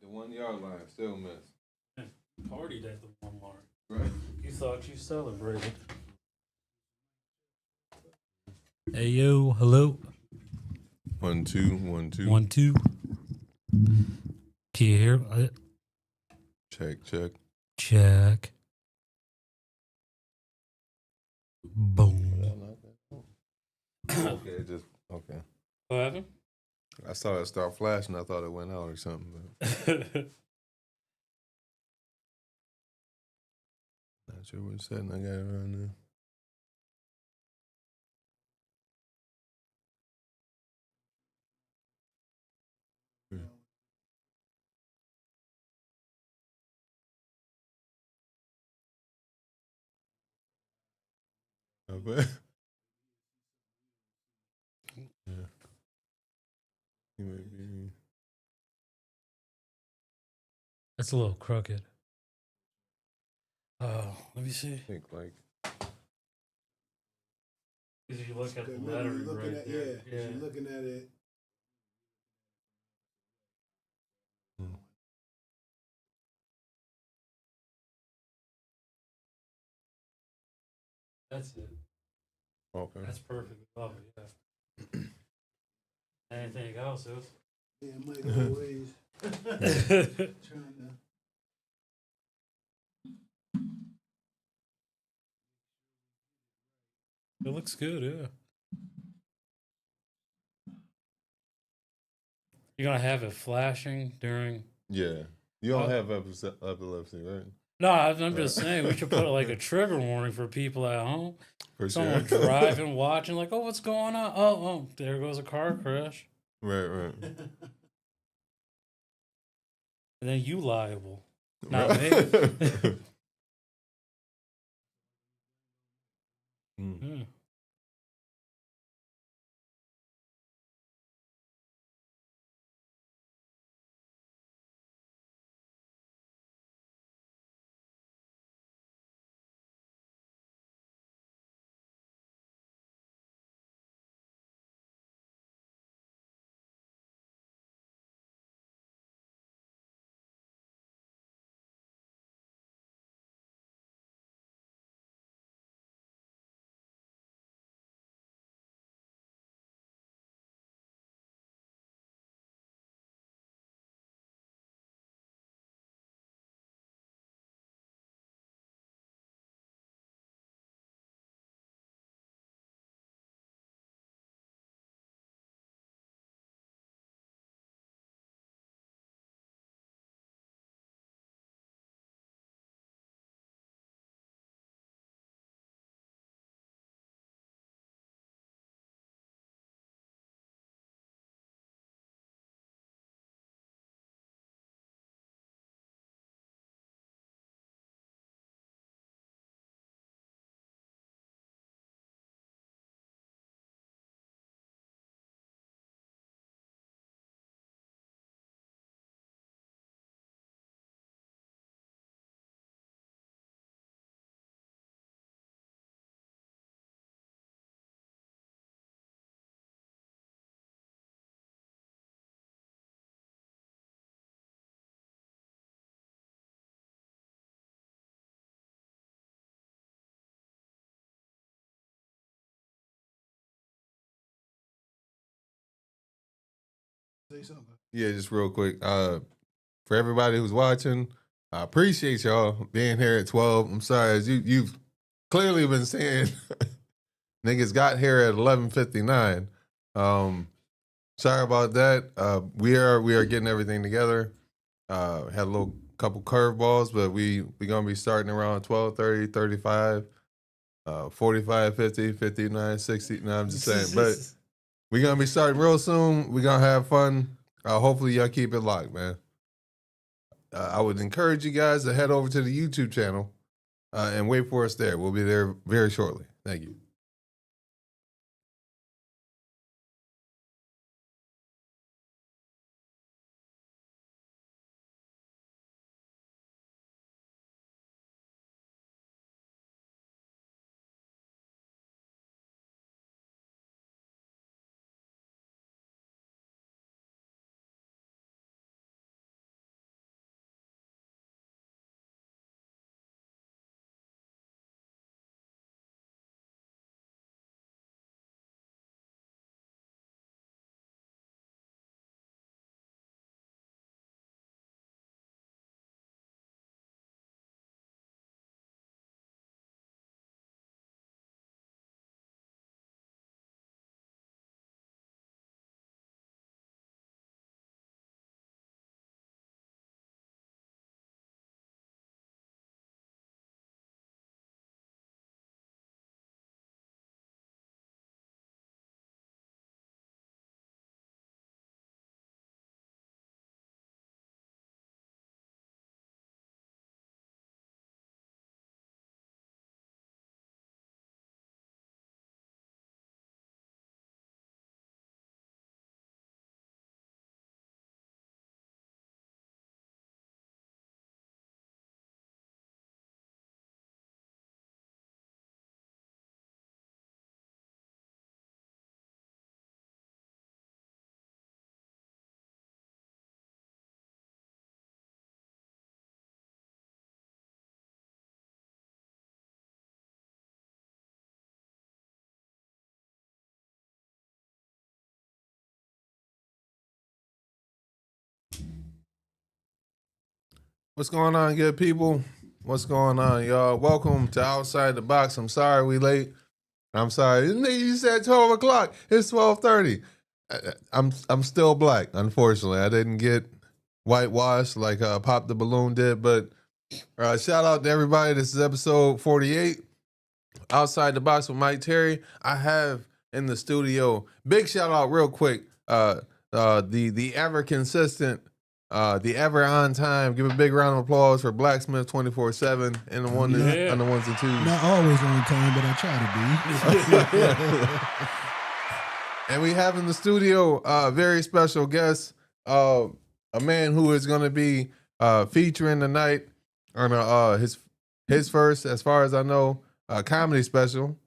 The 1 yard line still missed. Partied at the 1 yard. Right. You thought you celebrated. Hey yo, hello. 1 2 1 2. 1 2. Can you hear? Check check. Check. Boom. Okay, just okay. What happened? I saw it start flashing. I thought it went out or something. But not sure what setting I got it around there. Okay. Yeah. He might be. That's a little crooked. Oh, let me see. I think like. Because you look at the lettering right there. Yeah, you're looking at it. That's it. Okay. That's perfect. Love it, yeah. Anything else is? Yeah, Mike always trying to. It looks good, yeah. You're gonna have it flashing during. Yeah. You don't have epilepsy, right? No, I'm just saying we should put like a trigger warning for people at home. For Someone sure. driving, watching, like, oh, what's going on? Oh, there goes a car crash. Right. And then you liable. Not me. Yeah. Say something. Yeah, just real quick. For everybody who's watching, I appreciate y'all being here at 12. I'm sorry, as you've clearly been saying niggas got here at 11:59. Sorry about that. We are getting everything together. Had a little couple curveballs, but we gonna be starting around 12:30, 35, 45, 50, 59, 60. No, I'm just saying. But we're gonna be starting real soon. We're gonna have fun. Hopefully y'all keep it locked, man. I would encourage you guys to head over to the YouTube channel and wait for us there. We'll be there very shortly. Thank you. What's going on, good people? What's going on, y'all? Welcome to Outside the Box. I'm sorry we late. I'm sorry. Nigga, you said 12 o'clock. It's 12:30. I'm still black, unfortunately. I didn't get whitewashed like Pop the Balloon did, but shout out to everybody. This is episode 48. Outside the Box with Mike Terry. I have in the studio, big shout out real quick, the ever consistent, the ever on time. Give a big round of applause for Blacksmith 24/7 and the one Yeah. and the ones and twos. Not always on time, but I try to be. And we have in the studio a very special guest, a man who is going to be featuring tonight on his first, as far as I know, comedy special.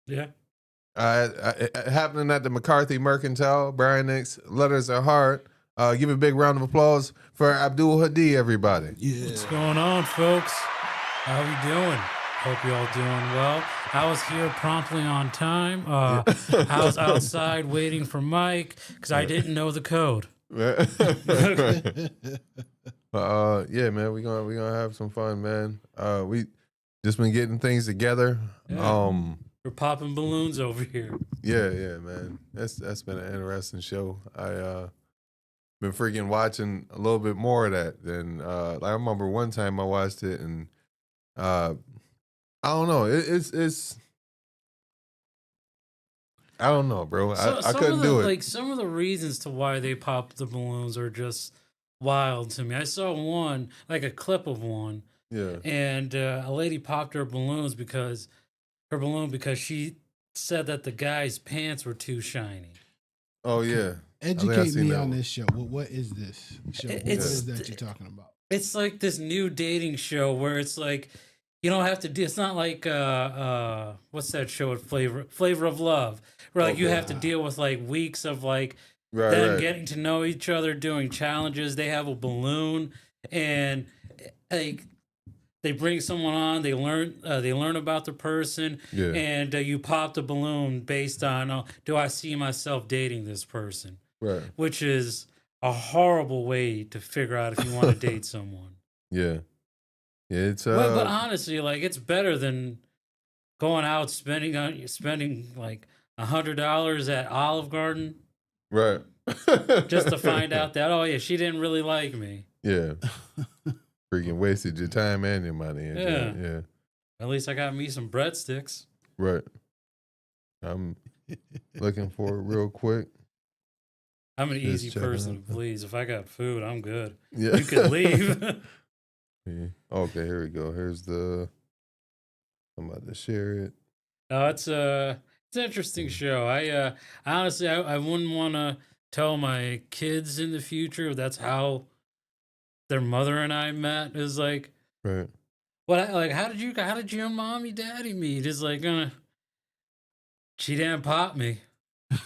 Yeah. Happening at the McCarthy Mercantile. Brian Nix, Letters Are Hard. Give a big round of applause for Abdul Hadi, everybody. Yeah. What's going on, folks? How we doing? Hope you all doing well. I was here promptly on time. I was outside waiting for Mike because I didn't know the code. Yeah, man, we're gonna have some fun, man. We just been getting things together. Yeah. We're popping balloons over here. Yeah, man. That's been an interesting show. I been freaking watching a little bit more of that than I remember one time I watched it and I don't know. It's I don't know, bro. I couldn't do it. Like some of the reasons to why they pop the balloons are just wild to me. I saw one, like a clip of one, Yeah. and a lady popped her balloon because she said that the guy's pants were too shiny. Oh yeah. Educate seen me that on one. this show. What is this show? What It's- is that you're talking about? It's like this new dating show where it's like you don't have to do. It's not like what's that show at Flavor of Love, where like you Okay. have to deal with like weeks of like Right, them right. getting to know each other, doing challenges. They have a balloon, and like they bring someone on. They learn about the person, Yeah. and you pop the balloon based on do I see myself dating this person, Right. which is a horrible way to figure out if you want to date someone. Yeah. Yeah, it's But honestly, like it's better than going out spending like $100 at Olive Garden right. just to find out that oh yeah, she didn't really like me. Yeah. Freaking wasted your time and your money. And Yeah. Yeah. At least I got me some breadsticks. Right. I'm looking for it real quick. I'm an Just easy checking person out to please. If I got food, I'm good. Yeah. You can leave. Yeah. Okay, here we go. Here's the. I'm about to share it. No, it's an interesting show. I honestly I wouldn't want to tell my kids in the future that's how their mother and I met. Is like Right. like how did you and mommy daddy meet? Is like she didn't pop me.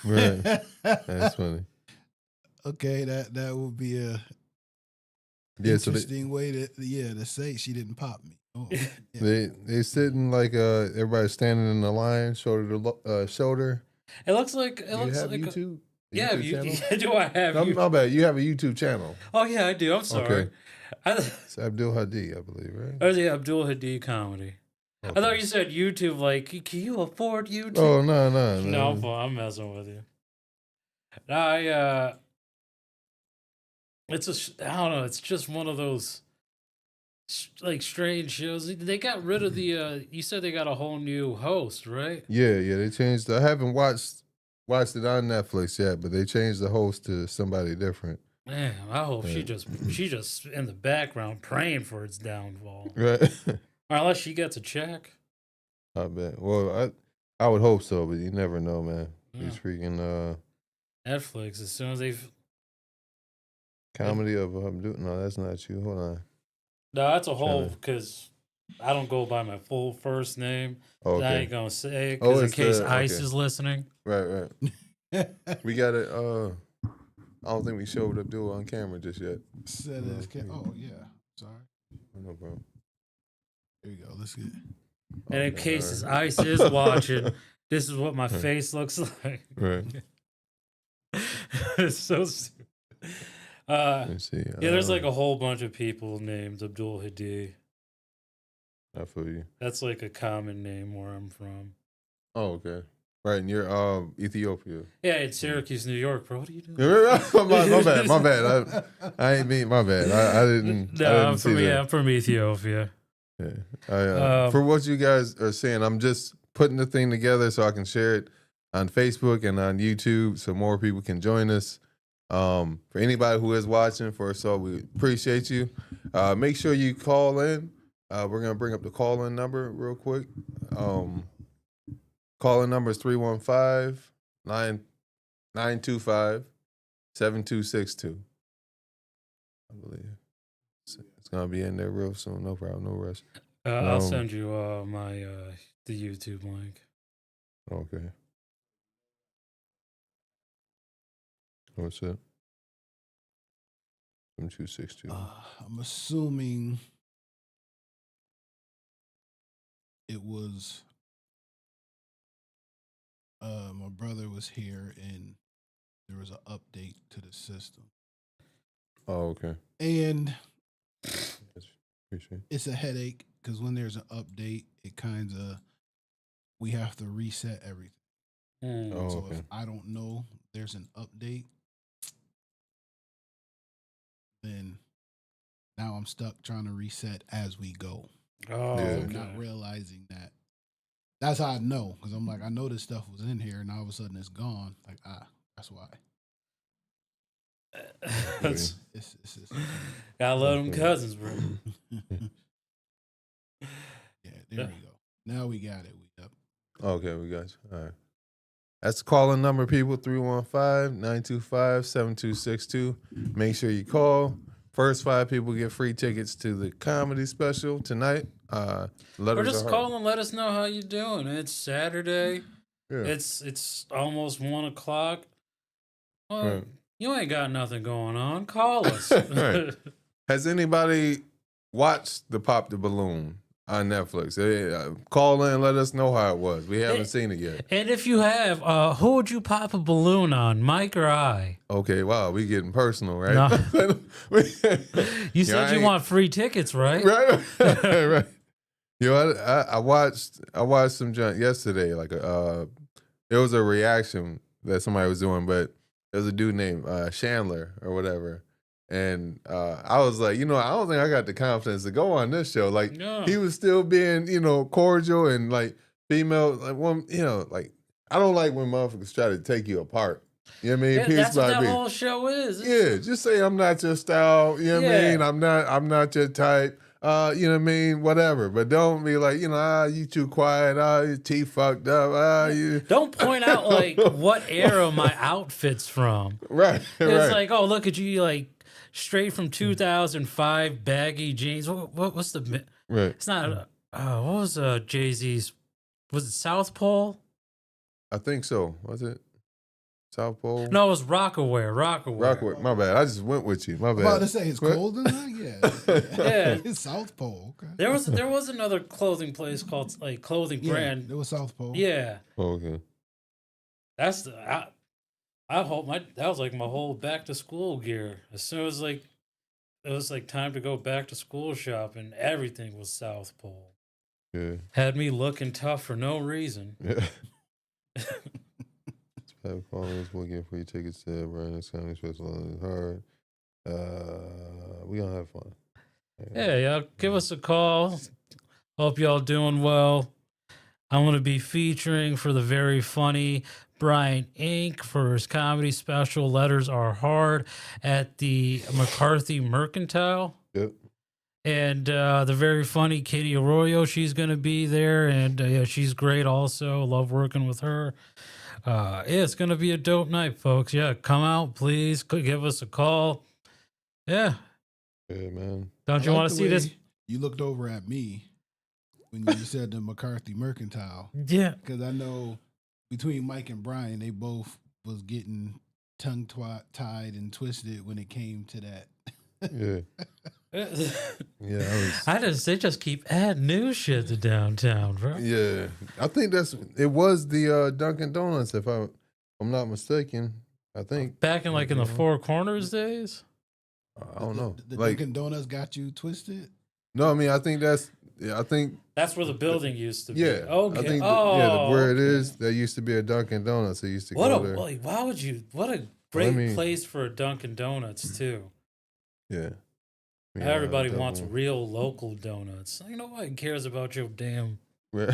Right. That's funny. Okay, that would be a Yeah. So interesting way to say she didn't pop me. Oh, yeah. they sitting like everybody standing in the line, shoulder to shoulder. It looks like You have like YouTube? yeah. YouTube channel? Do I have No, you? my bad. You have a YouTube channel. Oh yeah, I do. I'm sorry. Okay. It's Abdul Hadi, I believe, right? I was the Abdul Hadi comedy. I Okay. thought you said YouTube. Like, can you afford YouTube? Oh no. No, I'm messing with you. No, I don't know. It's just one of those like strange shows. They got rid of the. You said they got a whole new host, right? Yeah. They changed. I haven't watched it on Netflix yet, but they changed the host to somebody different. Man, I hope she Yeah. just in the background praying for its downfall. Right. Or unless she gets a check. I bet. Well, I would hope so, but you never know, man. Yeah. These freaking Netflix, as soon as they've. comedy of no, that's not you. Hold on. No, that's a whole Tryna- because I don't go by my full first name. Oh, I okay. ain't gonna say Oh, because in it's case the- ICE okay. is listening. Right. We got it. I don't think we showed Abdul on camera just yet. Said as oh yeah. Sorry. No problem. Here we go. Let's get. And in Okay, case all right. ICE is watching, this is what my face looks like. Right. It's so stupid. Uh, Let's see. yeah, there's like a whole bunch of people named Abdul Hadi. I feel you. That's like a common name where I'm from. Oh, okay. Right, and you're Ethiopia. Yeah, it's Syracuse, New York, bro. What are you doing? my bad. I ain't mean my bad. I didn't. No, I didn't I'm see from that. I'm from Ethiopia. Yeah. For what you guys are saying, I'm just putting the thing together so I can share it on Facebook and on YouTube so more people can join us. For anybody who is watching for us, so we appreciate you. Make sure you call in. We're gonna bring up the call-in number real quick. Call-in number is 315-925-7262. I believe it's gonna be in there real soon. No problem, no rush. I'll send you my the YouTube link. Okay. What's that? 7262. I'm assuming it was my brother was here and there was an update to the system. Oh, okay. And Yes, appreciate it. it's a headache because when there's an update, it kind of we have to reset everything. Oh, So okay. if I don't know there's an update, then now I'm stuck trying to reset as we go. Oh, Yeah. I'm not realizing that. That's how I know because I'm like, I know this stuff was in here, and all of a sudden it's gone. Like, that's why. That's, It's gotta love them cousins, bro. yeah, there we go. Now we got it. We up. Okay, we got you. All right. That's the calling number, people, 315-925-7262. Make sure you call. First 5 people get free tickets to the comedy special tonight. Or Letters just Are call Hard. and let us know how you doing. It's Saturday. Yeah. It's almost 1:00. Well, Right. you ain't got nothing going on. Call us. Right. Has anybody watched the Pop the Balloon on Netflix? Call in and let us know how it was. We haven't seen it yet. And if you have, who would you pop a balloon on, Mike or I? Okay, wow, we getting personal, right? No. You Yeah, said you want free tickets, right? right, right. You know, I watched some junk yesterday. Like it was a reaction that somebody was doing, but there was a dude named Chandler or whatever, and I was like, I don't think I got the confidence to go on this show. Like No. he was still being, cordial and like female, like one, like I don't like when motherfuckers try to take you apart. You know what I mean? Yeah, Peace that's what by that peace. whole show is. Yeah, just say I'm not your style. You know what I mean? I'm not your type. You know what I mean? Whatever. But don't be like, you too quiet. Your teeth fucked up. You Don't point out like what era my outfit's from. right. It's like, oh, look at you, like straight from 2005 baggy jeans. What's the? right. It's not. What was Jay-Z's? Was it South Pole? I think so. Was it South Pole? No, it was Rockaware. Rockwood. My bad. I just went with you. My I'm bad. about to say it's What? cold in there. Yeah, Yeah. It's South Pole. Okay. There was another clothing place called like clothing brand. It was South Pole. Yeah, Okay. that's the. I hope that was like my whole back to school gear. As soon as it was like time to go back to school shopping, everything was South Pole. Yeah. Had me looking tough for no reason. Yeah. Have callers. We'll get free tickets to Brandon's Comedy Special. Letters Hard. We gonna have fun. Yeah, y'all give us a call. Hope y'all doing well. I'm going to be featuring for the very funny Brian Inc. for his comedy special Letters Are Hard at the McCarthy Mercantile. Yep. And the very funny Katie Arroyo, she's going to be there. And yeah, she's great also. Love working with her. Yeah, it's going to be a dope night, folks. Yeah, come out, please. Give us a call. Yeah. Yeah, man. Don't you want to see this? You looked over at me when you said the McCarthy Mercantile. Yeah. Because I know between Mike and Brian, they both was getting tongue tied and twisted when it came to that. Yeah. Yeah. They just keep adding new shit to downtown, bro. Yeah. I think it was the Dunkin' Donuts, if I'm not mistaken. I think. Back in like in the Four Corners days. I don't know. The Like, Dunkin' Donuts got you twisted. no, I mean, I think I think, That's where the building used to be. yeah. Okay. I think, oh, where it okay. is, there used to be a Dunkin' Donuts. I used to What go a there. like, why would you? What a I great mean- place for a Dunkin' Donuts too. Yeah. Yeah, Everybody wants definitely. real local donuts. Like, nobody cares about your damn. Yeah.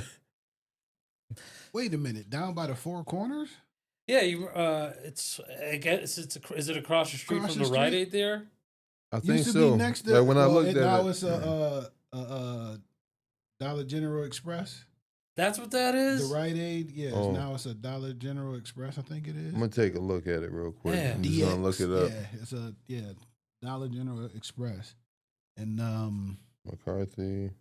Wait a minute, down by the Four Corners. Yeah, you. It's. I guess is it across the street Across from the the Rite street? Aid there? I think Used to so. be next to. Like when I well, looked at now it, it's a Dollar General Express. That's what that is. The Rite Aid, yes. Oh. Now it's a Dollar General Express. I think it is. I'm gonna take a look at it real quick. Yeah. I'm just gonna look it up. Yeah, it's a Dollar General Express, and McCarthy.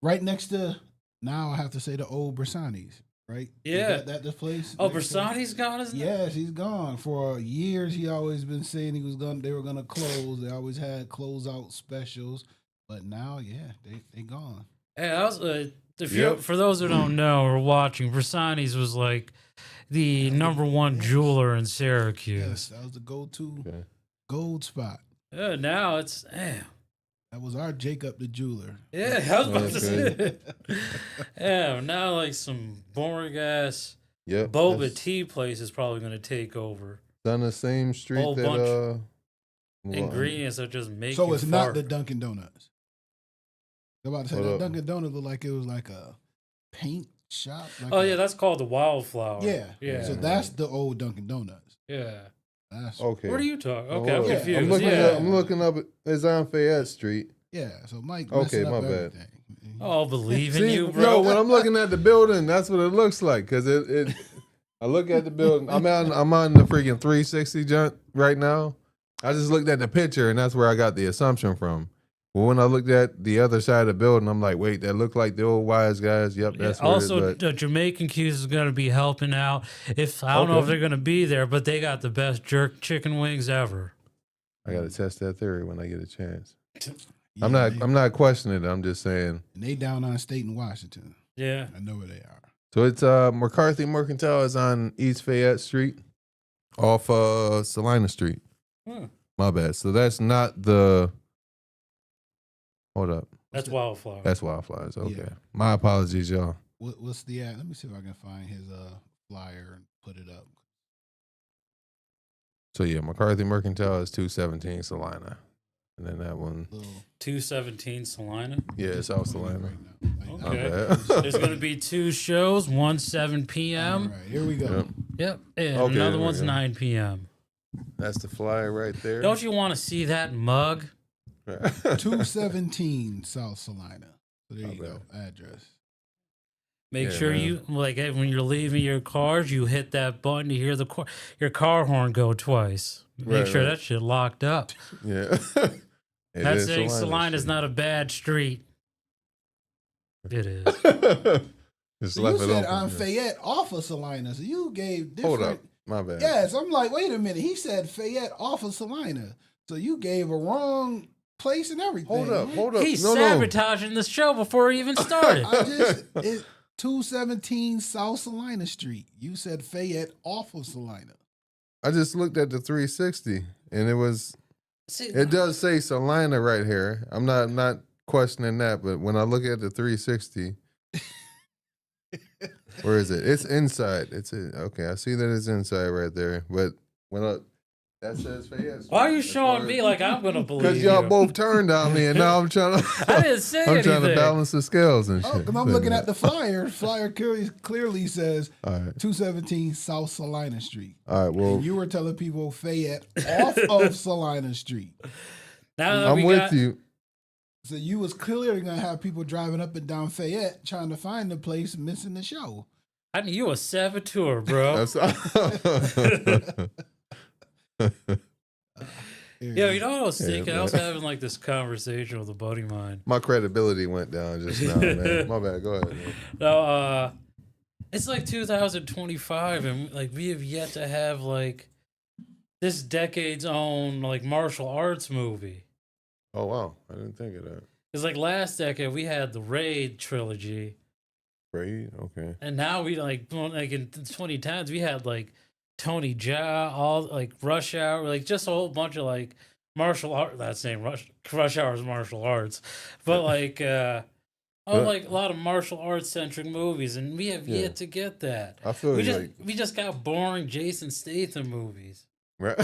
right next to, now I have to say, the old Bersani's, right? Is Yeah. that the place. Oh, next to- Bersani's gone, isn't it? Yes, he's gone. For years, he always been saying they were gonna close. They always had closeout specials, but now, yeah, they gone. Yeah, that was. Yep. For those who don't know or watching, Bersani's was like the number one jeweler in Yes, Syracuse. that was the go-to Okay. gold spot. Yeah, now it's damn. That was our Jacob the jeweler. Yeah, I was about to Okay. say. Yeah, now like some boring ass Yep. boba that's- tea place is probably going to take over. It's on the same street Whole that bunch. well, Ingredients are just making. So it's not fart. the Dunkin' Donuts. I'm about to say Hold that up. Dunkin' Donuts looked like it was like a paint shop. Like Oh a- yeah, that's called the Wildflower. yeah, yeah, So that's the old Dunkin' Donuts. yeah. That's Okay. What are you talking? Oh, Okay, I'm hold up. confused. I'm looking yeah. up. I'm looking up. It's on Fayette Street. yeah. So Mike, Okay, messing up my bad. everything. Oh, I'll believe in See, you, bro. no, when I'm looking at the building, that's what it looks like. Cause it I look at the building. I'm on the freaking 360 jump right now. I just looked at the picture, and that's where I got the assumption from. Well, when I looked at the other side of the building, I'm like, wait, that looked like the old Wise Guys. Yep, that's what also, it is. the Jamaican Keys is going to be helping out. If I don't know if Okay. they're going to be there, but they got the best jerk chicken wings ever. I gotta test that theory when I get a chance. Yeah, I'm not questioning it. I'm just saying. And they down on State in Washington. Yeah. I know where they are. So it's McCarthy Mercantile is on East Fayette Street, off Salina Street. Hmm. My bad. So that's not the. Hold up. That's Wildflower. That's Wildflowers. Okay. Yeah. My apologies, y'all. What's the ad? Let me see if I can find his flyer and put it up. So yeah, McCarthy Mercantile is 217 Salina, and then that one, Little 217 Salina. yeah, South Right Salina. now. My Okay. bad. There's going to be 2 shows, one 7 All p.m. right, here we go. Yep. Yep. And Okay, another there we one's go. 9 p.m. That's the flyer right there. Don't you want to see that mug? 217 South Salina. So there My you go. Address. Make Yeah, sure man. you, like, when you're leaving your cars, you hit that button to hear your car horn go twice. Make Right, sure right. that shit locked up. Yeah. It That's is saying Salina Salina's Street. not a bad street. It is. Just So left you it said open. on yeah. Fayette off of Salina. So you gave different. Hold up. My bad. Yes, I'm like, wait a minute. He said Fayette off of Salina. So you gave a wrong place and everything. Hold up. man. Hold up. He's No, no. sabotaging the show before he even started. I just it 217 South Salina Street. You said Fayette off of Salina. I just looked at the 360, and it was. See, It does say Salina right here. I'm not questioning that, but when I look at the 360, where is it? It's inside. Okay. I see that it's inside right there. But that says Fayette. why are you showing me like I'm gonna believe Because you? y'all both turned on me, and now I'm trying to. I didn't say I'm anything. trying to balance the scales and shit. Oh, because I'm looking at the flyer. Flyer clearly says All right. 217 South Salina Street. All right. Well, And you were telling people Fayette off of Salina Street. Now that I'm we with got- you. So you was clearly gonna have people driving up and down Fayette trying to find the place, missing the show. I knew you a saboteur, bro. That's- Yeah, you know what I was Yeah, thinking? I was man. having like this conversation with a buddy of mine. My credibility went down just now, man. My bad. Go ahead. Man. No, it's like 2025, and like we have yet to have like this decade's own like martial arts movie. Oh wow, I didn't think of that. Because like last decade we had the Raid trilogy, Raid, okay. and now we like in 2010s we had like Tony Jaa, all like Rush Hour, like just a whole bunch of like martial art. That's name Rush Hour is martial arts, but like like a lot of martial arts centric movies, and we have Yeah. yet to get that. I feel We just got boring Jason Statham movies. right.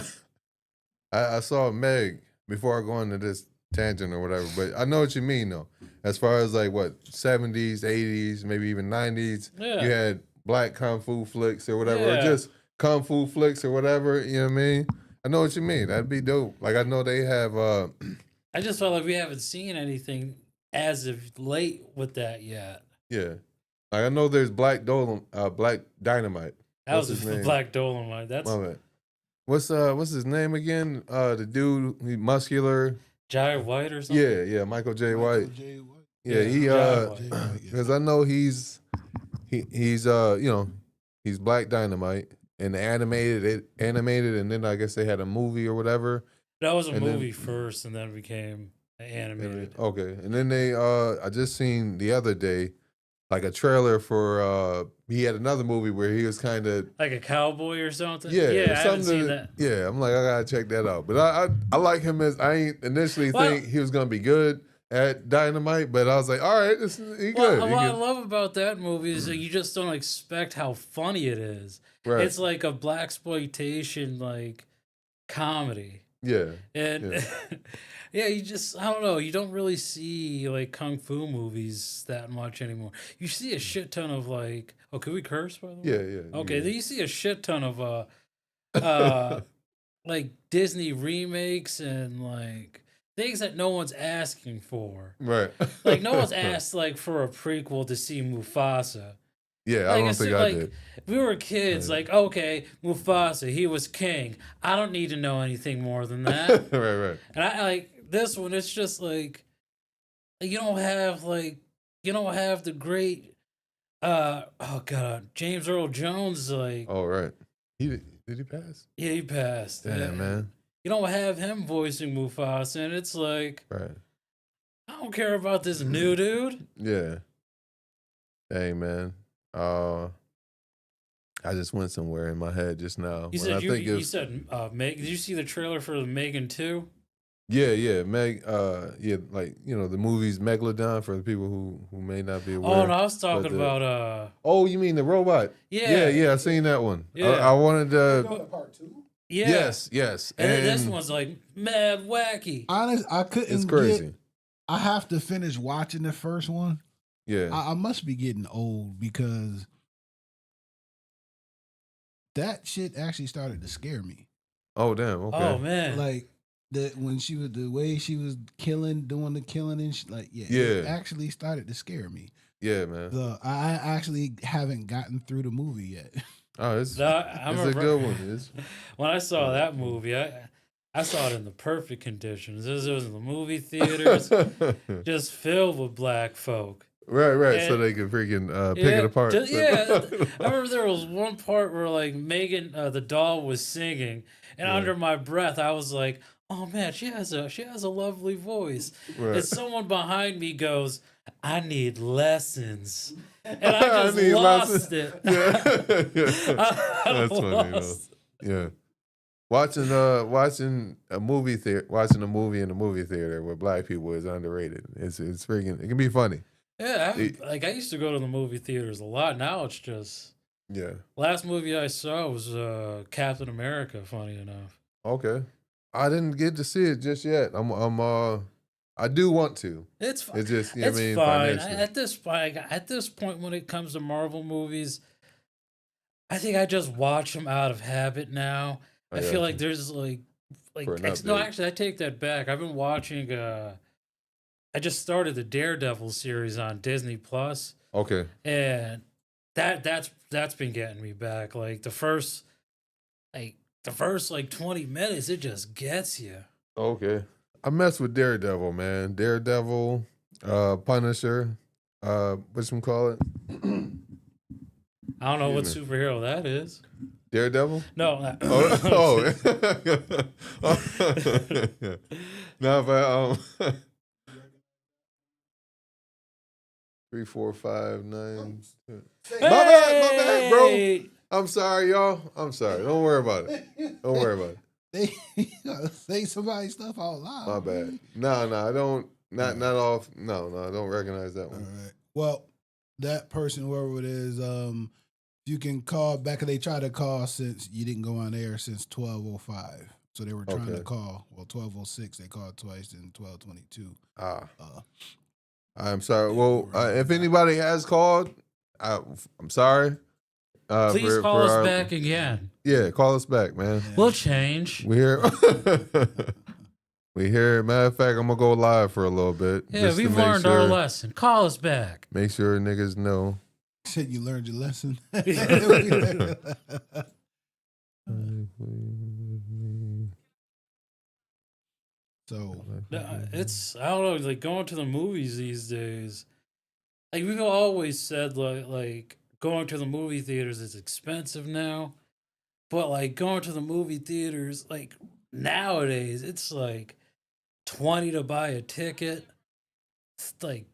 I saw Meg before I go into this tangent or whatever, but I know what you mean though. As far as like what 70s, 80s, maybe even 90s, Yeah. you had black kung fu flicks or whatever, or Yeah. just kung fu flicks or whatever. You know what I mean? I know what you mean. That'd be dope. Like I know they have. I just felt like we haven't seen anything as of late with that yet. Yeah, like I know there's Black Dynamite. That What's was his a name? Black Dolomite. That's My bad. What's his name again? The dude, he muscular. Jai White or something. Yeah, Michael J. Michael White. J. White. Yeah, he Jai White. J. White, yeah. because I know he's he's Black Dynamite and animated, and then I guess they had a movie or whatever. That was a And then- movie first, and then became animated. Okay, and then they I just seen the other day like a trailer for he had another movie where he was kind of Like a cowboy or something. yeah, I haven't seen that. Yeah, I'm like I gotta check that out. But I like him as I ain't initially Well- think he was gonna be good at Dynamite, but I was like, all right, he good. Well, He what I good. love about that movie is that you just don't expect how funny it is. Right. It's like a blaxploitation like comedy. Yeah. And yeah, you just I don't know, you don't really see like kung fu movies that much anymore. You see a shit ton of like can we curse by the way? Yeah. Okay, then you see a shit ton of like Disney remakes and like things that no one's asking for. Right. Like no one's asked like for a prequel to see Mufasa. Yeah, I Like, don't it's think like, I did. we were kids, like, okay, Mufasa, he was king. I don't need to know anything more than that. right. And I like this one, it's just like you don't have the great James Earl Jones, like Oh, right. Did he pass? yeah, he passed. Damn, man. You don't have him voicing Mufasa, and it's like Right. I don't care about this new dude. Yeah. Dang, man. I just went somewhere in my head just now. You when I said think you of- said Meg. Did you see the trailer for Megan 2? Yeah, Meg. Like the movie's Megalodon for the people who may not be aware. Oh no, I was talking the- about Oh, you mean the robot? yeah. I seen that one. Yeah. I wanted to. Go to part 2. yeah. Yes. And then this one's like mad wacky. Honest, I couldn't. It's crazy. I have to finish watching the first one. Yeah. I must be getting old because that shit actually started to scare me. Oh, damn. Okay. Oh man. Like when she was the way she was doing the killing and it Yeah. actually started to scare me. Yeah, man. I actually haven't gotten through the movie yet. Oh, it's No, I a remember- good one. It's, When I saw that movie, I saw it in the perfect conditions. It was in the movie theaters, just filled with black folk. right. So And- they can freaking pick it apart. I remember there was one part where like Megan, the doll, was singing, and Yeah. under my breath, I was like, "Oh man, she has a lovely voice." Right. And someone behind me goes, "I need lessons," and I I just need lost lessons. it. Yeah. That's funny, though. Yeah. Watching a movie in a movie theater with black people is underrated. It's freaking. It can be funny. Yeah, I used to go to the movie theaters a lot. Now it's just Yeah. last movie I saw was Captain America. Funny enough, Okay. I didn't get to see it just yet. I do want to. it's fine. It's just It's I mean fine. financially. At this point, when it comes to Marvel movies, I think I just watch them out of habit now. I feel like there's like For an no, update. actually, I take that back. I've been watching. I just started the Daredevil series on Disney Plus, Okay. and that's been getting me back. Like the first 20 minutes, it just gets you. Okay. I mess with Daredevil, man. Daredevil, Punisher, whatchamacallit? I don't know what Excuse superhero that is. Daredevil? No. Not, Oh. No, but 3, 4, 5, 9. My bad, bro. Hey! I'm sorry, y'all. I'm sorry. Don't worry about it. Don't worry about it. they say somebody's stuff out loud. My bad. No, I don't. Not off. No, I don't recognize that All one. right. Well, that person, whoever it is, you can call back. They tried to call since you didn't go on air since 12:05. So they were trying to call. Well, 12:06 they called twice, and 12:22. I'm sorry. Well, if anybody has called, I'm sorry. Please call us back again. Yeah, call us back, man. Yeah. We'll change. We here. We here. Matter of fact, I'm gonna go live for a little bit. Yeah, just to we've make learned our lesson. Call us back. Make sure niggas know. Said you learned your lesson. So It's, I don't know, like going to the movies these days. Like we've always said, like going to the movie theaters is expensive now, but like going to the movie theaters, like nowadays, it's like $20 to buy a ticket. It's like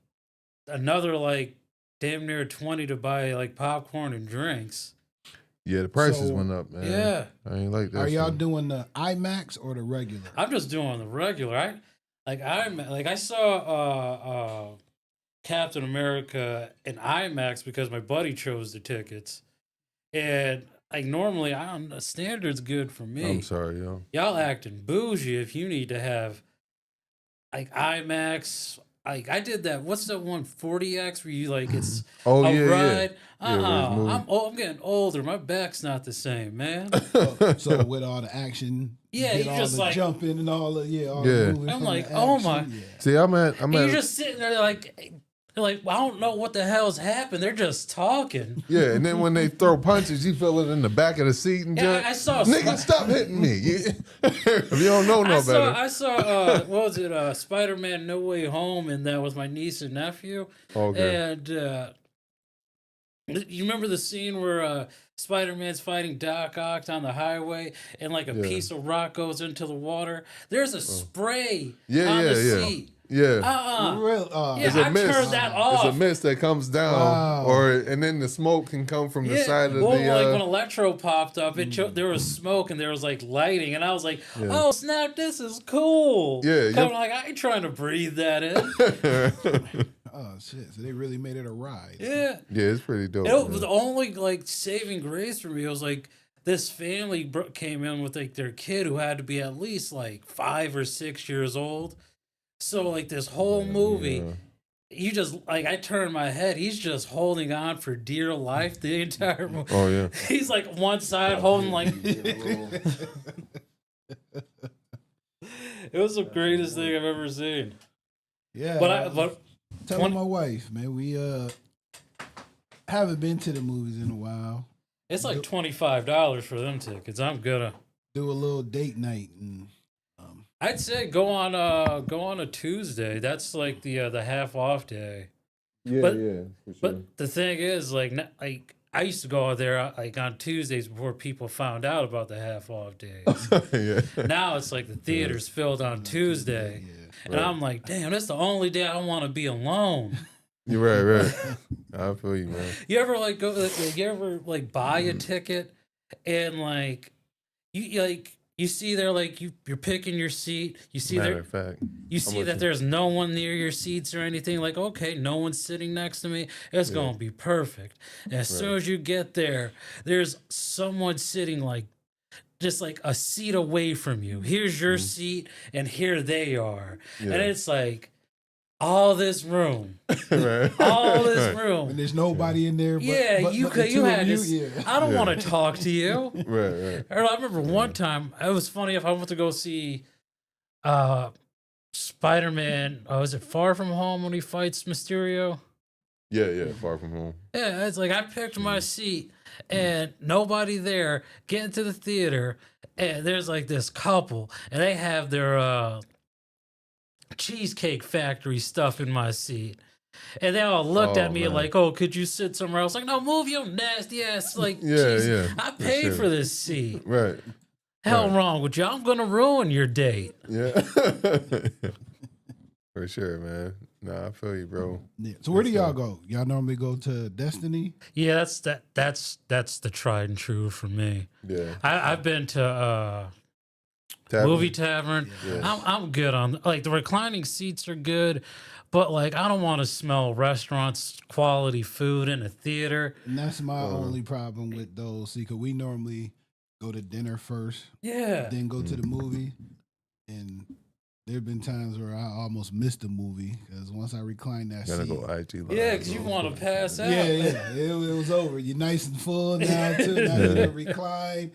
another like damn near $20 to buy like popcorn and drinks. Yeah, the prices So- went up, man. Yeah, I ain't like that. are y'all shit. doing the IMAX or the regular? I'm just doing the regular. I saw Captain America in IMAX because my buddy chose the tickets, and like normally I don't. Standard's good for me. I'm sorry, yo. Y'all acting bougie if you need to have like IMAX. Like I did that. What's that one 40X where you like it's Oh a yeah, ride? Yeah, where it's moving. I'm getting older. My back's not the same, man. yeah. So with all the action, Yeah, get you all just the like- jumping and all the all Yeah. the moving I'm from like, the oh action, my- yeah. See, I'm And you're at. just sitting there like well, I don't know what the hell's happened. They're just talking. Yeah, and then when they throw punches, you feel it in the back of the seat and Yeah, junk. I saw. Nigga, stop hitting me. If you don't know no better. I saw. What was it? Spider-Man: No Way Home, and that was my niece and nephew. Okay. And you remember the scene where Spider-Man's fighting Doc Ock on the highway, and like a Yeah. piece of rock goes into the water. There's a spray Yeah, on the yeah. seat. Yeah. Real, Yeah, It's a I mist. turned that It's off. a mist that comes down, Wow. and then the smoke can come from the Yeah, side of well, the. like when Electro popped up, there was smoke and there was like lighting, and I was like, Yeah. "Oh snap, this is cool!" Yeah, Kinda yep. like I ain't trying to breathe that in. oh shit! So they really made it a ride. Yeah, yeah, it's pretty dope. it was man. the only like saving grace for me. It was like this family came in with like their kid who had to be at least like 5 or 6 years old. So like this whole movie. Yeah. You just like I turned my head. He's just holding on for dear life the entire movie. Oh yeah. He's like one side holding like it was the greatest thing I've ever seen. Yeah, But telling my wife, man, we haven't been to the movies in a while. it's like $25 for them tickets. I'm gonna. Do a little date night and I'd say go on a Tuesday. That's like the half off day. Yeah, But- yeah, for sure. But the thing is, like I used to go out there like on Tuesdays before people found out about the half off days. yeah. Now it's like the theater's filled on Tuesday, yeah. and I'm like, damn, that's the only day I want to be alone. You're right. I feel you, man. You ever like go? You ever like buy a ticket and like you see there like you're picking your seat. You see Matter there of fact. you see with that you. there's no one near your seats or anything. Like okay, no one's sitting next to me. It's gonna be perfect. And as soon as you get there, there's someone sitting like just like a seat away from you. Here's your seat, and here they are, Yeah. and it's like all this room, Right. all this Right. room. And there's nobody in there. But, Yeah, but, you but the could. two You of had you, to. yeah. I don't Yeah. want to talk to you. Right. Or I remember one time. It was funny. If I went to go see, Spider-Man. Oh, is it Far From Home when he fights Mysterio? Yeah. Far from home. Yeah, it's like I picked my seat and nobody there. Get into the theater and there's like this couple and they have their Cheesecake Factory stuff in my seat. And they all looked Oh, at me man. like, "Oh, could you sit somewhere else?" Like, "No, move your nasty ass!" Like, Yeah, jeez, yeah, I for paid sure. for this seat. Right. Hell Right. wrong with you? I'm gonna ruin your date. Yeah. For sure, man. Nah, I feel you, bro. Yeah. So where do Yes, y'all sir. go? Y'all normally go to Destiny? Yeah, that's the tried and true for me. Yeah. I've been to Tavern? Movie Tavern. Yeah. I'm good on like the reclining seats are good, but like I don't want to smell restaurants quality food in a theater. And that's my only problem with those. See, because we normally go to dinner first, Yeah. then go to the movie. And there have been times where I almost missed the movie because once I reclined that Gotta seat. go IG Live. Yeah, because you want to pass out. Yeah, it was over. You're nice and full now, too. Now you can recline.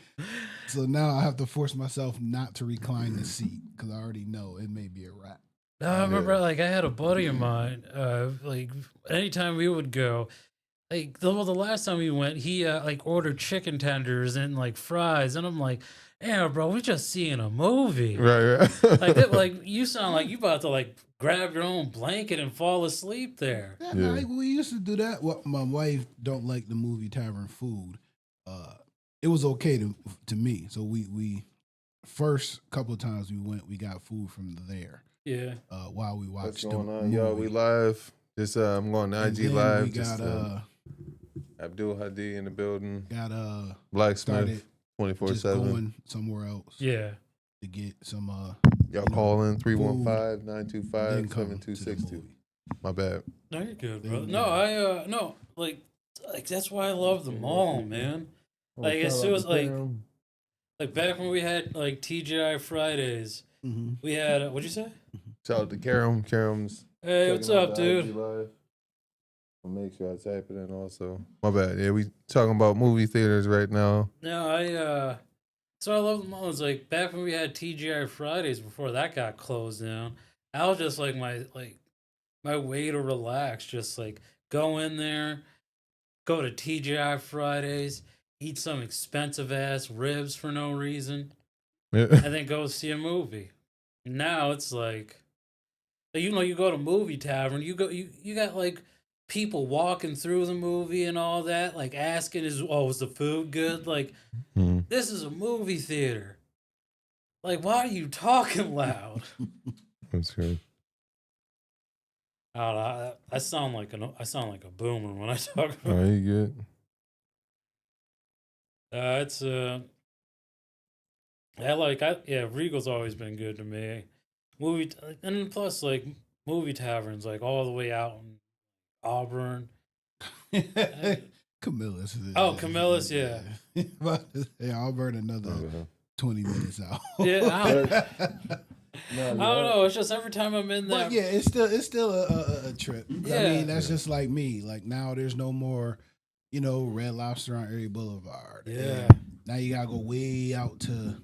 So now I have to force myself not to recline the seat because I already know it may be a wrap. I remember, like, I had a buddy of mine, like, anytime we would go, like, the last time we went, he, like, ordered chicken tenders and, like, fries, and I'm like, yeah, bro, we just seeing a movie. Right. Like, you sound like you about to, like, grab your own blanket and fall asleep there. Yeah, Yeah. like, we used to do that. Well, my wife don't like the movie tavern food. It was okay to me. So we first couple of times we went, we got food from there. Yeah. While we What's watched going the on? movie. Yo, we live. Just I'm going to And IG then Live. We Just got Abdul Hadi in the building. started Blacksmith just 24/7. going somewhere else. Yeah. To get some Y'all know, call in then come to 315-925-7260. the movie. My bad. No, you're good, Then bro. we- No, no, like that's why I love the mall, man. Like, as soon as, like back when we had like TGI Fridays, Mhm. we had what'd you say? Shout out to Karam. Karam's Hey, what's checking out up, the IG dude? Live. I'll make sure I type it in also. My bad. Yeah, we talking about movie theaters right now. No, so I love the mall. It's like back when we had TGI Fridays before that got closed down. I was just like my way to relax, just like go in there, go to TGI Fridays, eat some expensive ass ribs for no reason, Yeah. and then go see a movie. Now it's like you go to movie tavern, you got like people walking through the movie and all that, like asking is the food good? Like, Hmm. this is a movie theater. Like, why are you talking loud? That's good. I don't know. I sound like a boomer when I talk All about right, you good? it's Regal's always been good to me. And plus like movie taverns like all the way out in Auburn. Camillus. Oh, Camillus, yeah. I'll burn another 20 minutes out. Yeah, I don't know. It's just every time I'm in that. But yeah, it's still a trip. I Yeah. mean, that's just like me. Like now, there's no more, Red Lobster on Erie Boulevard. Yeah. And now you gotta go way out to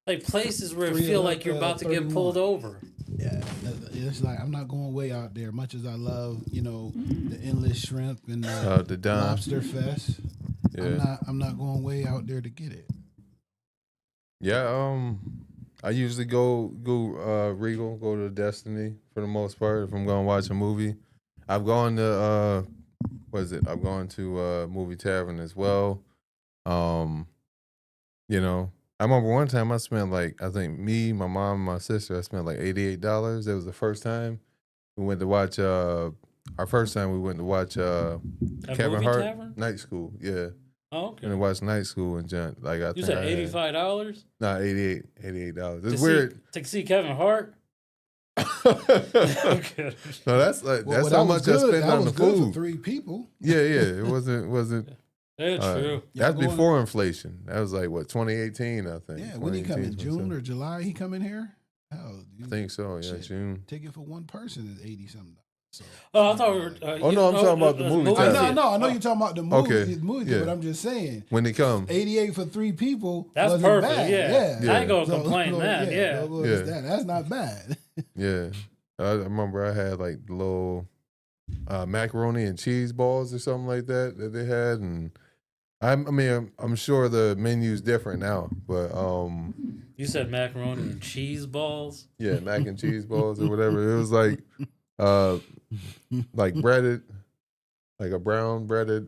Like places where it 3 feel like you're about to get 31. pulled over. yeah. It's like I'm not going way out there. Much as I love, the endless shrimp and The Don. lobster fest. Yeah. I'm not going way out there to get it. Yeah, I usually go Regal, go to Destiny for the most part if I'm going to watch a movie. I've gone to I've gone to Movie Tavern as well. I remember one time I spent I think me, my mom, and my sister, I spent like $88. That was the first time we went to watch our first time we went to watch A Kevin movie Hart tavern? Night School. Yeah. Oh, okay. And watch Night School and John. Like I You think said I had- $85 Nah, $88. It's to weird. to see Kevin Hart. No, Okay. that's Well, that's that how was much I good. spent That on was the good food. for 3 people. Yeah, it wasn't. That's true. That's going- before inflation. That was like what 2018, I think. Yeah, when he come in 2018, June or July, he come in here. Hell, I think so. Yeah, Shit. June. ticket for one person is $80-something. So. Oh, I thought we were. Oh, no, I'm talking about the movie I tavern. know you're talking about the movie, Okay, yeah. but I'm just saying, When they come, 88 for 3 people. That's wasn't perfect. Bad. Yeah. Yeah. I ain't gonna complain that. Yeah. That's not bad. yeah, I remember I had like little macaroni and cheese balls or something like that they had, and I'm sure the menu's different now, but You said macaroni and cheese balls. yeah, mac and cheese balls or whatever. It was like breaded, like a brown breaded.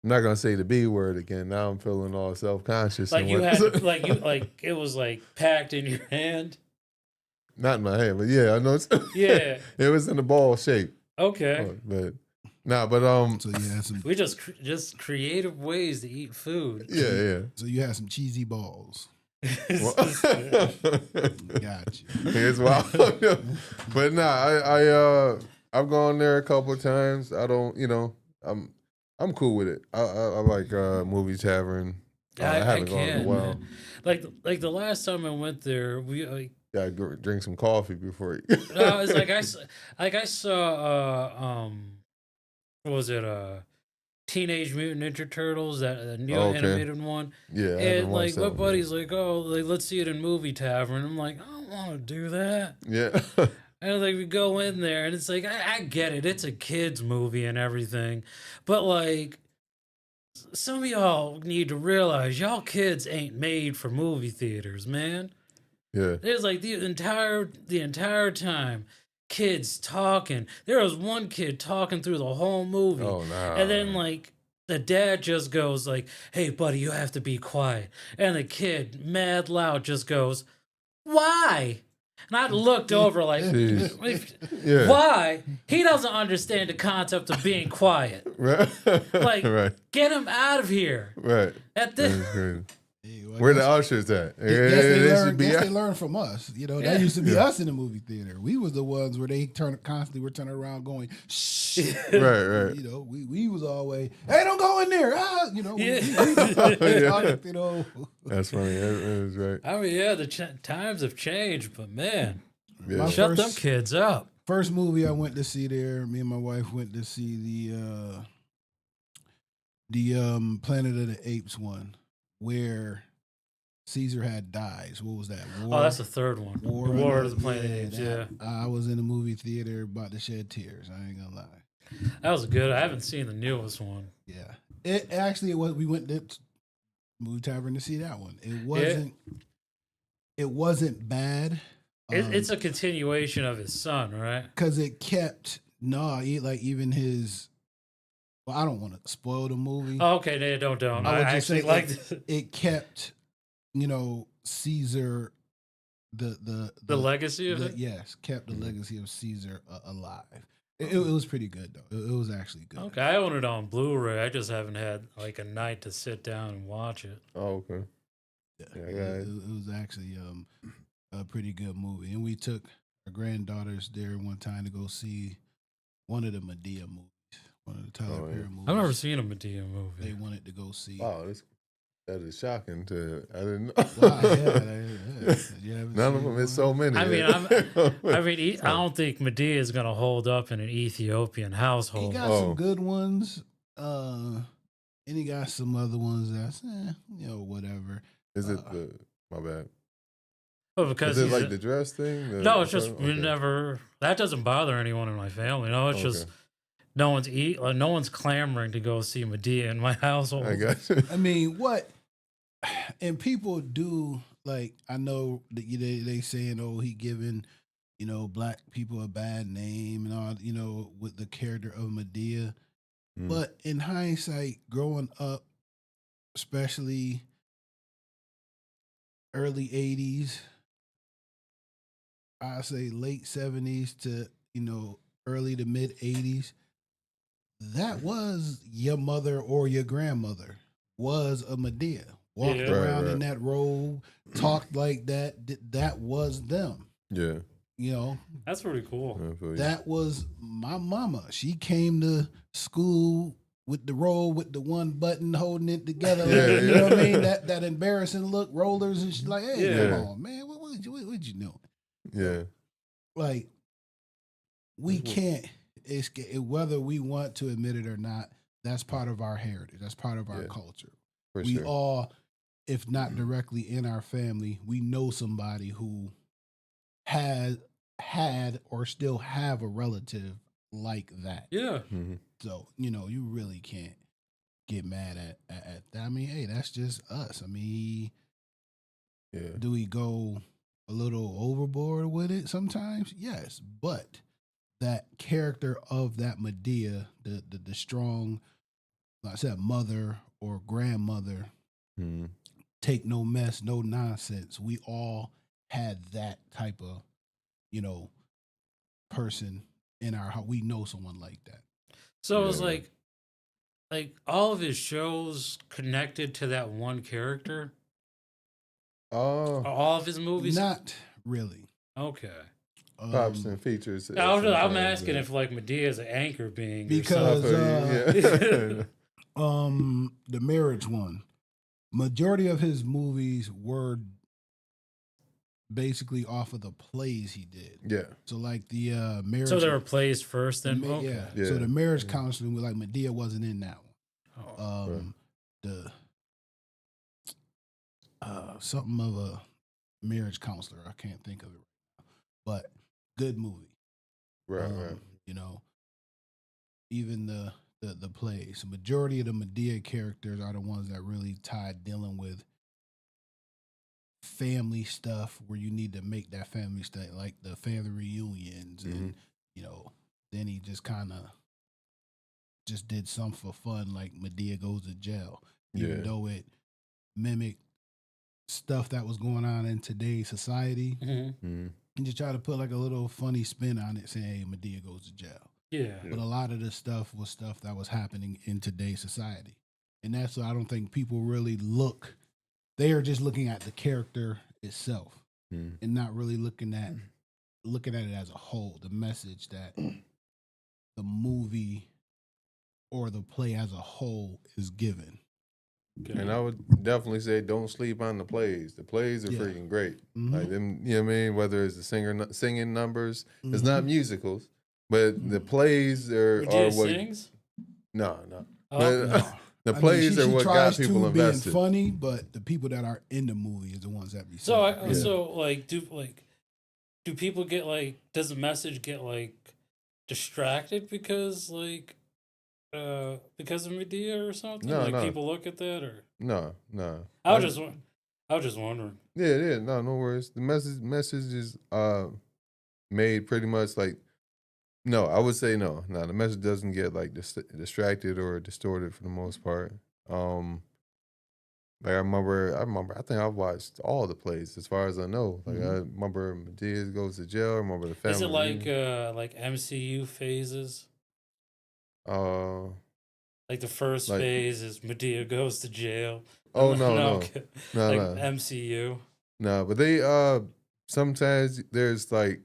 I'm not gonna say the B word again. Now I'm feeling all self conscious. Like you had, like it was like packed in your hand. not in my hand, but yeah, I know it's Yeah. it was in the ball shape. Okay. But So you had some. We just creative ways to eat food. yeah. So you had some cheesy balls. Well, Got you. it's wild. But I've gone there a couple of times. I don't, I'm cool with it. I like movie tavern. I I haven't gone in a can, while. man. Like the last time I went there, we Gotta drink some coffee before you. no, it's like I saw what was it Teenage Mutant Ninja Turtles, that new Okay. animated one. Yeah, I haven't And watched like my that one yet. buddy's like, oh, like let's see it in movie tavern. I'm like, I don't want to do that. Yeah. And like we go in there, and it's like I get it, it's a kids movie and everything, but like some of y'all need to realize y'all kids ain't made for movie theaters, man. Yeah. There's like the entire time, kids talking. There was one kid talking through the whole movie. Oh nah. And then like the dad just goes like, "Hey buddy, you have to be quiet." And the kid, mad loud, just goes, "Why?" And I looked over like, Jeez. Yeah. why? He doesn't understand the concept of being quiet. Right. Like, right. get him out of here. Right. At That's this, crazy. Hey, well, Where the guess- ushers at? guess should be they out. learn from us. You know, Yeah. that used to be Yeah. us in the movie theater. We was the ones where they constantly were turning around going, shh. Right. You know, we was always, hey, don't go in there. Ah, you know, Yeah. yeah. You know. That's funny. That is right. I mean, yeah, the times have changed, but man, Yeah. My shut them first- kids up. First movie I went to see there, me and my wife went to see the Planet of the Apes one, where Caesar had died. So what was that? Oh, that's the third one. War of the Planet of the Apes. Yeah, I was in the movie theater about to shed tears. I ain't gonna lie. that was good. I haven't seen the newest one. Yeah, it was. We went to movie tavern to see that one. It wasn't. It wasn't bad. It's a continuation of his son, right? Because it kept even his. Well, I don't want to spoil the movie. Oh, okay, no, don't. I I would just actually say liked it kept, Caesar, the legacy of it. yes, kept the legacy of Caesar alive. It was pretty good though. It was actually good. Okay, I own it on Blu-ray. I just haven't had like a night to sit down and watch it. Oh, okay. Yeah, Yeah, it was actually a pretty good movie, and we took our granddaughters there one time to go see one of the Medea movies, one of the Tyler Perry movies. I've never seen a Medea They movie. wanted to go see. Wow, that is shocking. I didn't know. Wow, yeah, you haven't None of seen them. one? It's so many. I mean, yeah. I don't think Medea is gonna hold up in an Ethiopian He household. got Oh. some good ones, and he got some other ones that's whatever. Is it my bad? But because Is it he's like a- the dress thing? no, it's just Okay. we never. That doesn't bother anyone in my family. No, it's just Okay. no one's clamoring to go see Medea in my household. I got you. I mean, what? And people do like. I know that they saying, "Oh, he giving black people a bad name and all." With the character of Medea, Mm. but in hindsight, growing up, especially early '80s, I say late '70s to early to mid '80s, that was your mother or your grandmother was a Medea. Walked Yeah. around Right. in that robe, talked like that. That was them. Yeah. That's pretty cool. I feel you. That was my mama. She came to school with the robe with the one button holding it together. Yeah, You know what I mean? yeah. That embarrassing look, rollers, and she's like, "Hey, Yeah. come on, man, what you doing?" Yeah. Like, we That's what- can't whether we want to admit it or not. That's part of our heritage. That's part of our Yeah. culture. For We sure. all, if not directly in our family, we know somebody who had or still have a relative like that. Yeah. Mhm. So, you really can't get mad at that. I mean, hey, that's just us. I mean, Yeah. do we go a little overboard with it sometimes? Yes. But that character of that Medea, the strong, like I said, mother or grandmother, Mhm. take no mess, no nonsense. We all had that type of, person in our house. We know someone like that. So it was Yeah. like all of his shows connected to that one character. Oh, All of his movies? Not really. Okay. pops and features. I'm asking if like Medea is an anchor being Because yeah. the marriage one, majority of his movies were basically off of the plays he did. yeah. So like the marriage. So they were plays first, then okay. Yeah. Yeah. So the marriage counseling, like Medea wasn't in that one. Oh. The something of a marriage counselor. I can't think of it right now, but good movie. Right, right. You know, even the plays. The majority of the Medea characters are the ones that really tied dealing with family stuff, where you need to make that family stuff, like the family reunions, and you know, then he just kind of just did some for fun, like Medea Goes to Jail, even though it mimicked stuff that was going on in today's society. And just try to put like a little funny spin on it, saying, "Hey, Medea Goes to Jail." Yeah. But a lot of the stuff was stuff that was happening in today's society, and that's why I don't think people really look. They are just looking at the character itself, and not really looking at it as a whole. The message that the movie or the play as a whole is given. Okay. And I would definitely say don't sleep on the plays. The plays are freaking great. Like them, you know what I mean? Whether it's the singing numbers, it's not musicals, but the plays are what sings? No. Oh, but, no. The plays are what got people invested. Being funny, but the people that are in the movie is the ones that be. So like do people get like? Does the message get like distracted because of Medea or something? No. People look at that or no. I was just wondering. Yeah. No worries. The message is made pretty much like. No, I would say no. No, the message doesn't get like distracted or distorted for the most part. Like I remember. I think I've watched all the plays as far as I know. Like I remember Medea Goes to Jail. I remember the family. Is it like MCU phases? Like the first phase is Medea Goes to Jail. Oh no. Okay. No. MCU. No, but they sometimes there's like.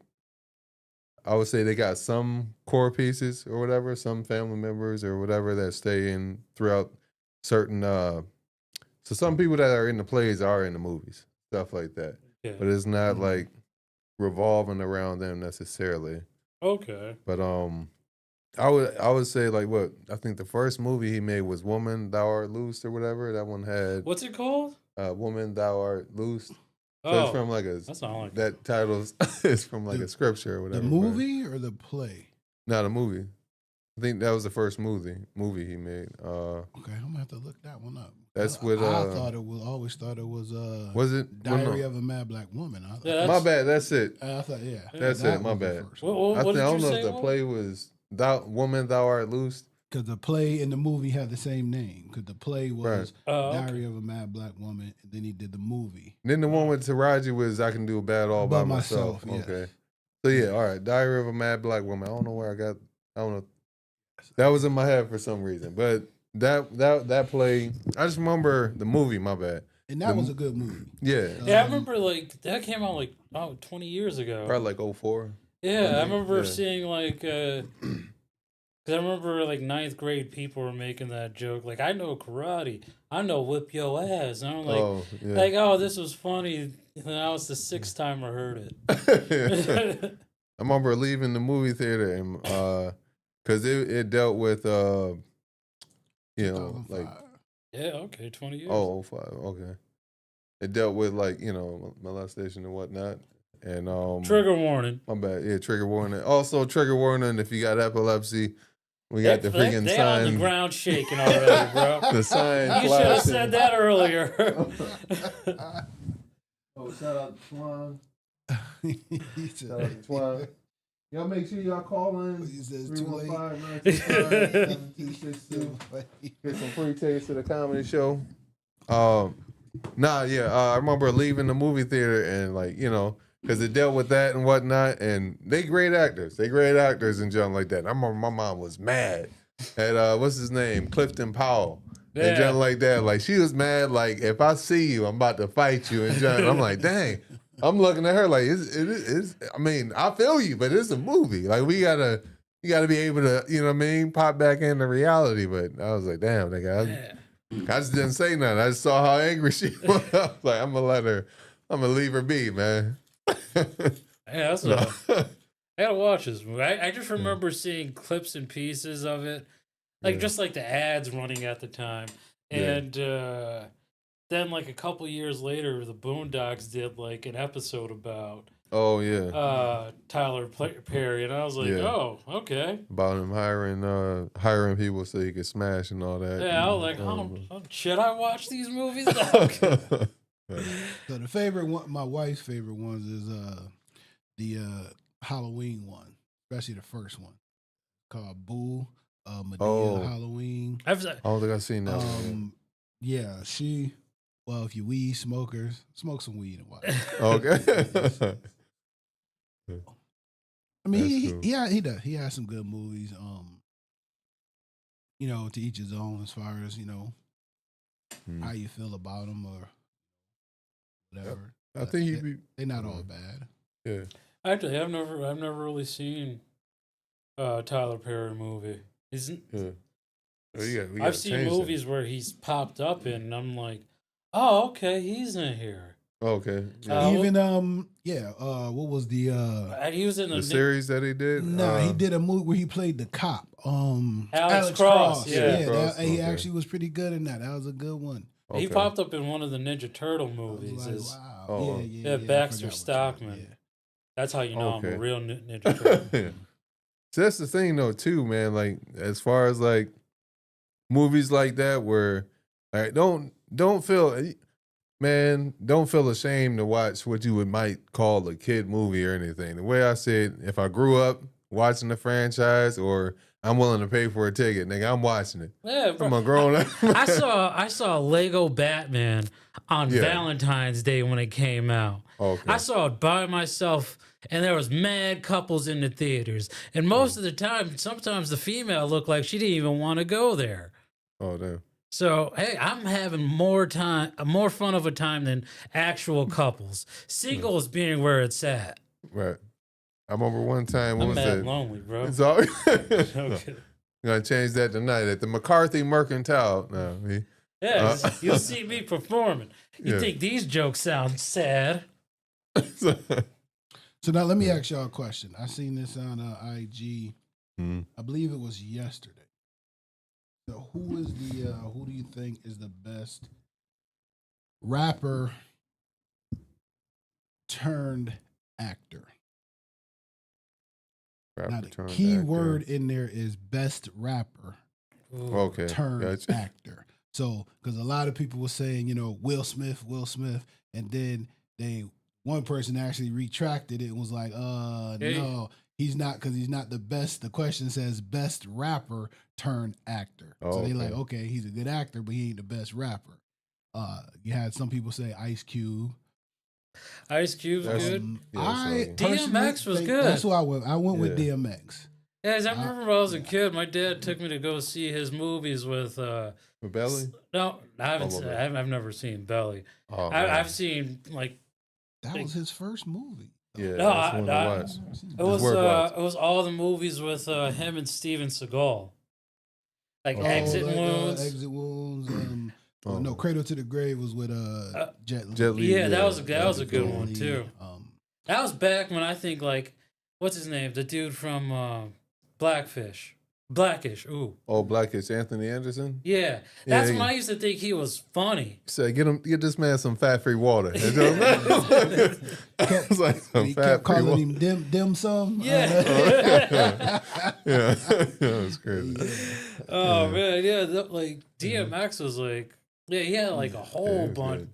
I would say they got some core pieces or whatever, some family members or whatever that stay in throughout certain. So some people that are in the plays are in the movies, stuff like that. Yeah. But it's not like revolving around them necessarily. Okay. But I would say like what I think the first movie he made was "Woman Thou Art Loosed" or whatever. That one had. What's it called? "Woman Thou Art Loosed." So it's from like that title is from like a scripture or whatever. The movie or the play? No, the movie. I think that was the first movie he made. Okay, I'm gonna have to look that one up. That's with. I always thought it was. Was it Diary of a Mad Black Woman? My bad. That's it. I thought That's it. My bad. What I don't know if the play was "Woman Thou Art Loosed." Because the play and the movie have the same name. Because the play was Diary of a Mad Black Woman, and then he did the movie. And then the one with Taraji was I Can Do Bad All by Myself. Yes. Okay. So yeah, all right. Diary of a Mad Black Woman. I don't know where I don't know. That was in my head for some reason. But that play, I just remember the movie, my bad. And that was a good movie. Yeah. Yeah, I remember like that came out like 20 years ago. Probably like 2004. Yeah, I remember seeing like because I remember like 9th grade people were making that joke. Like, I know karate. I know whip your ass. And I'm like, this was funny. And that was the 6th time I heard it. I remember leaving the movie theater and because it dealt with like 20 years. Oh, 05, okay. It dealt with like molestation and whatnot. And trigger warning. My bad. Yeah, trigger warning. Also, trigger warning if you got epilepsy. We got the freaking sign. They on the ground shaking already, bro. The sign. You should have said that earlier. Shout out to Twan. Shout out to Twan. Y'all make sure y'all call in. 315-965-7262. Get some free tickets to the comedy show. I remember leaving the movie theater and because it dealt with that and whatnot, and they great actors. They great actors and junk like that. I remember my mom was mad at what's his name, Clifton Powell, and John like that. Like she was mad. Like if I see you, I'm about to fight you. And John, I'm like, dang. I'm looking at her like it's. I mean, I feel you, but it's a movie. Like you gotta be able to, you know what I mean, pop back into reality. But I was like, damn, nigga. I just didn't say nothing. I just saw how angry she was. I was like, I'm gonna leave her be, man. Yeah, that's I gotta watch this movie. I just remember seeing clips and pieces of it, like just like the ads running at the time, and then like a couple years later, the Boondocks did like an episode about Oh yeah, Tyler Perry, and I was like, oh, okay. about him hiring people so he could smash and all that. Yeah, I was like, should I watch these movies? Okay. So the favorite one, my wife's favorite ones is the Halloween one, especially the first one called Boo, Medea Halloween. I don't think I've seen that one. Yeah, well, if you weed smokers, smoke some weed and watch. Okay. I mean, he does. He has some good movies. You know, to each his own as far as, you know, how you feel about them or whatever. I think they're not all bad. Yeah. Actually, I've never really seen Tyler Perry movie. I've seen movies where he's popped up in, and I'm like, oh, okay, he's in here. Okay. Even what was the he was in the series that he did? No, he did a movie where he played the cop. Alex Cross. He actually was pretty good in that. That was a good one. Okay. He popped up in one of the Ninja Turtle movies. Wow. Baxter Stockman. That's how you know I'm a real Ninja Turtle. So that's the thing though too, man. Like as far as like movies like that where like don't feel ashamed to watch what you might call a kid movie or anything. The way I said, if I grew up watching the franchise or I'm willing to pay for a ticket, nigga, I'm watching it. Yeah, bro. I'm a grown up. I saw Lego Batman on Valentine's Day when it came out. Okay. I saw it by myself, and there was mad couples in the theaters. And most of the time, sometimes the female looked like she didn't even want to go there. Oh, damn. So, hey, I'm having more fun of a time than actual couples. Singles being where it's at. Right. I remember one time. I'm mad lonely, bro. It's all okay. I'm gonna change that tonight at the McCarthy Mercantile. No, you'll see me performing. You think these jokes sound sad? So now let me ask y'all a question. I seen this on IG. I believe it was yesterday. So who do you think is the best rapper turned actor? Now the key word in there is best rapper. Turned actor. So because a lot of people were saying, you know, Will Smith, and then one person actually retracted it and was like, no, he's not, because he's not the best. The question says best rapper turned actor. So they like, okay, he's a good actor, but he ain't the best rapper. You had some people say Ice Cube. Ice Cube's good. DMX was good. That's who I went. I went with DMX. Yeah, I remember when I was a kid, my dad took me to go see his movies with Belly. No, I haven't. I've never seen Belly. I've seen like that was his first movie. Yeah, it was all the movies with him and Steven Seagal, like Exit Wounds. Exit Wounds. No, Cradle to the Grave was with Jet Li. Jet Li. Yeah, that was a good one too. That was back when I think like, what's his name? The dude from Blackish. Ooh. Oh, Blackish. Anthony Anderson. Yeah, that's when I used to think he was funny. So get this man some fat-free water. He kept calling him dim sum. Yeah. Yeah, that was crazy. Yeah. Oh man, yeah. Like DMX was like, he had like a whole bunch. Good.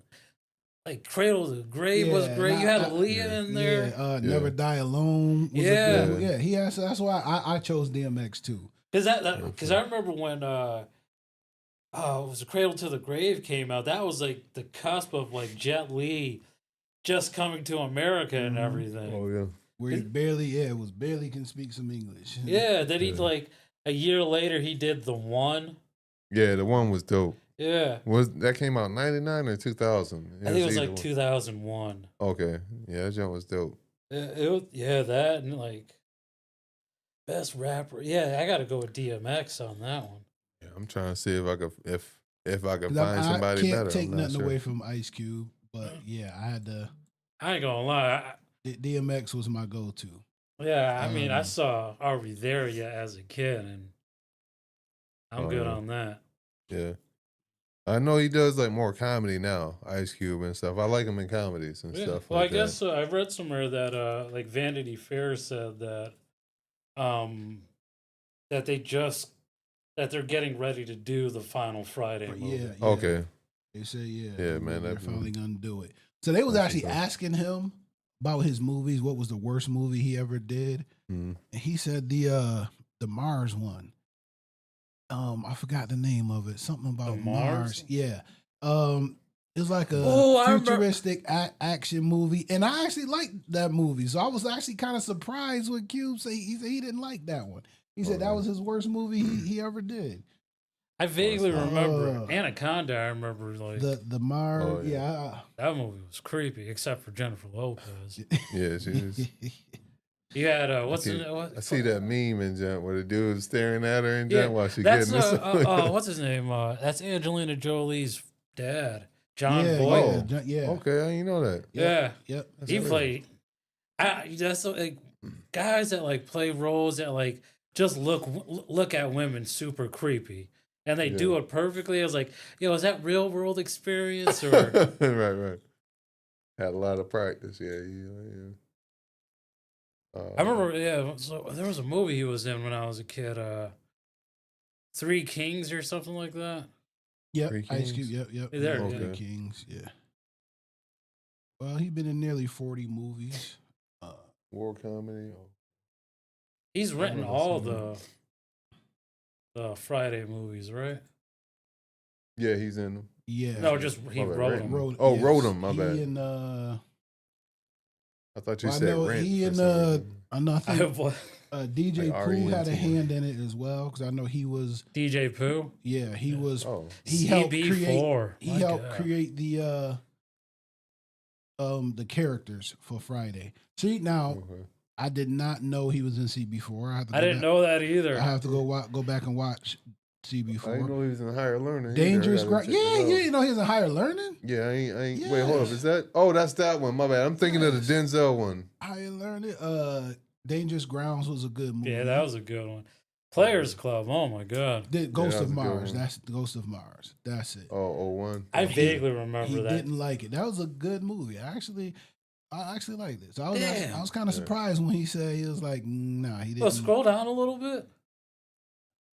Like Cradle to the Grave was great. You had Aaliyah in there. Never Die Alone. Was a good one. He has. That's why I chose DMX too. Because I remember when it was the Cradle to the Grave came out. That was like the cusp of like Jet Li just coming to America and everything. Oh yeah. Where he barely can speak some English. Yeah. Then he like a year later he did The One. Yeah, The One was dope. Yeah. Was that came out 99 or 2000? I think it was either like one. 2001. Okay, yeah, that joint was dope. That and like best rapper. Yeah, I got to go with DMX on that one. Yeah, I'm trying to see if I could if I could 'Cause find I somebody can't better. take I'm not nothing sure. away from Ice Cube, but yeah, I had to. I ain't gonna lie. DMX was my go-to. I mean, I Um, saw Are We There Yet as a kid, and I'm Oh, good yeah. on that. Yeah, I know he does like more comedy now, Ice Cube and stuff. I like him in comedies and Yeah. stuff Well, like I guess I read somewhere that like Vanity Fair said that that they're getting ready to do the final Friday but movie. yeah, that. Okay, they say yeah, Yeah, man, they're that finally movie- gonna do it. So they was That's actually what's up. asking him about his movies. What was the worst movie he ever did? Mhm. And he said the Mars one. I forgot the name of it. Something about Mars? Mars. Yeah. It's like a Oh, I remember- futuristic action movie, and I actually liked that movie. So I was actually kind of surprised when Cube said he didn't like that one. He said that Okay. was his worst movie he ever did. I vaguely Oh, remember Anaconda. I remember like The Mars. Oh, yeah. Yeah. that movie was creepy, except for Jennifer Lopez. Yeah, she was. You had what's I the what? I see that meme in junk where the dude is staring at her and Yeah, junk while she that's getting this. what's his name? That's Angelina Jolie's dad, John Yeah, Boyd. yeah. Okay, I didn't know that. Yeah, Yep. That's he crazy. played. That's like guys that like play roles that like just look at women super creepy, and they do Yeah. it perfectly. I was like, yo, is that real world experience or? right. Had a lot of practice. Yeah. I remember, yeah. So there was a movie he was in when I was a kid. Three Kings or something like that. Yep. Three Ice Cube. Kings? Yep. Yeah, there it is. Three Okay. Kings. Yeah. Well, he's been in nearly 40 movies. War comedy. He's written remember all seeing the Friday movies, right? Yeah, he's in them. Yeah. No, just he Oh, wrote written. them. Wrote 'em, my he bad. And, I thought you well, I said know Rent. he for and some reason. I know I think DJ Like Pooh had a RENT. hand in it as well because I know he was. DJ Pooh. Yeah, he was. Oh, He helped CB4. He My helped God. create the characters for Friday. See now, okay. I did not know he was in CB4. I didn't know that either. I have to go back and watch I didn't CB4. know he was in higher learning. either. Dangerous I gotta Ground. check it Yeah, out. you know he's in higher learning. Yeah, I ain't. Wait, hold up. Yes. Is that? Oh, that's that one. My bad. I'm thinking of the Yes. Denzel one. Higher learning. Dangerous Grounds was a good movie. Yeah, that was a good one. Players Club. Oh my God. The Ghost that of was a good Mars. one. That's the Ghost of Mars. That's it. Oh, 01. I he- vaguely remember He that. didn't like it. That was a good movie. I actually liked it. So Damn. I was kind of Yeah. surprised when he said he was like, nah, he Well, didn't. scroll down a little bit.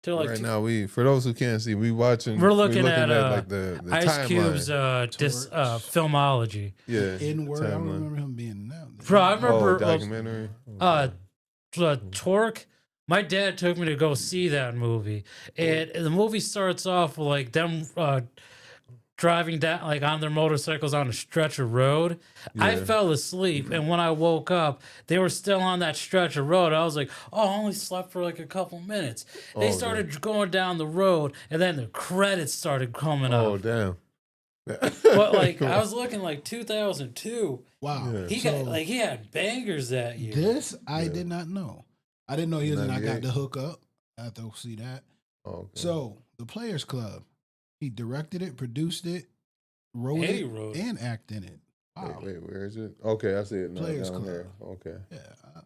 To like Right now, for those who can't see, we're looking at, like the Ice timeline. Cube's Torch. filmology. Yeah, N-word. I don't timeline. remember him being in that. Bro, I remember documentary. Torque. My dad took me to go see that movie, and the movie starts off with like them driving down like on their motorcycles on a stretch of road. I Yeah. fell asleep, and when I woke up, they were still on that stretch of road. I was like, "Oh, I only slept for like a couple minutes." They Oh, started going down the road, and then the credits started coming Oh up. damn! But like, I was looking like 2002. Wow. Yeah. He got like he had bangers that year. This I Yeah. did not know. I didn't know he was in I Got 98. the Hook Up. I have to see that. Oh, okay. So the Players Club. He directed it, produced it, wrote And it, he wrote it. and acted in it. Wow. wait, where is it? Okay, I see it now Players down Club. there. Okay, Yeah.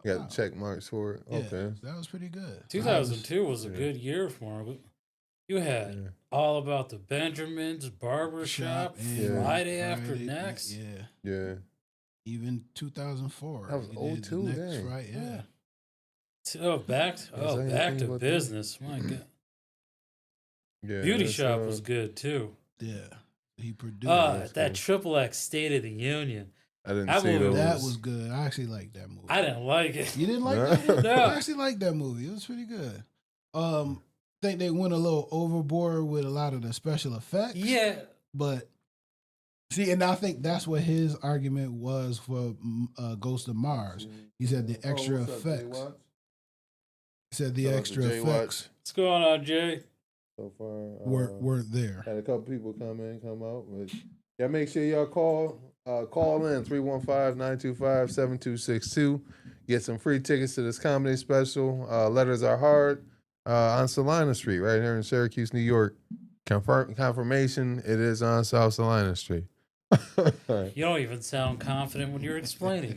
you got wow. the check marks for it. Yeah, Okay, that was pretty good. 2002 was a Yeah. good year for him. You had Yeah. All About the Benjamins, Barbershop, and Friday After Next. Yeah. yeah. Even 2004. That was he did the 02, next dang. Friday, yeah. Oh, back I didn't back think to about that. business. My God. Yeah, Beauty that's, Shop was good too. Yeah. He produced that's That cool. Triple X State of the Union. I didn't that see movie those. That was good. I actually liked that movie. I didn't like it. You didn't like No. that? No. I actually liked that movie. It was pretty good. Think they went a little overboard with a lot of the special effects. Yeah. But see, and I think that's what his argument was for Ghost of Mars. He said the extra effects. He said the extra effects. What's going on, Jay? so far. weren't there. Had a couple people come in, come out, but yeah, make sure y'all call in 315-925-7262. Get some free tickets to this comedy special. Letters Are Hard on Salina Street, right here in Syracuse, New York. Confirmation, it is on South Salina Street. You don't even sound confident when you're explaining.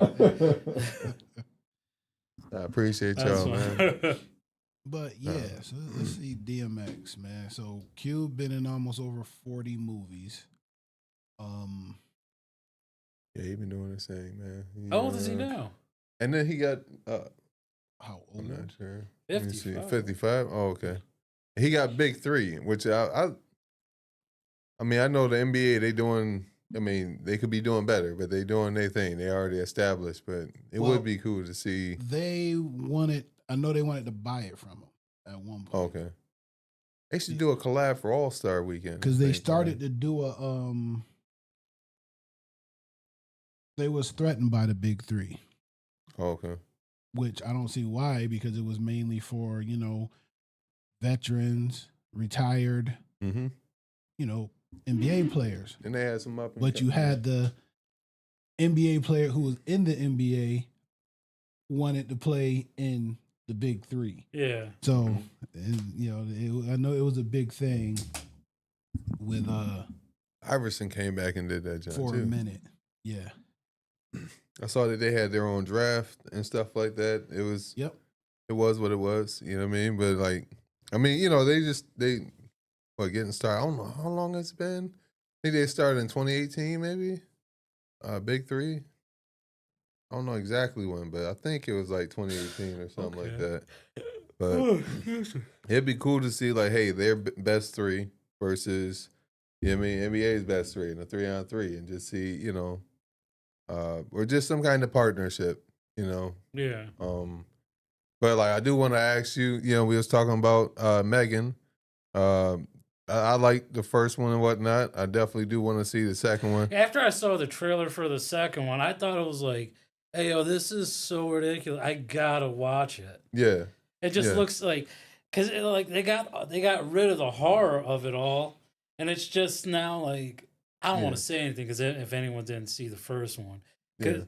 I appreciate That's y'all, man. fine. But yeah, so let's see DMX, man. So Cube been in almost over 40 movies. Yeah, he been doing his thing, man. How old is he now? And then he got How I'm old? not sure. Let me see. 55. 55? Oh, okay. He got Big Three, which I mean, I know the NBA, they doing, I mean, they could be doing better, but they doing their thing. They already established, but it Well, would be cool to see. I know they wanted to buy it from him at one point. Okay. They should do a collab for All-Star Weekend. Because they started to do they was threatened by the Big Three, Okay. which I don't see why, because it was mainly for, veterans, retired, Mm-hmm. NBA players. And they had some up and But you had the NBA player who was in the NBA wanted to play in the Big Three. Yeah. So, I know it was a big thing with Iverson came back and did that job for too. a minute. Yeah. I saw that they had their own draft and stuff like that. It was Yep. It was what it was. You know what I mean? But like, I mean, they getting started. I don't know how long it's been. I think they started in 2018, maybe. Big Three. I don't know exactly when, but I think it was like 2018 or something like that. But it'd be cool to see like, hey, their best three versus, you know what I mean, NBA's best three and a 3-on-3, and just see, or just some kind of partnership, Yeah. But like, I do want to ask you, we was talking about Megan. I like the first one and whatnot. I definitely do want to see the second one. After I saw the trailer for the second one, I thought it was like, hey, yo, this is so ridiculous. I gotta watch it. Yeah. It just Yeah. looks like, because they got rid of the horror of it all, and it's just now like, I don't want Yeah. to say anything because if anyone didn't see the first one, 'Cause- Yeah.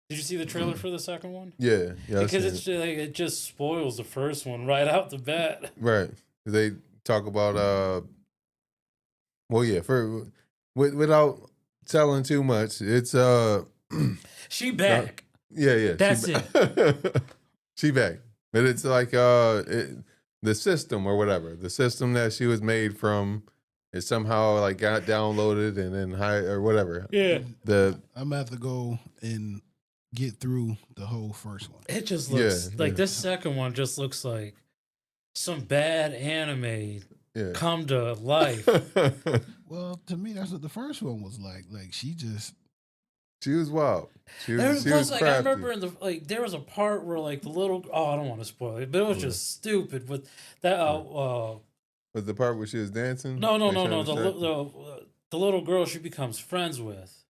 did you see the trailer for the second one? Yeah. Yeah. I Because seen it's just, like, it just spoils the first one right out the bat. right. They talk about without telling too much, it's She back. yeah. That's it. She back. But it's like the system or whatever. The system that she was made from is somehow like got downloaded and then or whatever. Yeah. I'm gonna have to go and get through the whole first one. It just looks Yeah, like yeah. this second one just looks like some bad anime Yeah. come to life. Well, to me, that's what the first one was like. Like she was wild. She was Plus, like, I crafty. remember there was a part where like the little I don't want to spoil it, but it was Yeah. just stupid with that Was the part where she was dancing? no Like, trying to distract- the little girl she becomes friends with.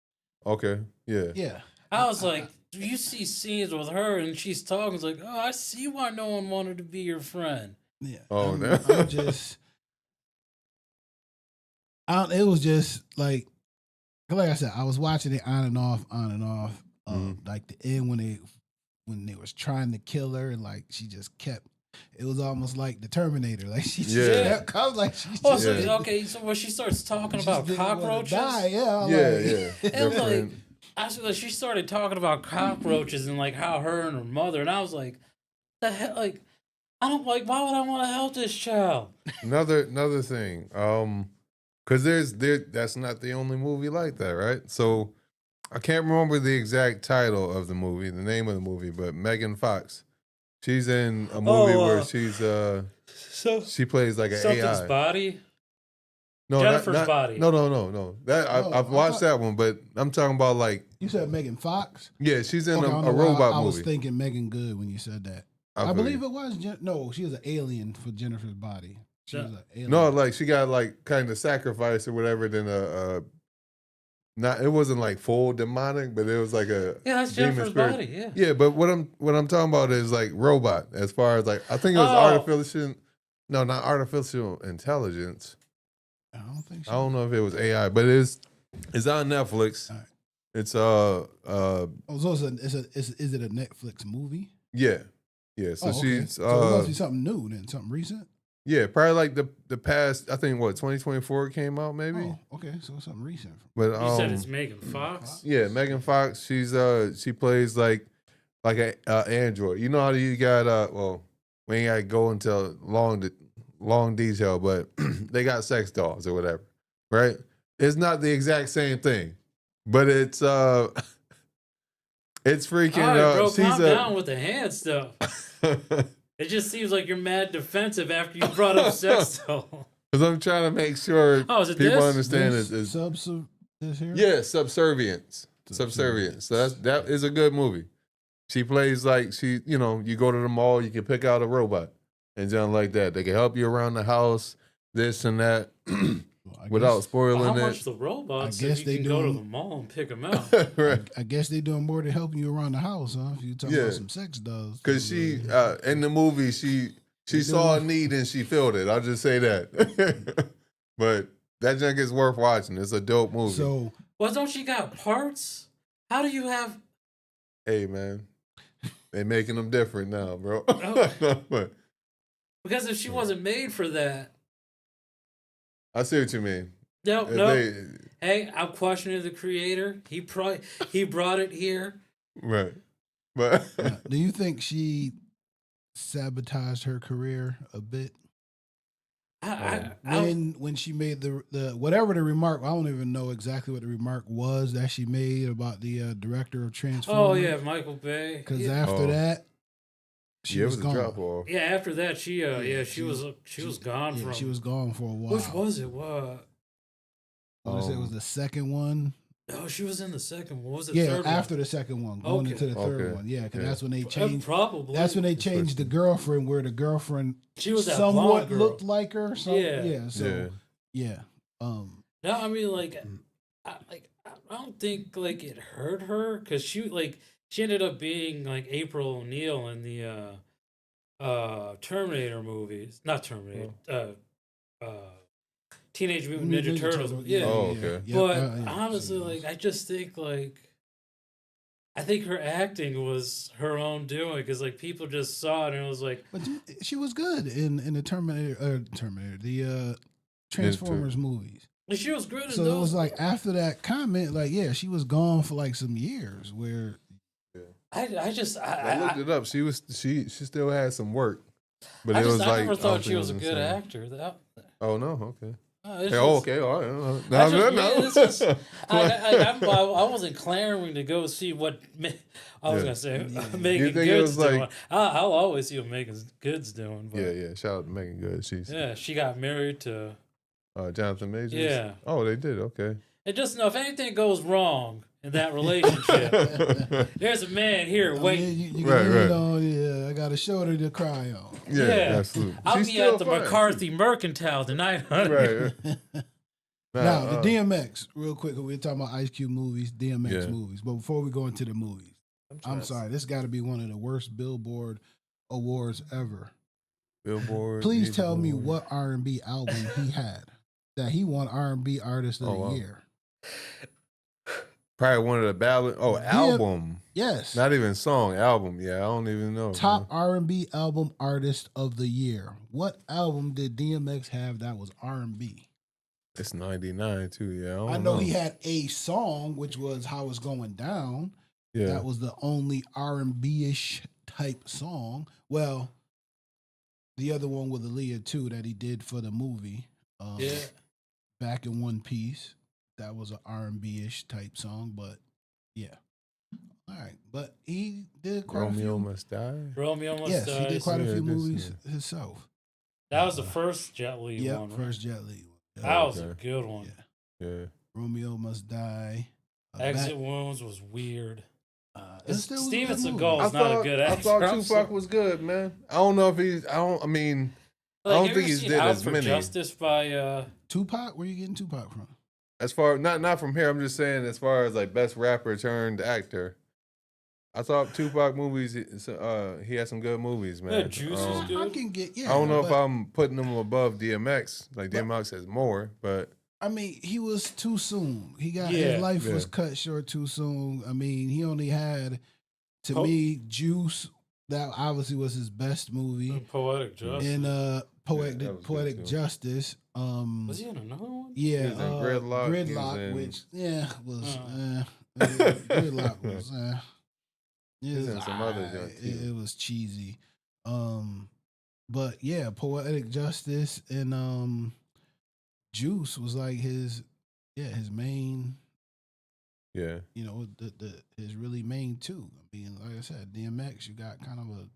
Okay. Yeah. yeah. I was like, you see scenes with her and she's talking, it's like, oh, I see why no one wanted to be your friend. Yeah. Oh, I'm, no. I'm just. It was just like I said, I was watching it on and off. Mhm. Like the end when they was trying to kill her, and like she just kept. It was almost like the Terminator. Like she just Yeah. kept coming. Like she Oh, just so, Yeah. okay, so when she starts talking she about just didn't wanna cockroaches, Die. Yeah. I'm Yeah, like- yeah. And, like, Different. she started talking about cockroaches and like how her and her mother, and I was like, the hell, like, I don't like. Why would I want to help this child? Another thing. Because that's not the only movie like that, right? So I can't remember the exact title of the movie, the name of the movie, but Megan Fox. She's in a movie where she's So she plays like an something's AI. body. No, Jennifer's Body. No. That Oh, I've I watched thought- that one, but I'm talking about like You said Megan Fox. yeah, she's in Okay, I don't a know why robot I was movie. thinking Megan Good when you said that. I feel believe you. it was. No, she was an alien for Jennifer's body. She was an alien. No, like she got like kind of sacrificed or whatever. Then not it wasn't like full demonic, but it was like a Yeah, that's demon Jennifer's spirit. body. Yeah. Yeah, but what I'm talking about is like robot. As far as like I think it was Oh. artificial No, not artificial intelligence. I don't think so. I don't know if it was AI, but it's on Netflix. All right. It's Oh, so is it a Netflix movie? yeah. So Oh, okay. she's So it must be something new then, something recent. yeah, probably like the past, I think 2024 came out maybe. Oh, okay. So it's something recent. But You said it's Megan Fox. yeah, Megan Fox, she plays like a android. You know how you got well, we ain't gotta go into long detail, but they got sex dolls or whatever, right? It's not the exact same thing, but it's it's freaking. All right, bro, she's calm down with the hand stuff. It just seems like you're mad defensive after you brought up sex doll. Because I'm trying to make sure Oh, is it people this? understand This it's this here? yeah, subservience. Subservience. So that is a good movie. She plays like you go to the mall, you can pick out a robot and something like that. They can help you around the house, this and that, without spoiling How it. much the robots? I guess you they can go to doing- the mall and pick them out. Right. I guess they doing more than helping you around the house, huh? If you talking Yeah. about some sex dolls. Because she in the movie she saw a need and she filled it. I'll just say that. But that junk is worth watching. It's a dope movie. So Well, don't she got parts? How do you have? hey man, they making them different now, bro. But Because if she wasn't made for that, I see what you mean. no, If no. they- Hey, I'm questioning the creator. He brought it here. right. But now, do you think she sabotaged her career a bit? I When she made the whatever the remark, I don't even know exactly what the remark was that she made about the director of Transformers. oh yeah, Michael Bay. Because Yeah. after Oh. that, she yeah, it was was a gone. drop off. Yeah, after that, she she was gone Yeah, from. she was gone for a while. Which was it? What? I want to say it was the second one. No, she was in the second one. What was the Yeah, third after the second one, going Okay. into the third Okay. one. Yeah, because Yeah. that's when they one? changed. Probably. That's when they changed the girlfriend, where the girlfriend she was that somewhat blonde girl. looked like her. So, Yeah. yeah. So Yeah. yeah. No, I mean I don't think like it hurt her because she ended up being like April O'Neil in the Terminator movies, not Terminator, Teenage Mutant Ninja Turtles. Yeah, Oh, okay. but yeah, honestly, so- like I just think I think her acting was her own doing because like people just saw it and it was like, But she was good in the Terminator, the Transformers movies. and she was great in So those. it was like after that comment, like yeah, she was gone for like some years. Where I I looked it up. She still had some work, but I it was like never I thought don't she think was a it good insane. actor. That, Oh no, okay. it's Hey, oh, just- okay, all right. That's No, just no, me. It's just- I wasn't clamoring to go see what I was Yeah. gonna say. Yeah. You Megan think it Good's was like- doing. I'll always see what Megan Good's doing. But Yeah. Shout out to Megan Good. She's yeah, she got married to. Jonathan Majors. Yeah. Oh, they did. Okay. And just know if anything goes wrong in that relationship, there's a man here I waiting. mean, you Right, can right. on. I got a shoulder to cry on. Yeah, Yeah. absolutely. I'll She's be still at the fine, McCarthy Mercantile tonight, honey. too. Right. Now uh, the DMX, real quick. We're talking about Ice Cube movies, DMX Yeah. movies. But before we go into the movies, I'm sorry, this got to be one of the worst Billboard awards ever. Billboard. Please tell me Billboard. what R&B album he had that he won R&B Artist of Oh, the wow. Year. Probably one of the ballad. Oh, album. Yes, Not even song. Album. Yeah, I don't even know. top R&B album Artist of the Year. What album did DMX have that was R&B? It's 99 too. Yeah. I, I don't know he had a song which was How It's Going Down. Yeah. That was the only R&B-ish type song. Well, the other one with Aaliyah too that he did for the movie. Yeah. Back in One Piece. That was an R&B-ish type song, but yeah. All right, but he did quite a Romeo few. Must Die. Romeo Must Yes, Die. he did quite a Yeah, few this- movies himself. That was the first Jet Li Yep, one. Right? first Jet Li one. That Yeah. was a Okay. good one. Yeah. Yeah. Romeo Must Die. Exit Wounds was weird. It still was a Steven good movie. Seagal is not a good actor. I thought I'm Tupac sorry. was good, man. I don't know if he's. I mean, I don't have you think ever he's seen did Out as for many. Justice by Tupac? Where you getting Tupac from? as far not from here. I'm just saying as far as like best rapper turned actor. I thought Tupac movies. He had some good movies, man. Yeah, Juice is I good. can get I don't know if but, I'm putting him above DMX. Like DMX has more, but I mean, he was too soon. He got Yeah. his life was Yeah. cut short too soon. I mean, he only had, to Po- me, Juice. That obviously was his best movie. Poetic Justice. And that was good Poetic too. Justice. Was he in another one? Yeah, He was in Gridlock, he was Gridlock, in- which was Oh. Gridlock was He's in some other junk, too. it was cheesy. But yeah, Poetic Justice and Juice was like his main, yeah, his really main two. I mean, like I said, DMX, you got kind of a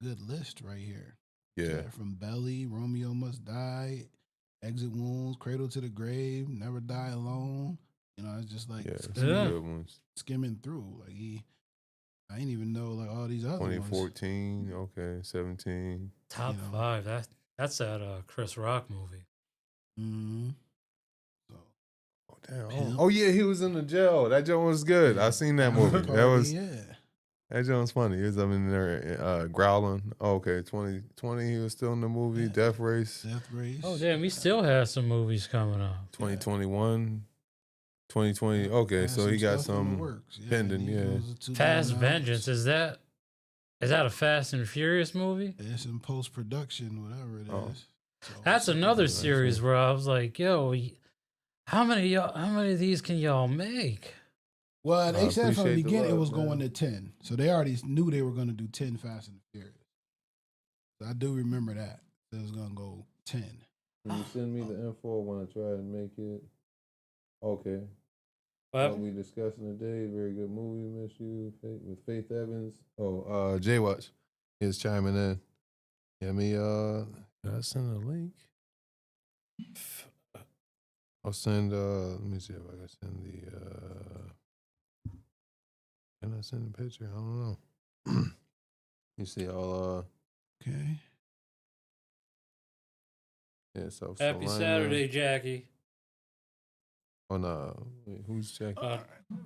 good list right here. yeah. From Belly, Romeo Must Die, Exit Wounds, Cradle to the Grave, Never Die Alone. You know, it's just like Yeah, some Yeah. good ones. skimming through. Like I didn't even know like all these other ones. 2014, okay, 17. Top You know. 5. That's that Chris Rock movie. Mm-hmm. So Oh damn! Pimp. Oh yeah, he was in the jail. That joint was good. I seen that movie. That Cardi, was yeah. that joint was funny. He was up in there growling. Oh, okay, 2020. He was still in the movie. Yeah. Death Race. Death Race. Oh damn, he still has some movies coming up. 2021. 2020. Okay, Has so he got stuff in the some works. Yeah, pending, and he yeah. goes to Fast 2009. Vengeance, is that a Fast and Furious movie? It's in post production, whatever it is. Oh. So, That's another that's series it. where I was like, yo, how many of these can y'all make? Well, they I said from the appreciate the beginning it love, was man. going to 10. So they already knew they were going to do 10 Fast and Furious. So I do remember that. It was going to go 10. Can you send me the info when I try to make it? Okay. What? What we discussing today? Very good movie. Miss you with Faith Evans. Oh, Jay Watch is chiming in. Yeah, me. Did I send a link? I'll send. Let me see if I can send the. Can I send a picture? I don't know. You see, I'll. Okay. Yeah. So Happy Saturday, Jackie. Oh no! Wait, who's checking?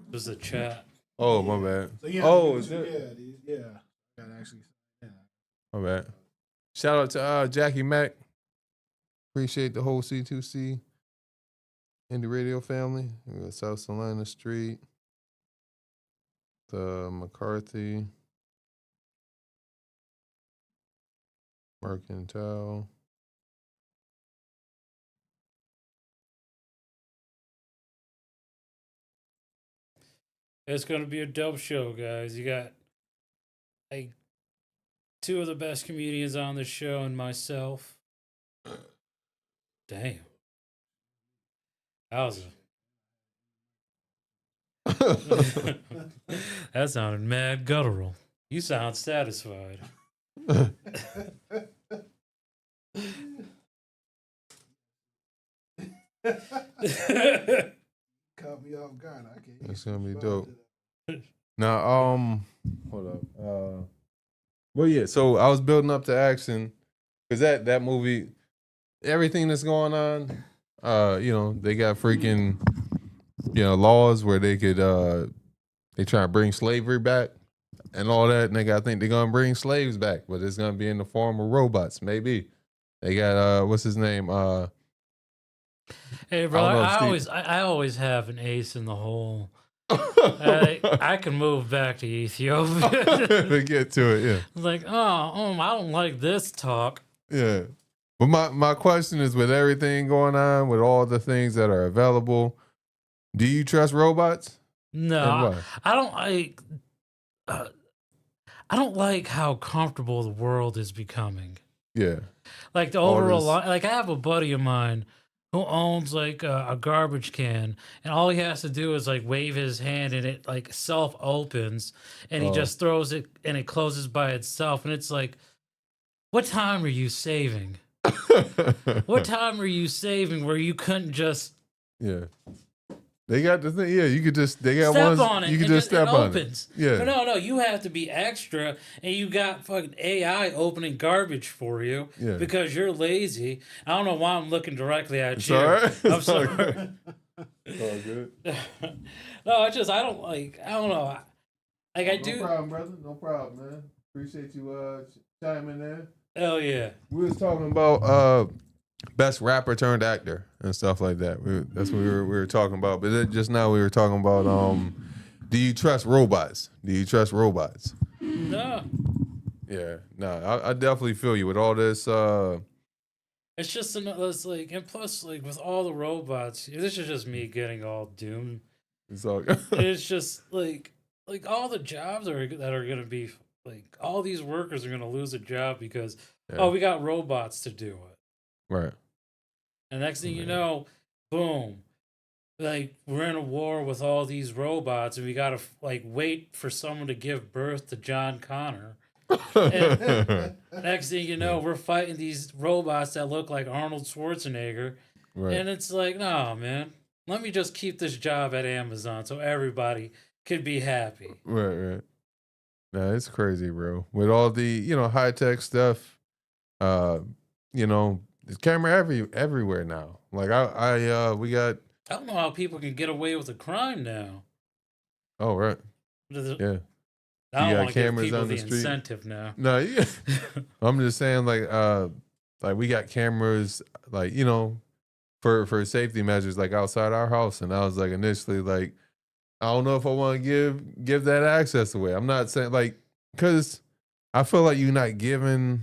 There's a chat. Oh, my bad. So yeah, Oh, is it? Yeah. Got actually. Yeah. My bad. Shout out to Jackie Mack. Appreciate the whole C2C Indie Radio family. We got South Salina Street, the McCarthy, Mercantile. It's gonna be a dope show, guys. You got like 2 of the best comedians on the show and myself. Damn. That was that sounded mad guttural. You sound satisfied. Caught me off guard. I can't. It's gonna be dope. Now, hold up. Well, yeah. So I was building up to action because that movie, everything that's going on, they got freaking, laws where they could, they try to bring slavery back and all that. And I think they're gonna bring slaves back, but it's gonna be in the form of robots. Maybe they got what's his name? Hey, bro, I don't know if I always have an ace in the hole. I can move back to Ethiopia. to get to it, yeah. Like, I don't like this talk. Yeah. But my question is, with everything going on, with all the things that are available, do you trust robots? And No, why? I don't like. I don't like how comfortable the world is becoming. Yeah. Like the All overall, this- like I have a buddy of mine who owns like a garbage can, and all he has to do is like wave his hand, and it like self opens, and he Oh. just throws it, and it closes by itself, and it's like, what time are you saving? What time are you saving where you couldn't just Yeah. They got the thing. Yeah, you could just, they got step ones, on it? you could and just step it on opens. it. Yeah. But no, you have to be extra, and you got fucking AI opening garbage for you Yeah. because you're lazy. I don't know why I'm looking directly at It's you. all right. I'm It's all sorry. good. It's all good. No, it's just I don't know. Like I No do. problem, brother. No problem, man. Appreciate you chiming in. Hell yeah. We was talking about best rapper turned actor and stuff like that. That's what we were talking about. But just now we were talking about do you trust robots? Do you trust robots? No. Yeah, no, I definitely feel you with all this. It's just another. It's like, and plus, like with all the robots, this is just me getting all doomed. It's all It's just like all the jobs that are gonna be like all these workers are gonna lose a job because Yeah. we got robots to do it. Right. And next thing you Yeah. know, boom, like we're in a war with all these robots, and we gotta like wait for someone to give birth to John Connor. Next thing you know, we're fighting these robots that look like Arnold Schwarzenegger, Right. and it's like, no, man, let me just keep this job at Amazon so everybody could be happy. Right. Nah, it's crazy, bro. With all the high tech stuff, there's camera everywhere now. Like we got. I don't know how people can get away with a crime now. Oh right. Yeah. I You don't got want to give cameras people on the the street? incentive now. No, yeah. I'm just saying, like we got cameras, like for safety measures, like outside our house, and I was like initially like, I don't know if I want to give that access away. I'm not saying like, because I feel like you're not getting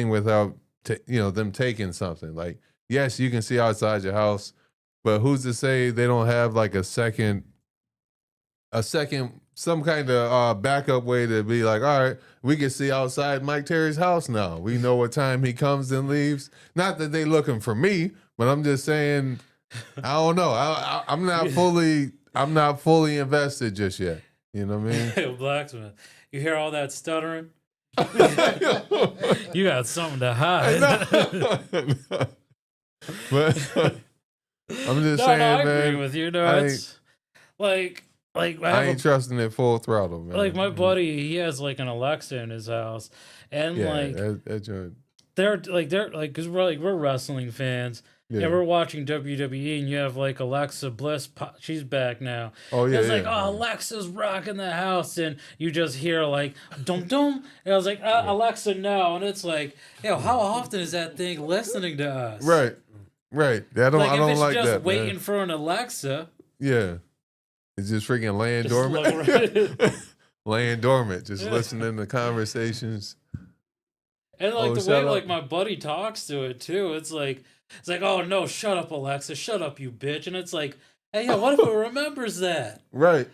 without them taking something. Like, yes, you can see outside your house, but who's to say they don't have like a second, some kind of backup way to be like, all right, we can see outside Mike Terry's house now. We know what time he comes and leaves. Not that they looking for me, but I'm just saying, I don't know. I'm not fully invested just yet. You know what I mean? Hey, Blacksmith, you hear all that stuttering? You got something to hide. But I'm just No, saying, I man. agree with you. No, I it's like I ain't trusting it full throttle, man. like my buddy, he has like an Alexa in his house, and Yeah, like that joint. they're like because we're wrestling fans. Yeah. And we're watching WWE, and you have like Alexa Bliss. She's back now. Oh yeah, It's yeah, like, yeah. Alexa's rocking the house, and you just hear like dum dum. And I was like, Alexa, no. And it's like, how often is that thing listening to us? Right. I don't Like if it's like just that, waiting man. for an Alexa. Yeah. It's just freaking laying Just dormant. look right- Laying dormant, just Yeah. listening to conversations. And like the way shut like up. my buddy talks to it too, it's like, oh no, shut up, Alexa, shut up, you bitch. And it's like, hey, what if it remembers that? Right.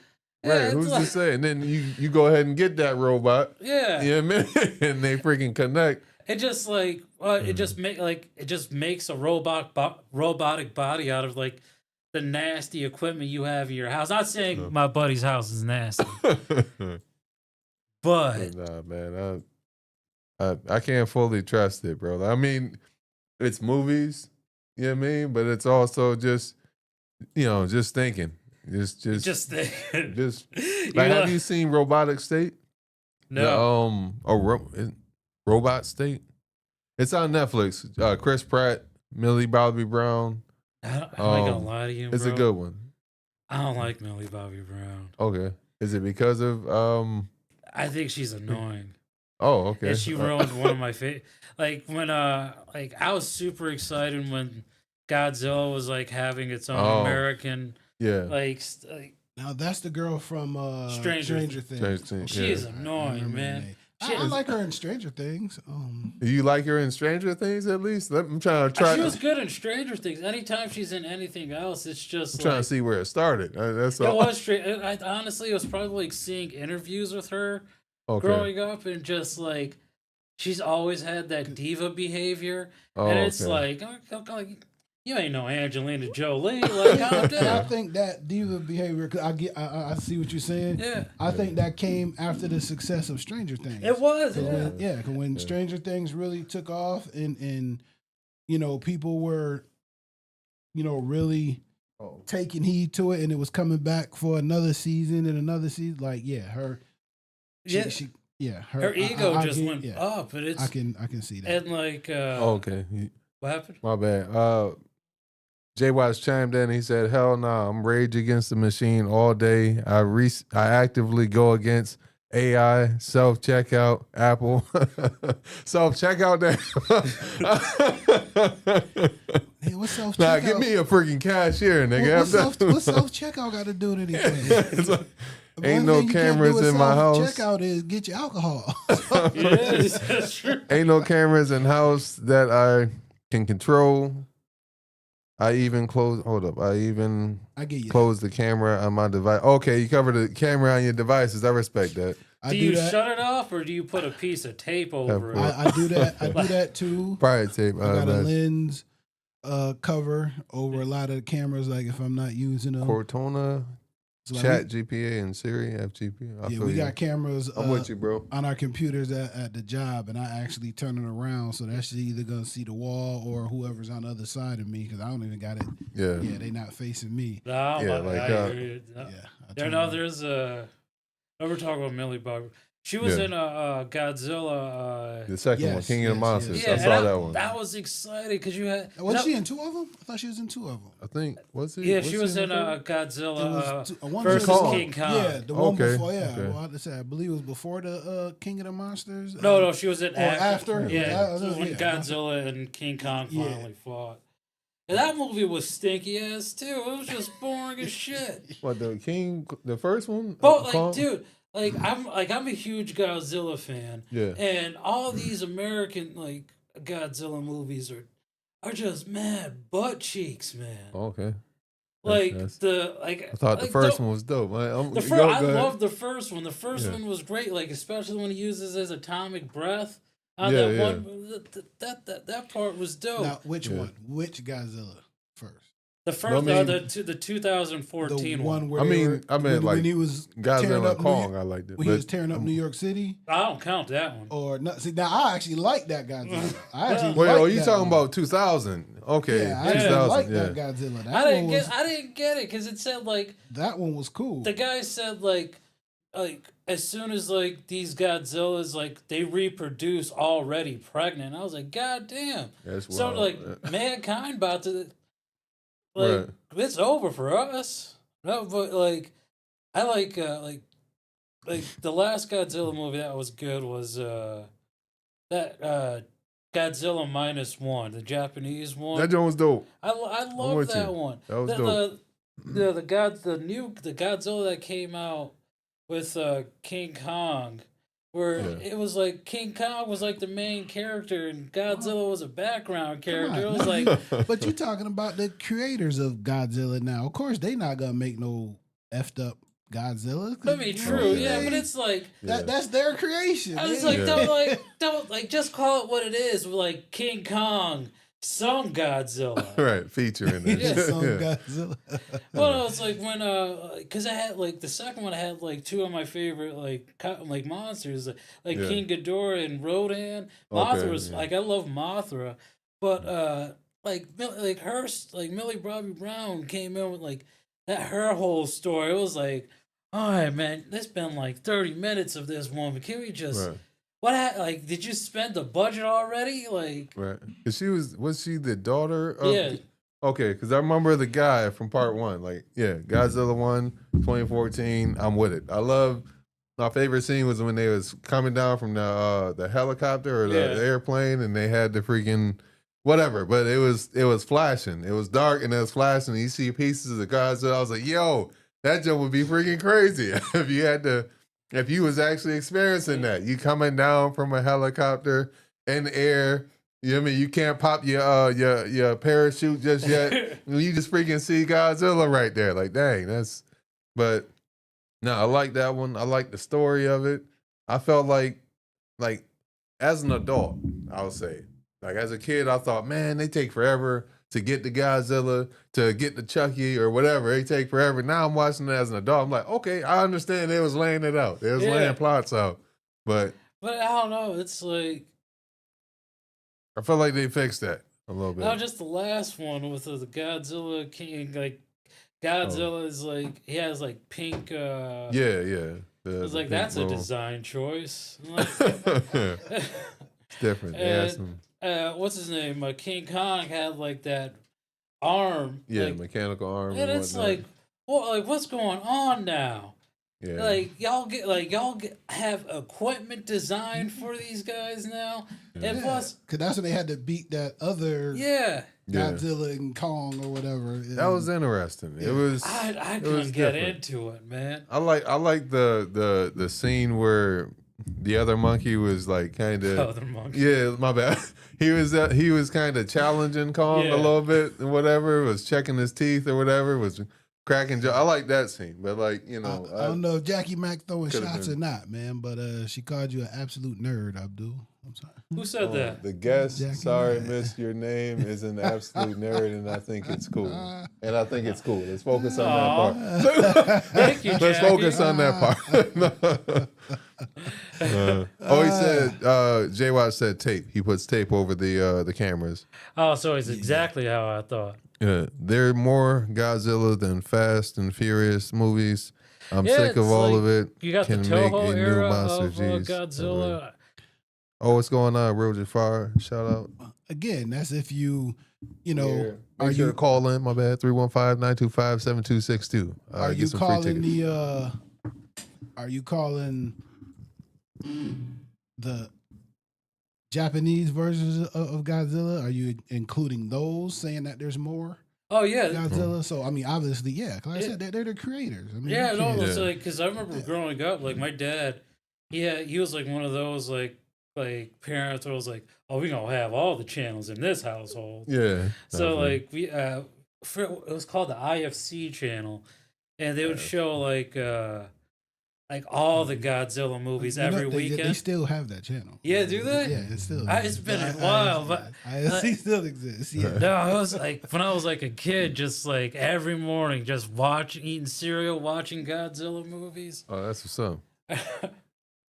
Yeah, it's Who's like- to say? And then you go ahead and get that robot. Yeah. You know what I mean? And they freaking connect. It just like it just makes a robotic body out of like the nasty equipment you have in your house. Not saying my buddy's house is nasty, but Nah, man. I can't fully trust it, bro. I mean, it's movies, you know what I mean? But it's also just just thinking. Just thinking. just like, have you seen Robotic State? No. Robot State. It's on Netflix. Chris Pratt, Millie Bobby Brown. I ain't gonna lie to you, It's bro. a good one. I don't like Millie Bobby Brown. Okay. Is it because of I think she's annoying. Oh, okay. And she ruined one of my favorite. Like when like I was super excited when Godzilla was like having its own American Yeah. like Now that's the girl from Stranger Things. Strange Things, she yeah. is I annoying, remember the man. name. She I is- like her in Stranger Things. You like her in Stranger Things at least? I'm trying to try. She was good in Stranger Things. Anytime she's in anything else, it's just I'm trying to see where it started. That's it all. was straight. Honestly, it was probably like seeing interviews with her Okay. growing up, and just like she's always had that diva behavior, Oh, and it's okay. like you ain't no Angelina Jolie. Like, calm I down. think that diva behavior. 'Cause I see what you're saying. Yeah, I think that came after the success of Stranger Things. it was. 'Cause Yeah. when Stranger Things really took off and people were really Oh. taking heed to it, and it was coming back for another season and another season. Like her Her ego I just can- went yeah, up, and it's I can see that. and like Okay. what happened? My bad. Jay Watts chimed in. He said, "Hell no, I'm Rage Against the Machine all day. I actively go against AI, self checkout, Apple, self checkout. Hey, what's self Nah, checkout? give me a freaking cashier, nigga. What's self checkout got to do with anything? Ain't no cameras in my house. Checkout is get your alcohol. Yes, that's true. Ain't no cameras in house that I can control. I even close. Hold up. I get you. close the camera on my device. Okay, you cover the camera on your devices. I respect that. Do you shut it off or do you put a piece of tape over it? I do that. I do that too. Pirate tape. I got a lens cover over a lot of the cameras. Like if I'm not using them. Cortana, So like Chat GPA, and Siri FGP. we got cameras. I'm with you, bro. On our computers at the job, and I actually turn it around so that's either gonna see the wall or whoever's on the other side of me because I don't even got it. Yeah, they not facing me. No, Yeah, like, like, I hear you. There's a. We're talking about Millie Bobby. She was in a Godzilla. the second one, yes, King of the yes, Monsters. yes. Yeah, I saw and that one. That was exciting because you had. Was she in two of them? I thought she was in two of them. I think Yeah, she was in a Godzilla One versus Kong. King Kong. Yeah, the one Okay, before. Yeah, okay. well, I believe it was before the King of the Monsters. No, she was in after. Yeah, Yeah, when yeah. Godzilla and King Kong Yeah. finally fought. And that movie was stinky ass too. It was just boring as shit. What, the first one? But like, Kong? dude, I'm a huge Godzilla fan. Yeah. And all these American like Godzilla movies are just mad butt cheeks, man. Okay. Like That's- I I thought the first one was dope. I love the first one. The first Yeah. one was great, like especially when he uses his atomic breath. On Yeah, that yeah. one, that part was dope. Now, which Yeah. one? Which Godzilla first? The first, the 2014 The one. one where I mean, when like, he was tearing Godzilla up and Kong, I liked it. when he but- was tearing up New York City. I don't count that one. Or not? See, now I actually like that Godzilla. I actually Wait, like oh, you that talking one. about 2000? Okay, Yeah, I actually 2000. like yeah. that Godzilla. That I one didn't get it because it said like that one was cool. the guy said like as soon as like these Godzillas like they reproduce already pregnant. I was like, God damn. That's So wild. like mankind about to like it's over for us. No, but like I like the last Godzilla movie that was good was that Godzilla -1, the Japanese one. that joint was dope. I love with that you. one. That was dope. The Godzilla that came out with King Kong, where it was like King Kong was like the main character and Godzilla was a background character. It was like But you're talking about the creators of Godzilla now. Of course, they not gonna make no effed up Godzilla. I mean, true, yeah, but it's like that's their creation. I was man. like, don't just call it what it is. Like King Kong, some Godzilla. Right, featuring it. Yeah, Some Godzilla. Well, it's like when because I had like the second one, I had like two of my favorite like monsters, like Yeah. King Ghidorah and Rodan. Okay, Mothra was yeah. like I love Mothra, but like Millie Bobby Brown came in with like her whole story. It was like, all right, man, there's been like 30 minutes of this woman. Can we just Right. did you spend the budget already? Like, Right. 'Cause was she the daughter of yeah. Okay, because I remember the guy from part one. Like, yeah, Godzilla 1, 2014. I'm with it. My favorite scene was when they was coming down from the helicopter or the airplane, and they had the freaking whatever. But it was flashing. It was dark and it was flashing. And you see pieces of Godzilla. I was like, yo, that jump would be freaking crazy if you was actually experiencing that. You coming down from a helicopter in the air. You know what I mean? You can't pop your parachute just yet. You just freaking see Godzilla right there. Like, dang, but no, I like that one. I like the story of it. I felt like as an adult, I would say, like as a kid, I thought, man, they take forever to get the Godzilla, to get the Chucky or whatever. They take forever. Now I'm watching it as an adult. I'm like, okay, I understand they was laying it out. They was laying plots out. But I don't know. It's like, I felt like they fixed that a little bit. no, just the last one with the Godzilla King. Like, Godzilla is like, he has like pink. Yeah. I was like, that's a design choice. It's different. Yeah, And, what's his name? King Kong had like that arm. Yeah, like, mechanical arm. and it's whatnot. like, what? Like, what's going on now? yeah. Like y'all have equipment designed for these guys now, and Yeah, plus, because that's when they had to beat that other yeah, Yeah. Godzilla and Kong or whatever. That was interesting. It Yeah. was. I it was couldn't get different. into it, man. I like the scene where the other monkey was like kind of. Other monkey. Yeah, my bad. He was kind of challenging Kong Yeah. a little bit and whatever. Was checking his teeth or whatever. Was cracking. I like that scene, but like I don't know if Jackie Mack throwing Could've shots been. or not, man. But she called you an absolute nerd, Abdul. I'm sorry. Who said that? The guest, Jackie sorry, Mack. miss your name, is an absolute nerd, and I think it's cool. And I think it's cool. Let's focus on that part. Thank you, Let's Jackie. focus on that part. He said, J Watch said tape. He puts tape over the cameras. Oh, so it's exactly how I thought. Yeah, there are more Godzilla than Fast and Furious movies. I'm Yeah, sick of it's all like, of it. You got the Can make Toho a new era monster. of Jeez. Godzilla. Oh, what's going on, Real Jafar? Shout out. Again, that's if you know, Yeah. are Make sure you to call in? My bad. 315-925-7262. are you calling are you calling the Japanese versions of Godzilla? Are you including those, saying that there's more Oh yeah, Godzilla? So I mean, obviously, yeah. Because I said they're the creators. I mean, yeah. you No, can't- it's like because I remember growing up, like my dad, he was like one of those like parents who was like, oh, we gonna have all the channels in this household. Yeah. So definitely. like we it was called the IFC channel, and they would show like all the Godzilla movies You know, every they weekend. still have that channel. Yeah, do they? Yeah, it's still. It's been a while, but ISC still exists. Yeah. No, I was like when I was like a kid, just like every morning, just eating cereal, watching Godzilla movies. Oh, that's what's up.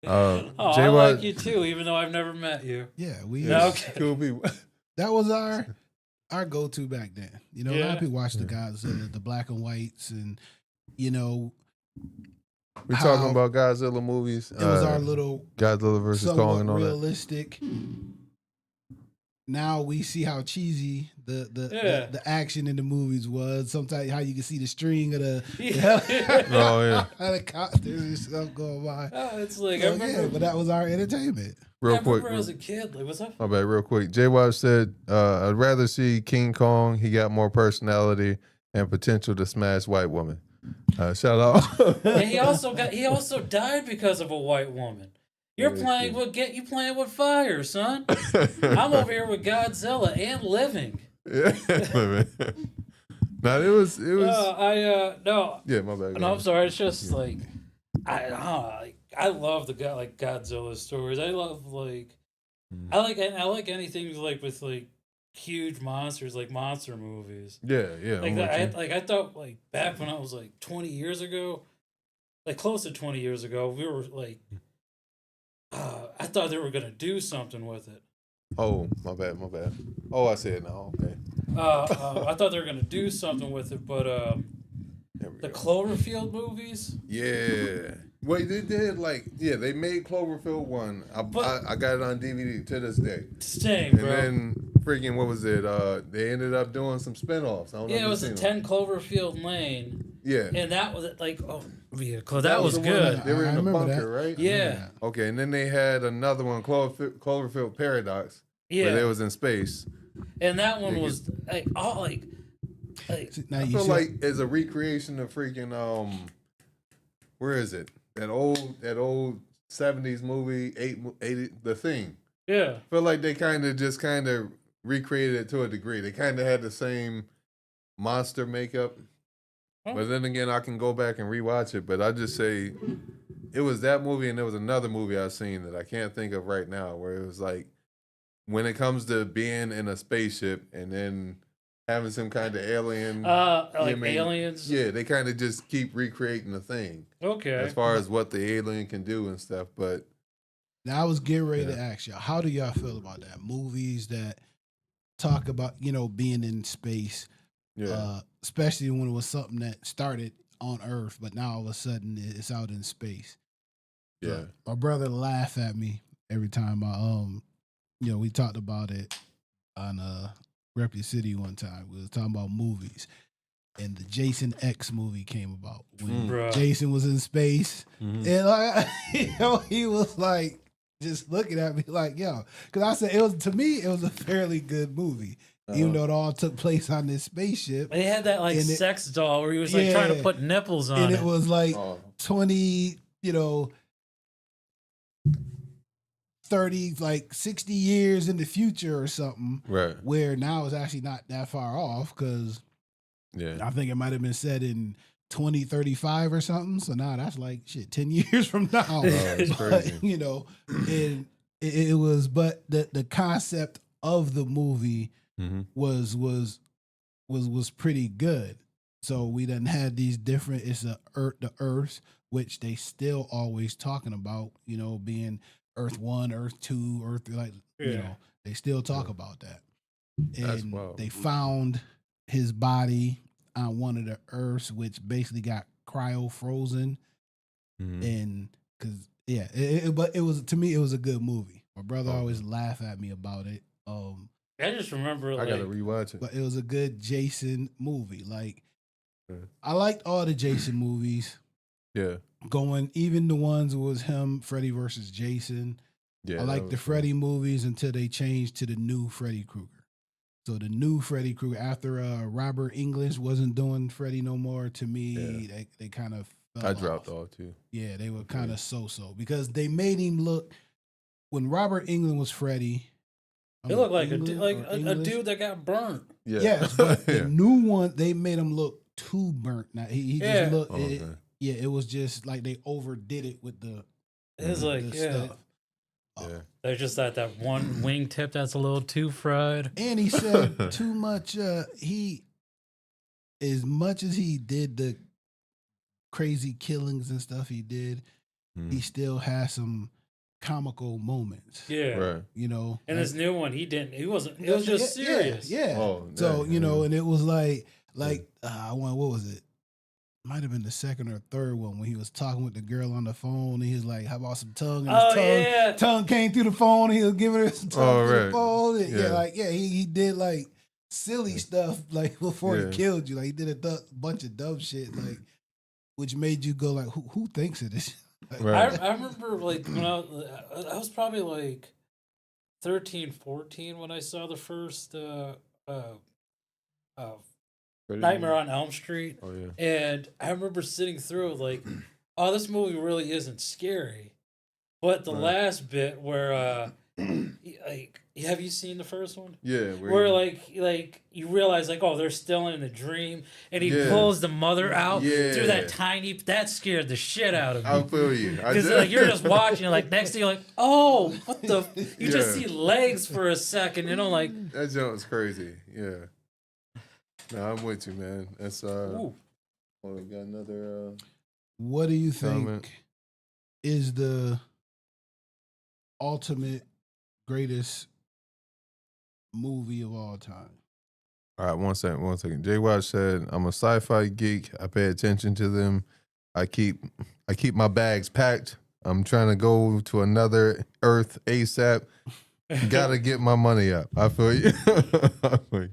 Oh, I J like Watt. you too, even though I've never met you. Yeah, we. Yeah, okay. Cool people. That was our go-to back then. You know, a lot Yeah. of people watched the Godzilla, the black and whites, and you know, We're how talking about Godzilla movies. it was our little Godzilla versus Kong somewhat and all that. realistic. Now we see how cheesy the action in the movies was. Sometimes how you can see the string of the Oh, yeah. helicopters and stuff going by. Oh, it's like So, I remember, yeah, but that was our entertainment. Real I quick. remember as a kid. Like, what's up? My bad, real quick. J Watch said, I'd rather see King Kong. He got more personality and potential to smash white woman. Shout out. And he also died because of a white woman. You're playing with fire, son. I'm over here with Godzilla and living. Yeah. Now it was No, yeah, my bad. no, I'm sorry. It's just like I love the Godzilla stories. I love I like anything like with like huge monsters, like monster movies. Yeah, yeah. Like I'm that, with you. I thought like back when I was like 20 years ago, like close to 20 years ago, we were like, I thought they were gonna do something with it. Oh, my bad. Oh, I said no. Okay. I thought they were gonna do something with it, but There we the go. Cloverfield movies. Yeah. Wait, they did they made Cloverfield 1. I got it on DVD to this day. Same, And bro. then freaking what was it? They ended up doing some spinoffs. I don't know if Yeah, it you've was seen a them. 10 Cloverfield Lane, Yeah. and that was like, oh yeah, that was the one good. They were I in the remember bunker, that. right? Yeah, Okay, and then they had another one, Cloverfield Paradox, where yeah, they was in space. and that one They was like all like Now I you feel see, like it's a recreation of freaking where is it? That old 70s movie, 80 The Thing. yeah. I feel like they kind of recreated it to a degree. They kind of had the same monster makeup. Oh. But then again, I can go back and rewatch it. But I just say it was that movie, and there was another movie I've seen that I can't think of right now, where it was like when it comes to being in a spaceship and then having some kind of alien. Like I mean, aliens. Yeah, they kind of just keep recreating the thing Okay. as far as what the alien can do and stuff. But now I was getting ready to Yeah. ask y'all, how do y'all feel about that? Movies that talk about, being in space, yeah, especially when it was something that started on Earth, but now all of a sudden it's out in space. So yeah, my brother laugh at me every time we talked about it on Rep Your City one time. We was talking about movies, and the Jason X movie came about when Bruh. Jason was in space, Mhm. and like he was like just looking at me like, yo, because I said it was a fairly good movie, even though it all took place on this spaceship, They had that like And it- sex doll where he was like trying to Yeah. put nipples on and it. it was like Oh, 20, 30, like 60 years in the future or something, right. where now it's actually not that far off because Yeah. I think it might have been said in 2035 or something. So now that's like shit, 10 years from now. Oh, it's But, crazy. and it was, but the concept of the movie Mm-hmm. was pretty good. So we done had these different. It's the Earth, which they still always talking about. Being Earth 1, Earth 2, Earth like Yeah. they still talk Yeah. about that. That's And wild. they found his body on one of the Earths, which basically got cryo frozen. Mhm. And because but it was, to me, it was a good movie. My brother Oh, always laugh at me about it. I just remember I like gotta rewatch it. But it was a good Jason movie. Like, Yeah. I liked all the Jason movies. Yeah. Even the ones that was him, Freddy versus Jason. Yeah. I like the Freddy movies until they changed to the new Freddy Krueger. So the new Freddy Krueger, after Robert English wasn't doing Freddy no more, to me, they kind of fell I dropped off. off too. Yeah, they were Okay. kind of so because they made him look, when Robert England was Freddy. it looked like England like or a English? dude that got burnt. Yeah. Yes, but yeah. the new one, they made him look too burnt. Now he Yeah. just looked. Oh, okay. It was just like they overdid it with the It's like, the yeah, stuff. Yeah. there's just that one wingtip that's a little too fried. And he said too much. He, as much as he did the crazy killings and stuff he did, he Mhm. still has some comical moments. Yeah. Right. And this new one, he didn't. He wasn't. It was Yeah, just serious. Yeah. Oh, So yeah, and it was like what was it? Might have been the second or third one when he was talking with the girl on the phone and he was like, "How about some tongue?" And Oh his yeah. tongue came through the phone. And he was giving her some tongue Oh, through the right. phone. And Yeah. he did like silly stuff like before Yeah. he killed you. Like he did a bunch of dumb shit, like which made you go like, "Who thinks of this?" Like, Right. I remember like when I was probably like 13, 14 when I saw the first Freddy Nightmare movie? on Elm Street, Oh yeah. and I remember sitting through it like, oh, this movie really isn't scary. But the Right. last bit where like, have you seen the first one? Yeah. Where like you realize like, oh, they're still in a dream, and he Yeah. pulls the mother out through Yeah. that scared the shit out of me. I feel you. I Because do. like you're just watching, like next thing you're like, oh, what the? You just Yeah. see legs for a second, like, That joke's crazy. Yeah. No, I'm with you, man. That's ooh, Oh, we got another. what do you think Comment. is the ultimate greatest movie of all time? All right, one second. Jay Watch said, "I'm a sci-fi geek. I pay attention to them. I keep my bags packed. I'm trying to go to another Earth ASAP. Gotta get my money up. I feel you." I feel you.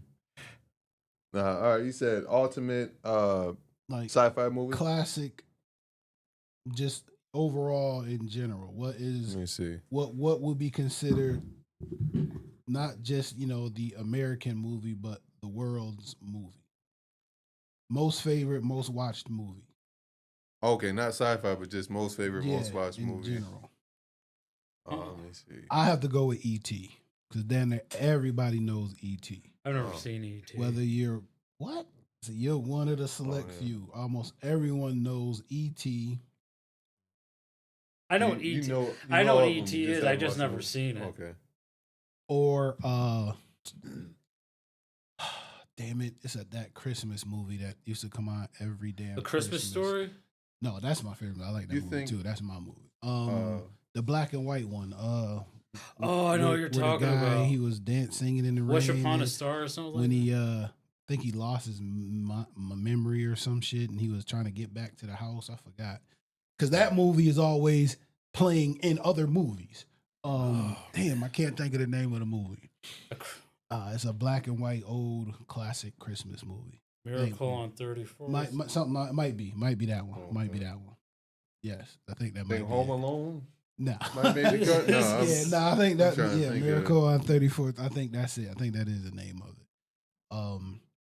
All right. You said ultimate Like sci-fi movie. classic, just overall in general. What is Let me see. what would be considered not just the American movie, but the world's movie? Most favorite, most watched movie. Okay, not sci-fi, but just most favorite, most Yeah, watched in movie. general. Let me see. I have to go with E.T. because then everybody knows E.T. I've never Oh. seen E.T. Whether you're so you're one of the select yeah. few. Almost everyone knows E.T. I know You- what you E.T. know- I know all what of them, E.T. you is. I haven't just watched never them. seen it. Okay. or damn it, it's that Christmas movie that used to come on every damn The Christmas Story. No, that's my favorite. I like that You movie think- too. That's my movie. Uh, The black and white one. Oh, I know what you're talking about. He was singing in the rain. Wish Upon a and Star or something. when like he think he lost his memory or some shit, and he was trying to get back to the house. I forgot because that movie is always playing in other movies. Damn, I can't think of the name of the movie. that. It's a black and white old classic Christmas movie. Miracle on 34th. Might be that one. Okay. Might be that one. Yes, I think that might Think be Home it. Alone No. might make the cut. No, I think that trying to think of Miracle on 34th. I think that's it. I think that is the name of it.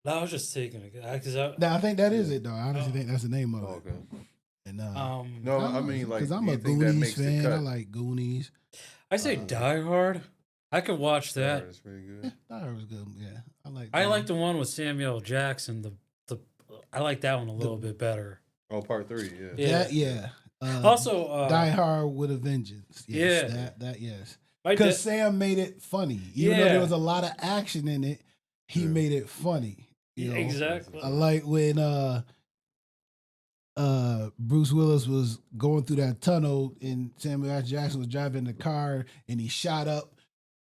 No, I was just taking it because I think that is it though. I honestly think that's the name of it. okay. And No, I mean like because I'm you a think that Goonies makes the fan. cut? I like Goonies. I say Die Hard. I could watch that. That's pretty Yeah, good. that was good. Yeah, I like the one with Samuel Jackson. The I like that one a little bit better. Oh, part 3, yeah. Yeah. Yeah. Also, Die Hard with a Vengeance. Yes, Yeah. that yes. my Because da- Sam made it funny. Even though Yeah. there was a lot of action in it, he Yeah. made it funny. You know? exactly. I like when Bruce Willis was going through that tunnel and Samuel L. Jackson was driving the car and he shot up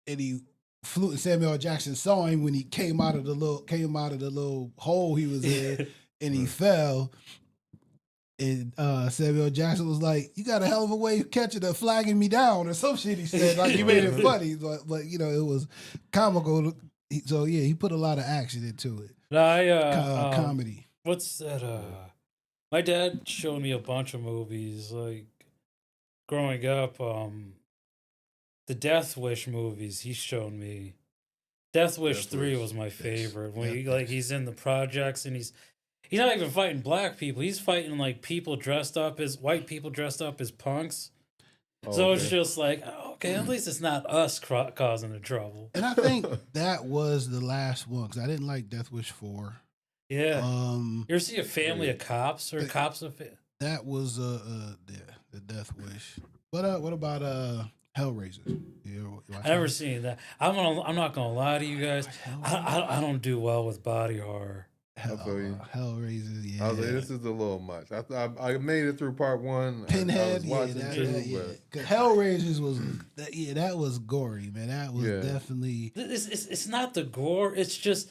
and he flew and Samuel L. Jackson saw him when he came out of the little hole he was in and he fell. And Samuel L. Jackson was like, "You got a hell of a way of catching the flagging me down," or some shit. He said, like he made it funny, but you know it was comical. So yeah, he put a lot of action into it. No, Comedy. What's that? My dad showed me a bunch of movies like growing up. The Death Wish movies he showed me. Death Wish Death 3 Wish. was my favorite. When Death he's in the projects and he's not even fighting black people. He's fighting like people dressed up as white people dressed up as punks. Oh, So it's okay. just like, okay, at least it's not us causing the trouble. And I think that was the last one because I didn't like Death Wish 4. Yeah. Um, You ever see a family of cops or the- cops of that was the Death Wish. What about Hellraiser? I never seen that. I'm not gonna lie to you guys. I don't do well with body horror. I feel you. Hellraiser, yeah. I was like, this is a little much. I made it through part 1. I Pinhead, was yeah, watching that, 2, yeah. but 'Cause Hellraisers was that was gory, man. That was Yeah. definitely It's not the gore. It's just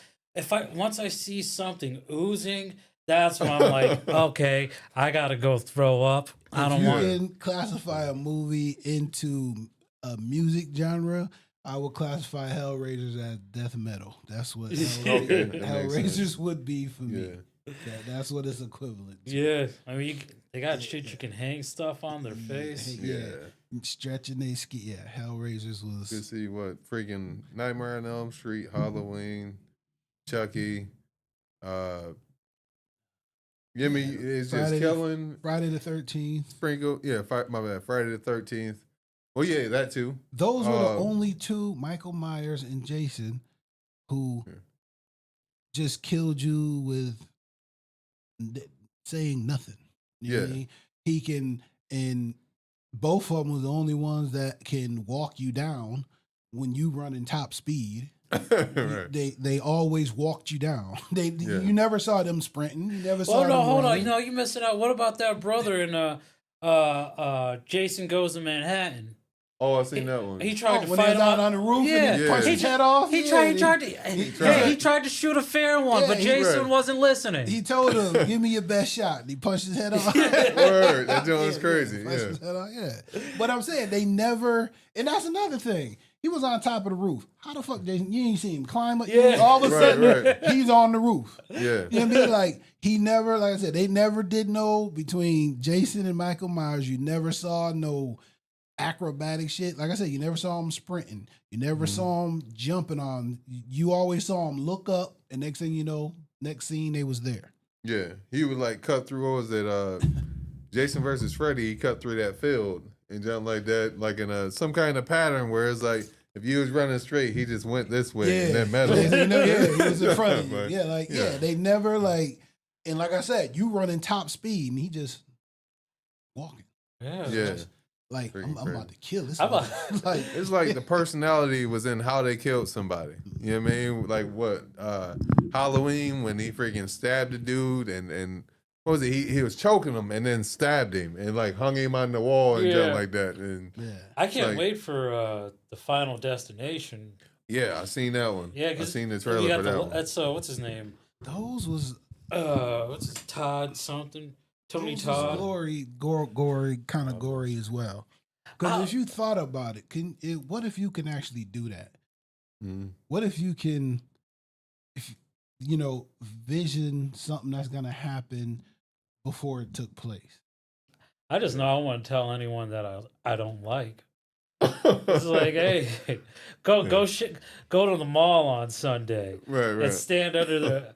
once I see something oozing, that's when I'm like, okay, I gotta go throw up. I don't if want. you can classify a movie into a music genre. I would classify Hellraisers as death metal. That's what Okay, that makes Hellraisers sense. would be for me. yeah. That's what it's equivalent to. Yeah, I mean, they got shit you can hang stuff on their face. Yeah. Yeah. Stretching their skin. Yeah, Hellraisers You was. see what freaking Nightmare on Elm Street, Halloween, Chucky, give me it's just Friday the- killing Friday the 13th. sprinkle. Yeah, my bad. Friday the 13th. Well, yeah, that too. Those were the Um, only two, Michael Myers and Jason, who Yeah. just killed you with saying nothing. You know what I Yeah. mean? He can, and both of them were the only ones that can walk you down when you run in top speed. Right. They always walked you down. Yeah. You never saw them sprinting. You never saw Oh no, them hold on. running. No, you're missing out. What about that brother in Jason Goes to Manhattan? Oh, I seen that one. He tried to when fight they him was out on the roof Yeah. and he Yeah. punched He his head off. He Yeah, tried tried. he tried to shoot a fair one, Yeah, but he- Jason Right. wasn't listening. He told him, "Give me your best shot." And he punched his head off. Word, that joint was crazy, punched yeah. his head off, yeah. But I'm saying they never, and that's another thing. He was on top of the roof. How the fuck, Jason? You ain't see him climb up. Yeah. All of a Right, sudden, right. he's on the roof. Yeah. You know what I mean? Like he never, like I said, they never did no between Jason and Michael Myers. You never saw no acrobatic shit. Like I said, you never saw him sprinting. You never saw him jumping on. You always saw him look up, and next thing you know, next scene they was there. Yeah. He would like cut through, what was it? Jason versus Freddy, he cut through that field and jumped like that, like in a some kind of pattern where it's like if you was running straight, he just went this way and then metal. Yeah, you know, yeah, he was in front of you. But, Yeah, they never like, and like I said, you running top speed, and he just walking. Yeah. Like Freaking I'm about to kill this. I'm about- motherfucker. like It's like the personality was in how they killed somebody. You know what I mean? Like what? Halloween when he freaking stabbed the dude and what was it? He was choking him and then stabbed him and like hung him on the wall and Yeah. jump like that. And yeah, I can't like- wait for the Final Destination. yeah, I seen that one. Yeah, I 'cause seen the you trailer got for that the, one. that's what's his name? those was What's his Todd something? Tony those Todd. was gory, kind of gory as well. Because if you thought about it, what if you can actually do that? Mm. What if you can, if you know, vision something that's gonna happen before it took place? I just know I want to tell anyone that I don't like. It's like, hey, go Yeah. go go to the mall on Sunday Right, and right. stand under the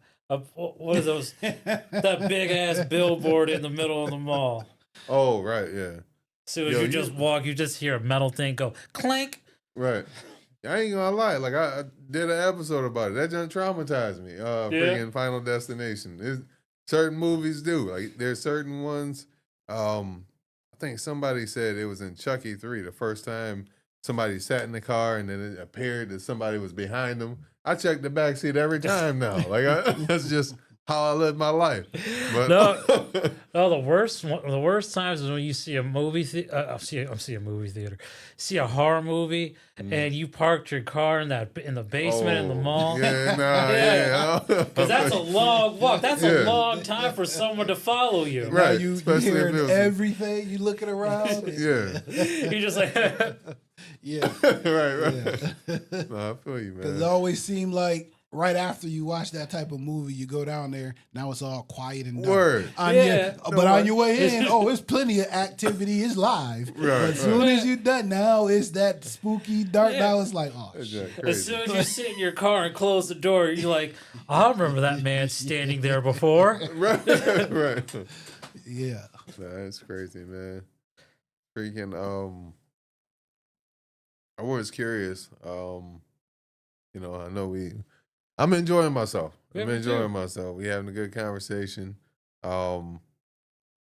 what are those that big ass billboard in the middle of the mall. Oh, right, yeah. So as Yo, you just walk, you just hear a metal thing go clink. Right. I ain't gonna lie. Like I did an episode about it. That just traumatized me. Freaking Final Destination. Certain movies do. Like there's certain ones. I think somebody said it was in Chucky 3 the first time somebody sat in the car and then it appeared that somebody was behind them. I check the back seat every time now. Like that's just how I live my life. But No, the worst times is when you see a movie. See a movie theater. See a horror movie, and you parked your car in the basement in the mall. Yeah, nah, yeah. Because that's a long walk. That's a long time for someone to follow you. Now Right, you especially if hearing it was- everything. You looking around. Yeah. You just like Yeah. right. No, I feel you, Because it man. always seemed like right after you watch that type of movie, you go down there. Now it's all quiet and dark. Word. Yeah. But on your way in, it's plenty of activity. It's live. Right, But as soon as you're done, now it's that spooky dark. Yeah. Now it's like, oh, That's shit. just as crazy. soon as you sit in your car and close the door, you're like, I remember that man standing there before. Right, right. Yeah. That's crazy, man. Freaking I was curious. You know, I know I'm enjoying myself. Yeah, I'm me enjoying too. myself. We having a good conversation.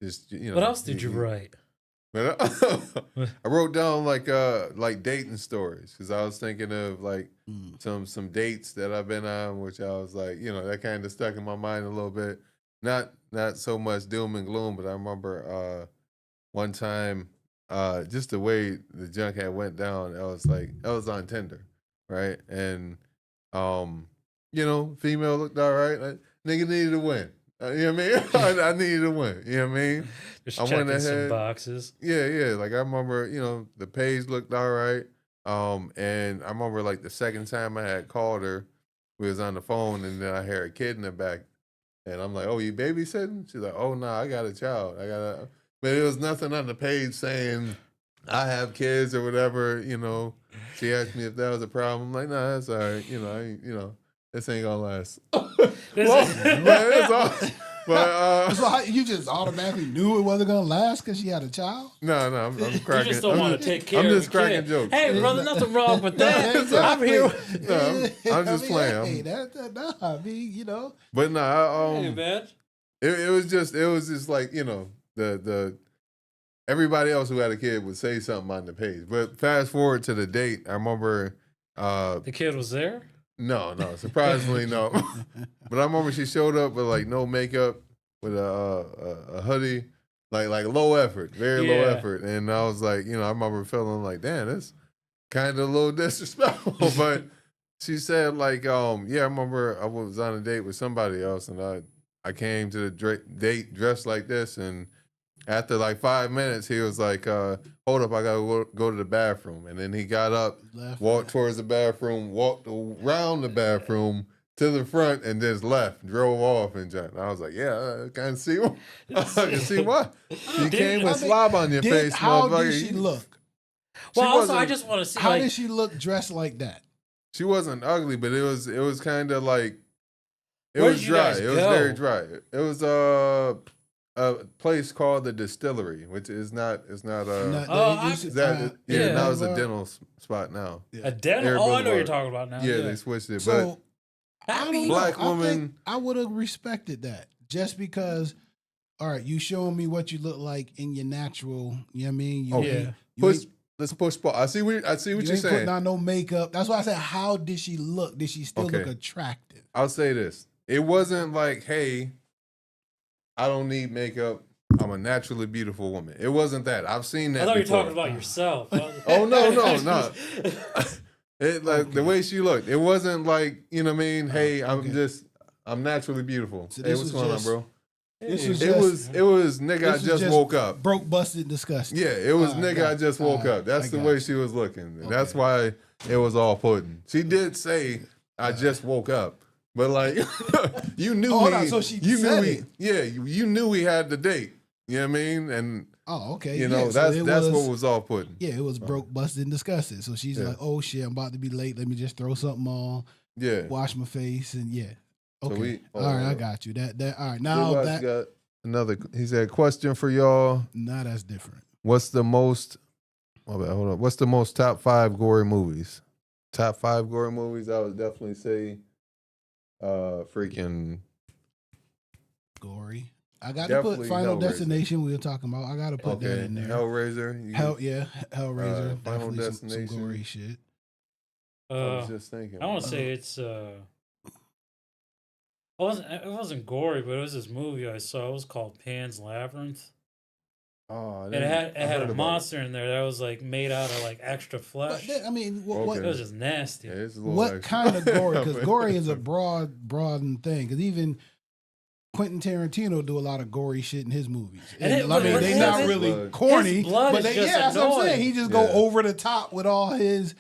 Just you know. What else did you write? But I wrote down like dating stories because I was thinking of like some dates that I've been on, which I was like, you know, that kind of stuck in my mind a little bit. Not so much doom and gloom, but I remember one time just the way the junk had went down. I was on Tinder, right? And you know, female looked all right. Nigga needed to win. You know what I mean? I needed to win. You know what I mean? Just I checking went some ahead. boxes. Yeah. Like I remember, you know, the page looked all right. And I remember like the second time I had called her, we was on the phone, and then I heard a kid in the back, and I'm like, "Oh, you babysitting?" She's like, "Oh no, I got a child. But it was nothing on the page saying I have kids or whatever. You know, she asked me if that was a problem. I'm like, "Nah, that's all right. You know, this ain't gonna last." So you just automatically knew it wasn't gonna last because she had a child? No, I'm cracking. You just don't want to take care of I'm just your cracking kid. jokes. Hey, brother, nothing wrong with that. Exactly. I'm here. No, I'm just playing. I mean, you know. But no, Hey, man. it was just like, you know, the everybody else who had a kid would say something on the page. But fast forward to the date, I remember The kid was there? no, surprisingly no. But I remember she showed up with like no makeup, with a hoodie, like low effort, very low Yeah. effort. And I was like, you know, I remember feeling like, damn, that's kind of a little disrespectful. But she said like, yeah, I remember I was on a date with somebody else, and I came to the date dressed like this, and after like 5 minutes, he was like, hold up, I gotta go to the bathroom. And then he got up, Left. walked towards the bathroom, walked around the bathroom to the front, and just left, drove off. And I was like, yeah, I can see why. I can see why. You came with slob on your face, How motherfucker. did she look? Well, also, I wasn't- just want to see, How like, did she look dressed like that? She wasn't ugly, but it was kind of like, it Where was did you dry. guys It was go? very dry. It was a place called the Distillery, which is not. Now, Oh, they used to- yeah. Now it's a Boulevard. dental spot now. Yeah. a dental. Air Oh, I know what you're Boulevard. talking about now. Yeah, they switched it. So I I mean, don't Black know. I think woman- I would have respected that just because. All right, you showing me what you look like in your natural. You know what I mean? You Okay. ain't- Yeah. you Push. ain't- Let's push. I see what you you're ain't putting saying. on no makeup. That's why I said, how did she look? Did she still look Okay. attractive? I'll say this: it wasn't like, "Hey, I don't need makeup. I'm a naturally beautiful woman." It wasn't that. I've seen that. I thought you were before. talking about yourself. Oh no. It like the way she looked. It wasn't like, you know what I mean. Hey, I'm okay. I'm naturally beautiful. So Hey, this what's was going just- on, bro? This was It was nigga. I this was just woke up. Broke, busted, disgusted. Yeah, it was Alright, nigga. got I it. just woke Alright, up. That's I the got way it. she was looking. And Okay. that's why it was all pudding. She did say I just woke up, but like you knew Hold he. on, so she you said knew he. it. Yeah, you knew he had the date. You know what I mean? And Oh, okay. you know yeah, so that's what was all pudding. Yeah, it was broke, busted, and disgusted. So she's Yeah. like, "Oh shit, I'm about to be late. Let me just throw something on, Yeah. wash my face, and yeah." So Okay, all right, I got you. That all right. Now Now that got another. He said, "Question for y'all: now that's different. What's the most? Oh, hold on. What's the most top 5 gory movies? Top 5 gory movies? I would definitely say, freaking Gory. I got to put Definitely Final Hellraiser. Destination. We were talking about. I got to put that in there. Hellraiser. Hellraiser. Final Definitely some Destination. gory shit. I was just thinking. I want to say it's it wasn't gory, but it was this movie I saw. It was called Pan's Labyrinth. Oh, And it had a monster in there that was like made out of like extra But flesh. then, I mean, what Okay. It was just nasty. Yeah, it's a little what extra. kind of gory? Because But- gory is a broad thing. Because even Quentin Tarantino do a lot of gory shit in his movies. And And it- I mean, but they his- not his really blood- corny, his blood but is they, just yeah, that's what I'm saying. annoying. He just Yeah. go over the top with all his,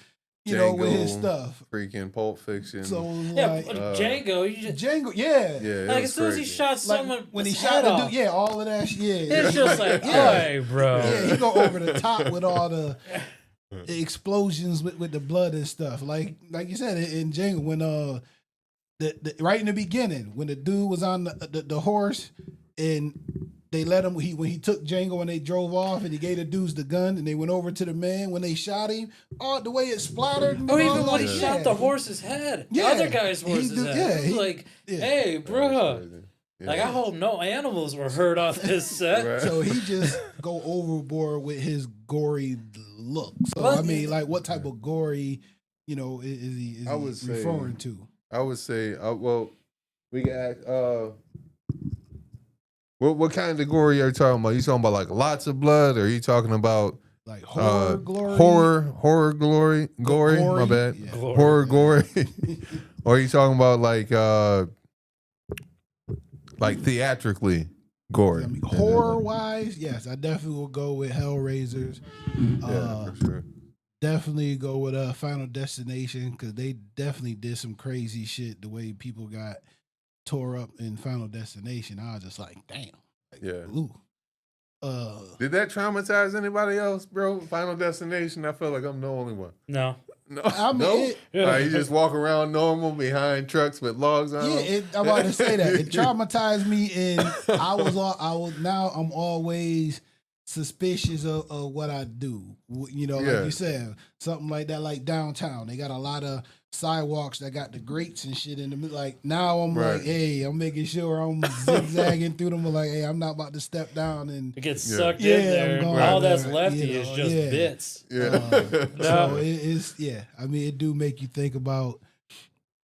you know, with his Django, stuff. Freaking Pulp Fiction. So Yeah, like but Django, you just Django, yeah, yeah, it like was as soon as he crazy. shot like someone when he his shot head the off, dude, yeah, all of that, yeah. it's just like, Yeah. hey, bro. Yeah, he go over the top with all the explosions with the blood and stuff. Like you said in Django, when the right in the beginning, when the dude was on the horse and they let him when he took Django and they drove off and he gave the dudes the gun and they went over to the man when they shot him, the way it splattered. And Or all, even when he like, shot yeah. the horse's head, the Yeah, other guy's he horse's do- head. yeah, It was he- like, yeah. hey, That bro. was crazy. Yeah. Like, I hope no animals were hurt off this set. Right. So he just go overboard with his gory look. So Well, I mean, like, what type of gory, is he I would say- referring to? I would say, well, we got what kind of gory are you talking about? You talking about like lots of blood, or are you talking about Like horror glory, horror glory, gory? My Gory? bad, Yeah. Glory. horror gory. Or are you talking about like theatrically gory? I mean, horror wise, yes, I definitely will go with Hellraisers. Yeah, for sure. Definitely go with Final Destination because they definitely did some crazy shit. The way people got tore up in Final Destination, I was just like, damn. Like, Yeah. Ooh. Did that traumatize anybody else, bro? Final Destination. I feel like I'm the only one. No. No, I mean, no. it- You just walk around normal behind trucks with logs on. Yeah, I'm about to say that it traumatized me, and now I'm always suspicious of what I do. Like Yeah. you said, something like that, like downtown. They got a lot of sidewalks that got the grates and shit in the middle. Like now I'm Right. like, hey, I'm making sure I'm zigzagging through them. Like, hey, I'm not about to step down and. It gets Yeah. sucked Yeah, in there. I'm going All that's there, left you is know, just yeah. bits. Yeah. So it's I mean, it do make you think about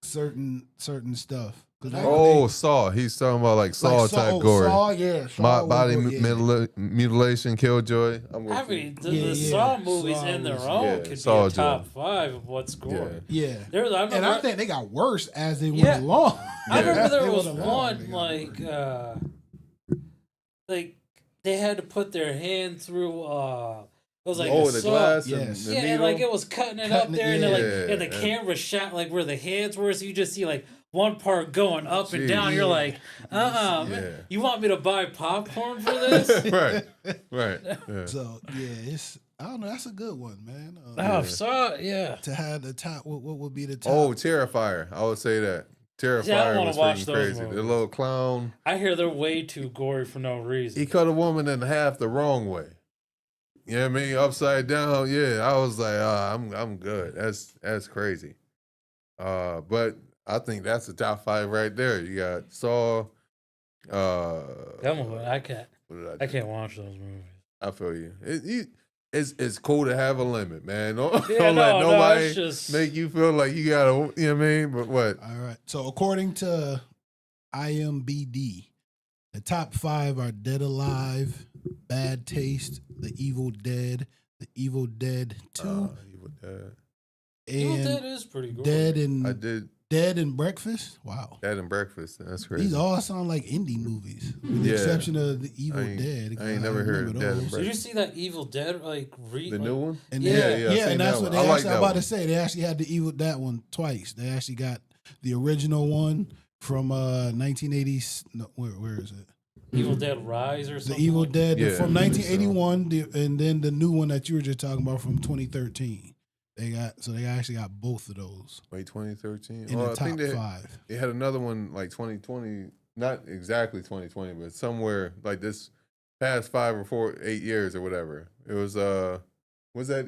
certain stuff. 'Cause I- Oh, Saw. He's talking about like Saw like type gory. Saw, yeah. Saw My was body gory, yeah. mutilation, killjoy. I'm with I you. mean, the Yeah, Saw movies Saw in their was- own yeah, could Saw be a top joint. 5 of what's gory. Yeah. There, And I think they got worse as they Yeah. went along. I remember As there they was went along, they one got like they had to put their hand through it was like Oh, a the saw. glass Yes. and the Yeah, and needle. like it was cutting it Cutting up it, there, and then, like yeah. and the camera shot like where the hands were, so you just see like one part going up and Jeez. down. You're Yeah. like, man, Yeah. you want me to buy popcorn for this? right. Yeah. So yeah, I don't know. That's a good one, man. Oh, Saw, yeah. To have the top, what would be the top? Oh, Terrifier. I would say that. Terrifier wanna was watch freaking those crazy. movies. The little clown. I hear they're way too gory for no reason. He cut a woman in half the wrong way. You know what I mean? Upside down. Yeah, I was like, I'm good. That's crazy. But I think that's the top 5 right there. You got Saw. Come on, I can't. What did I can't watch those movies. I feel you. It's cool to have a limit, man. Don't, Yeah, don't let no, nobody it's just make you feel like you gotta. You know what I mean? But what? All right. So according to IMBD, the top 5 are Dead Alive, Bad Taste, The Evil Dead, The Evil Dead 2, Evil Dead. Evil Dead and is pretty gory. Dead I and did. Dead and Breakfast. Wow. Dead and Breakfast. That's crazy. These all sound like indie movies, with the Yeah. exception of the Evil I ain't- Dead. I ain't never heard of remember Dead and those. Did you see that Evil Dead like the new one? And Yeah. they- I yeah, seen and that's that what one. they I like actually. I'm that about one. to say they actually had that one twice. They actually got the original one from 1980. No, where is it? Evil Dead Rise or The something? Evil like Dead Yeah, from I think 1981, and then the new one that you were just talking about from 2013. They actually got both of those Like 2013. in Oh, the I top think 5. they had another one like 2020. Not exactly 2020, but somewhere like this past 5 or 8 years or whatever. It was that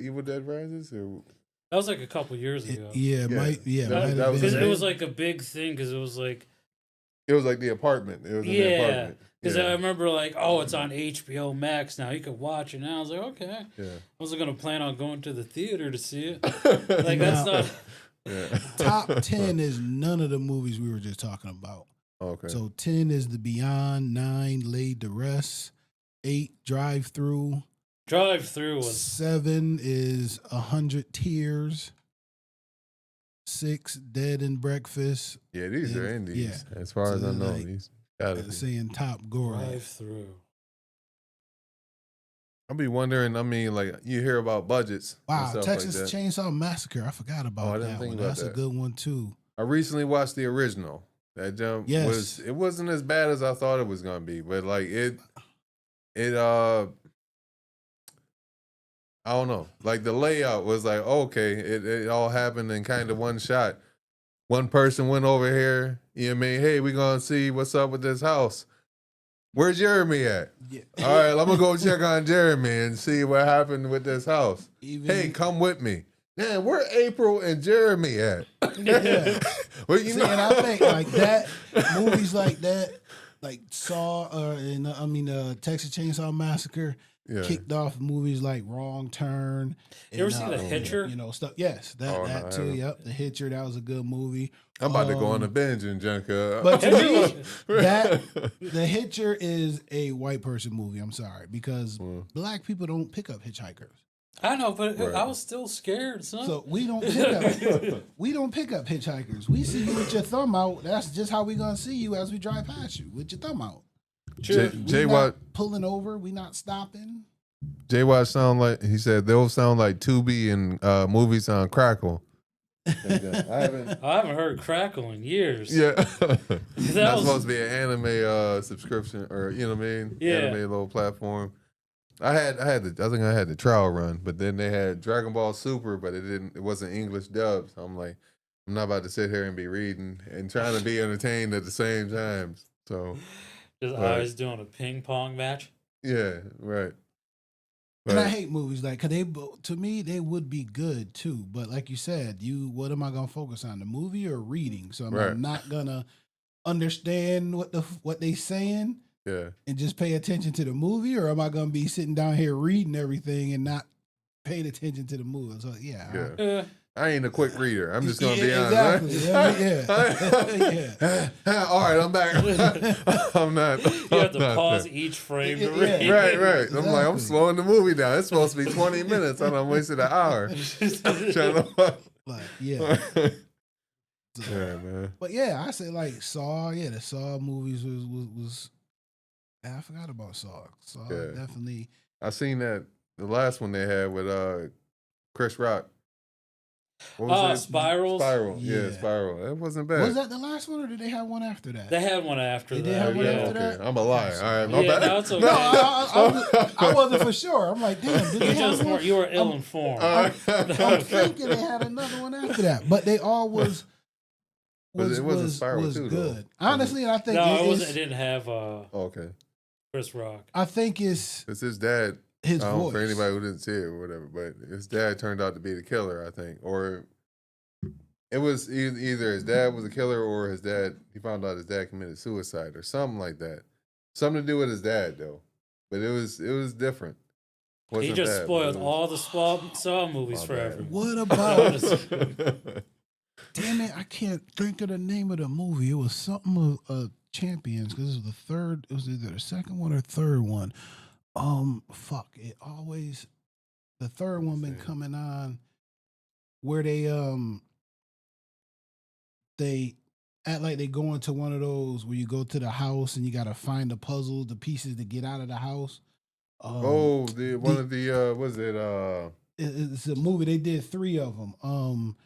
Evil Dead Rises? Or, That was like a couple years ago. Yeah, Yeah. might That- have that was been. Because the it was like a big thing. Because it was like, it was like the apartment. It was in the yeah. apartment. Because Yeah. I remember like, oh, it's on HBO Max now. You could watch it now. I was like, okay. Yeah. I wasn't gonna plan on going to the theater to see it. Like Like that's No. not. Yeah. Top 10 is none of the movies we were just talking about. Okay. So 10 is The Beyond, 9 Laid to Rest, 8 Drive Through, Drive Through was 7 is 100 Tears, 6 Dead and Breakfast. yeah, these are yeah, indies. As far as so I know, like, these gotta be. Saying top gore. Drive Through. I'll be wondering. I mean, like you hear about budgets. and Wow, stuff Texas like that. Chainsaw Massacre. I forgot about I didn't that think one. about That's a that. good one too. I recently watched the original. That jump Yes. it wasn't as bad as I thought it was gonna be, but like it I don't know. Like the layout was like, okay, it all happened in kind of one shot. One person went over here, you know what I mean? Hey, we gonna see what's up with this house. Where's Jeremy at? Yeah. All right, I'm gonna go check on Jeremy and see what happened with this house. Even, Hey, come with me. Man, where April and Jeremy at? Yeah. Well, you See, know, and I think like that, movies like that, like Saw, Texas Chainsaw Massacre, yeah. kicked off movies like Wrong Turn. You ever see The Hitcher? You know stuff. Yes, that Oh, no, I too. haven't. Yep, The Hitcher. That was a good movie. I'm about to go on a binge and Junka. But to me, that The Hitcher is a white person movie. I'm sorry, because black people don't pick up hitchhikers. I know, but Right. I was still scared, son. So we don't pick up hitchhikers. We see you with your thumb out. That's just how we gonna see you as we drive past you with your thumb out. True. Jay We Watt not pulling over. We not stopping. Jay Watt sound like he said they'll sound like Tubi and movies on Crackle. I haven't. I haven't heard Crackle in years. Yeah, That that's was- supposed to be an anime subscription, or you know what I mean? Yeah. Anime little platform. I think I had the trial run, but then they had Dragon Ball Super, but it wasn't English dubbed. So I'm like, I'm not about to sit here and be reading and trying to be entertained at the same time. So Just Right. I was doing a ping pong match. yeah, right. And I But- hate movies like, cause to me they would be good too. But like you said, what am I gonna focus on, the movie or reading? So Right. I'm not gonna understand what they saying yeah. and just pay attention to the movie, or am I gonna be sitting down here reading everything and not paying attention to the movie? So yeah. Yeah. I ain't a quick reader. I'm just gonna be Yeah, honest. exactly. Yeah. All right, I'm back. I'm not. You have to I'm not pause there. each frame to Yeah. read. Right. I'm like, I'm Exactly. slowing the movie down. It's supposed to be 20 minutes, and I'm wasted an hour trying to. Like, yeah. So- Yeah, man. But yeah, I say like Saw. Yeah, the Saw movies was. I forgot about Saw. Saw Yeah. definitely. I seen that the last one they had with Chris Rock. What was it? Spirals? Spiral. Yeah, Yeah. Spiral. That wasn't bad. Was that the last one, or did they have one after that? They had one after They that. did have one yeah. after Okay, that? I'm a liar. All right, my Yeah, bad. no, it's okay. No, I wasn't for sure. I'm like, damn, did they You have just one? weren't. You were ill informed. I'm thinking they had another one after that, but they all was But it was a Spiral too, though. good. Honestly, I think No, it it wasn't. It is. didn't have Okay. Chris Rock. I think it's It's his dad. his For voice. anybody who didn't see it or whatever, but his dad turned out to be the killer, I think. Or it was either his dad was a killer or he found out his dad committed suicide or something like that. Something to do with his dad, though. But it was different. He Wasn't just bad, but spoiled it was- all the Saw movies My for bad. everyone. What about? Damn it! I can't think of the name of the movie. It was something of Champions, because it was the third. It was either the second one or third one. Fuck! It always the third one been see. coming on where they they act like they go into one of those where you go to the house and you got to find the puzzle, the pieces to get out of the house. One of the was it It's a movie. They did 3 of them.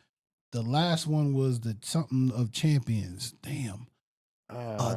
The last one was the something of Champions. Damn.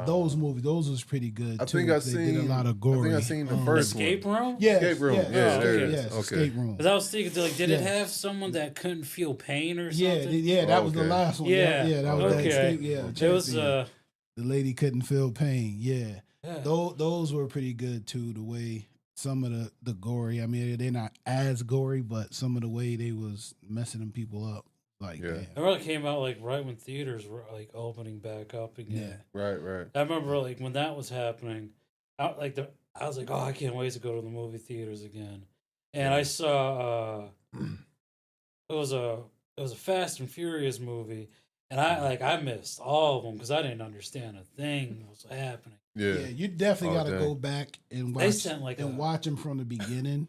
Those movies, those was pretty good. I too. think I They seen. did a lot of gory. I think I seen the first Escape one. Room? Yes, Escape Room. yes, Yeah, there it it is. yes, Okay. Escape Room. Because I was thinking, like, did it Yeah. have someone that couldn't feel pain or Yeah, something? that was the Okay. last one. Yeah. Yeah, that was that Okay. Escape. Yeah, It was, Champions. The lady couldn't feel pain. Yeah, yeah. those were pretty good too. The way some of the gory. I mean, they're not as gory, but some of the way they was messing them people up. Like, Yeah. It really came out, like, right when theaters were, like, opening back up again. yeah. Right. I remember, like, when that was happening, I was like, oh, I can't wait to go to the movie theaters again. And I saw it was a Fast and Furious movie, and I missed all of them because I didn't understand a thing that was happening. Yeah. Yeah, you definitely Oh, got to dang. go back and They watch sent, like, and a- watch them from the beginning.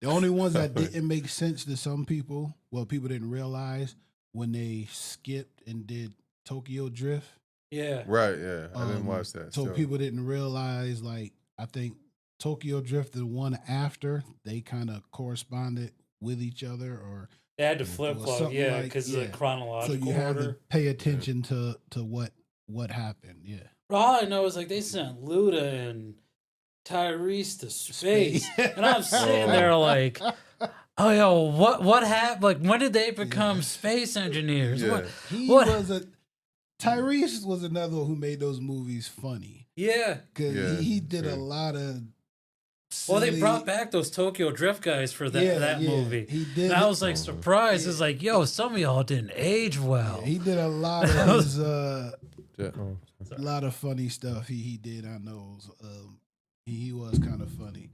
The only ones that didn't make sense to some people, well, people didn't realize when they skipped and did Tokyo Drift. Yeah. Right. Yeah. I didn't Um, watch that. So people didn't realize, like, I think Tokyo Drift, the one after, they kind of corresponded with each other, or They had to flip Well, flop, something yeah, like- because yeah. the so chronological you have order. to pay attention to what happened. Yeah, But all I know is, like, they sent Luda and Tyrese to space. And I'm sitting there like, oh, yo, what happened? Like, when did they become space engineers? Yeah. What? he What? Tyrese was another one who made those movies funny Yeah. because Yeah, he did a sure. lot of. Well, they silly- brought back those Tokyo Drift guys for that movie. He did. And I was like Oh. surprised. It's like, yo, some of y'all didn't age well. He did a lot of his, Yeah. Oh. a lot of funny stuff. He did. I know. He was kind of funny.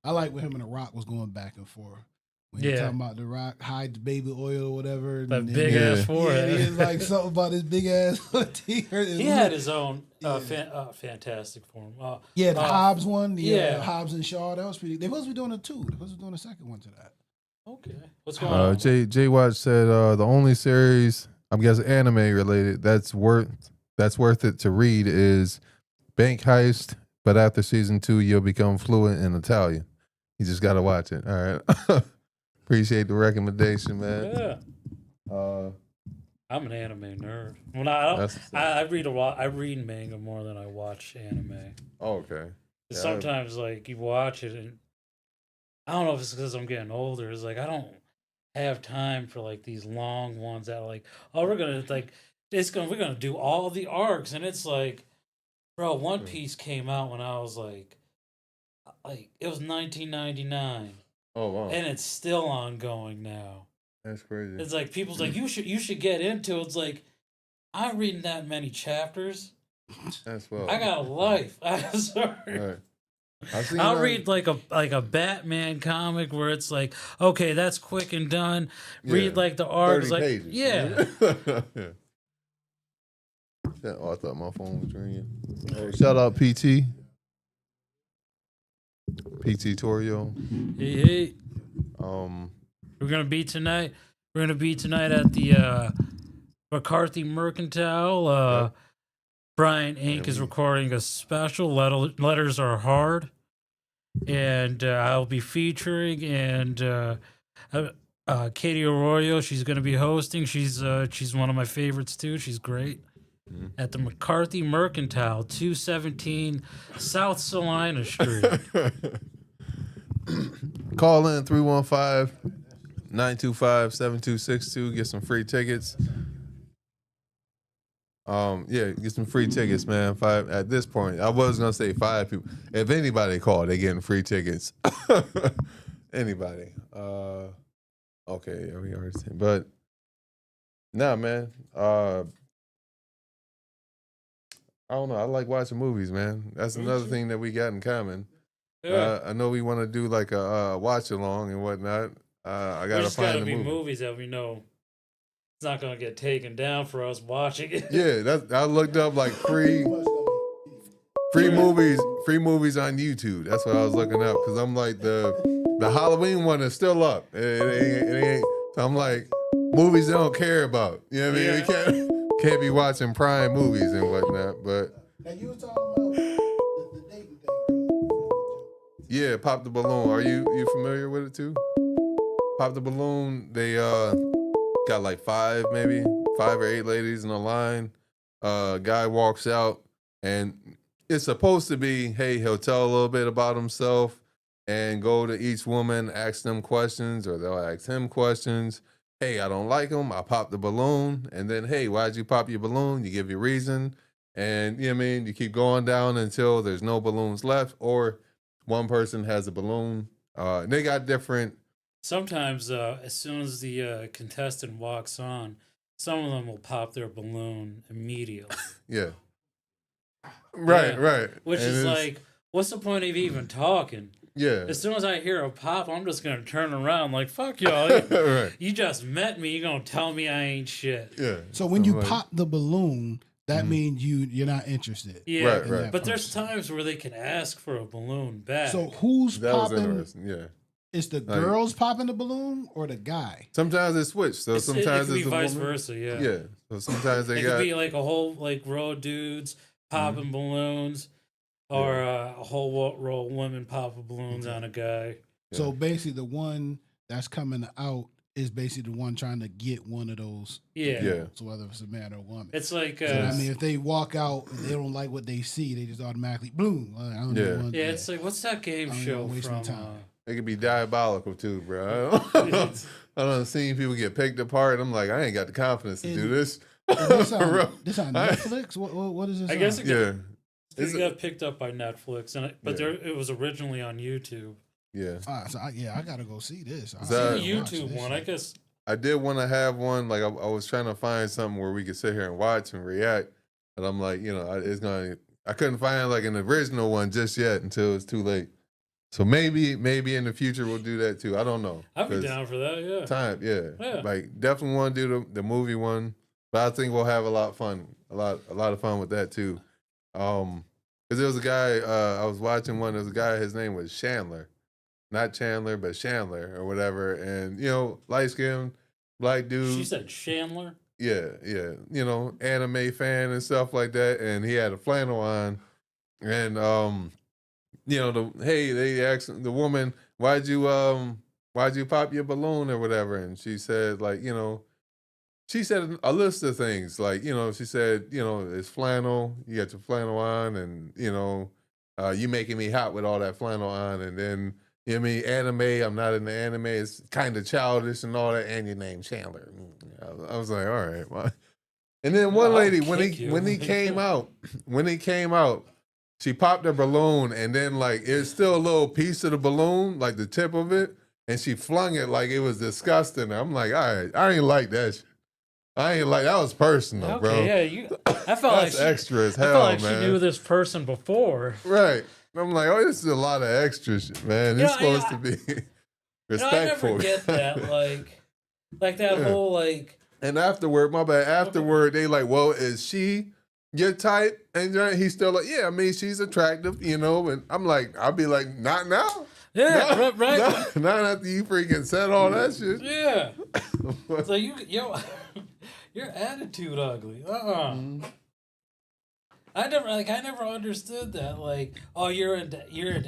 I like when him and The Rock was going back and forth. When he Yeah. talking about The Rock hide the baby oil or whatever. That and then- big Yeah. ass Yeah, forehead. he was like something about his big ass t-shirt. He had his own Yeah. Fantastic Form. Yeah, the uh, Hobbs one. yeah. Hobbs and Shaw. That was pretty. They supposed to be doing it too. They supposed to be doing a second one to that. Okay. What's going on? Jay Watch said the only series, I'm guessing anime related, that's worth it to read is Bank Heist. But after season 2, you'll become fluent in Italian. You just gotta watch it. All right. Appreciate the recommendation, man. Yeah. I'm an anime nerd. When I read a lot. I read manga more than I watch anime. Oh, okay. Yeah, Sometimes, like, you watch it, and I don't know if it's because I'm getting older. It's like I don't have time for, like, these long ones that are like, oh, we're gonna we're gonna do all the arcs, and it's like, bro, One Piece came out when I was like it was 1999, Oh wow, and it's still ongoing now. that's crazy. It's like people's like you should get into it. It's like I'm reading that many chapters. That's well. I got a life. I'm sorry. Right. I'll read like a Batman comic where it's like, okay, that's quick and done. Read Yeah, like the arcs, 30 like pages. yeah. Yeah. Oh, I thought my phone was ringing. Oh, shout out PT. PT Torio. Hey, Um, we're gonna be tonight. We're gonna be tonight at the McCarthy Mercantile. Yep. Brian Inc. is recording a special. Letters Are Hard, and I'll be featuring and Katie Arroyo. She's gonna be hosting. She's one of my favorites too. She's great. Mhm. At the McCarthy Mercantile, 217 South Salina Street. Call in 315-925-7262. Get some free tickets. Yeah, get some free tickets, man. 5 at this point. I was gonna say 5 people. If anybody called, they getting free tickets. Anybody. Okay, yeah, we already said. But nah, man. I don't know. I like watching movies, man. That's another thing that we got in common. Yeah. I know we want to do like a watch along and whatnot. I gotta There's find gotta the be movie. movies that we know it's not gonna get taken down for us watching it. Yeah, I looked up like free movies on YouTube. That's what I was looking up because I'm like the Halloween one is still up. It ain't. So I'm like movies they don't care about. You know what I mean? Yeah. We can't be watching Prime movies and whatnot. But Now you were talking about the dating thing. yeah, Pop the Balloon. Are you familiar with it too? Pop the Balloon. They got like 5 or 8 ladies in a line. Guy walks out, and it's supposed to be, hey, he'll tell a little bit about himself and go to each woman, ask them questions, or they'll ask him questions. Hey, I don't like him. I pop the balloon. And then, hey, why'd you pop your balloon? You give your reason. And, you know what I mean? You keep going down until there's no balloons left, or one person has a balloon. They got different. Sometimes, as soon as the contestant walks on, some of them will pop their balloon immediately. Yeah. Right, Yeah. right. Which And is it's- like, what's the point of even talking? yeah. As soon as I hear a pop, I'm just gonna turn around like, fuck y'all. Right. You just met me, you gonna tell me I ain't shit. Yeah. So when I'm you like, pop the balloon, that Mhm. means you're not interested. Yeah. Right, in right. that But there's person. times where they can ask for a balloon back. So who's that was popping? interesting. Yeah. Is the Like- girls popping the balloon or the guy? Sometimes it switch. So it sometimes could be it's a vice woman. versa, yeah. Yeah. So sometimes they It got could be like a whole like row of dudes popping balloons, or a whole row of women popping balloons on a guy. So basically, the one that's coming out is basically the one trying to get one of those. Yeah. Yeah. So whether it's a man or a woman. It's like So, I mean, if they walk out and they don't like what they see, they just automatically boom. I don't Yeah. even want yeah, that. it's like what's that game I don't show wanna waste my from? time. it could be diabolical too, bro. I don't seen people get picked apart. I'm like, I ain't got the confidence to do this. Is this on, Bro. this on I- Netflix? What is this? I guess on? it Yeah. It Is it- got picked up by Netflix, and but Yeah. it was originally on YouTube. Yeah. So I gotta go see this. Is See that- the gotta watch YouTube this one, I shit. guess. I did want to have one. Like I was trying to find something where we could sit here and watch and react. But I'm like, I couldn't find like an original one just yet until it's too late. So maybe in the future we'll do that too. I don't know. I'd be 'Cause down for that. Yeah. time, yeah. Yeah. Like definitely want to do the movie one, but I think we'll have a lot of fun with that too. Because there was a guy I was watching one. There was a guy. His name was Chandler, not Chandler, but Chandler or whatever. And light skinned black dude. She said Chandler. Yeah, anime fan and stuff like that. And he had a flannel on, and they asked the woman, why'd you pop your balloon or whatever? And she said, she said a list of things, she said, it's flannel, you got your flannel on, and you making me hot with all that flannel on, and then anime, I'm not into anime, it's kind of childish and all that, and your name Chandler. I was like, all right, well. And then one I'll lady, kick you. when he came out, she popped her balloon, and then it's still a little piece of the balloon, like the tip of it, and she flung it like it was disgusting. I'm like, all right, I ain't like that shit. That was personal, Okay, bro. yeah, I felt like That's extra as I hell, felt like man. she knew this person before. Right. I'm like, oh, this is a lot of extra shit, man. It's Yeah, supposed to be I respectful. never get that, like that Yeah. whole And afterward, my bad. Afterward, they like, well, is she your type? And he's still like, yeah, I mean, she's attractive, And I'm like, I'll be like, not now. yeah, Not- right. Not after you freaking said all that shit. Yeah, it's like your attitude ugly. I never understood that. Like, oh, you're into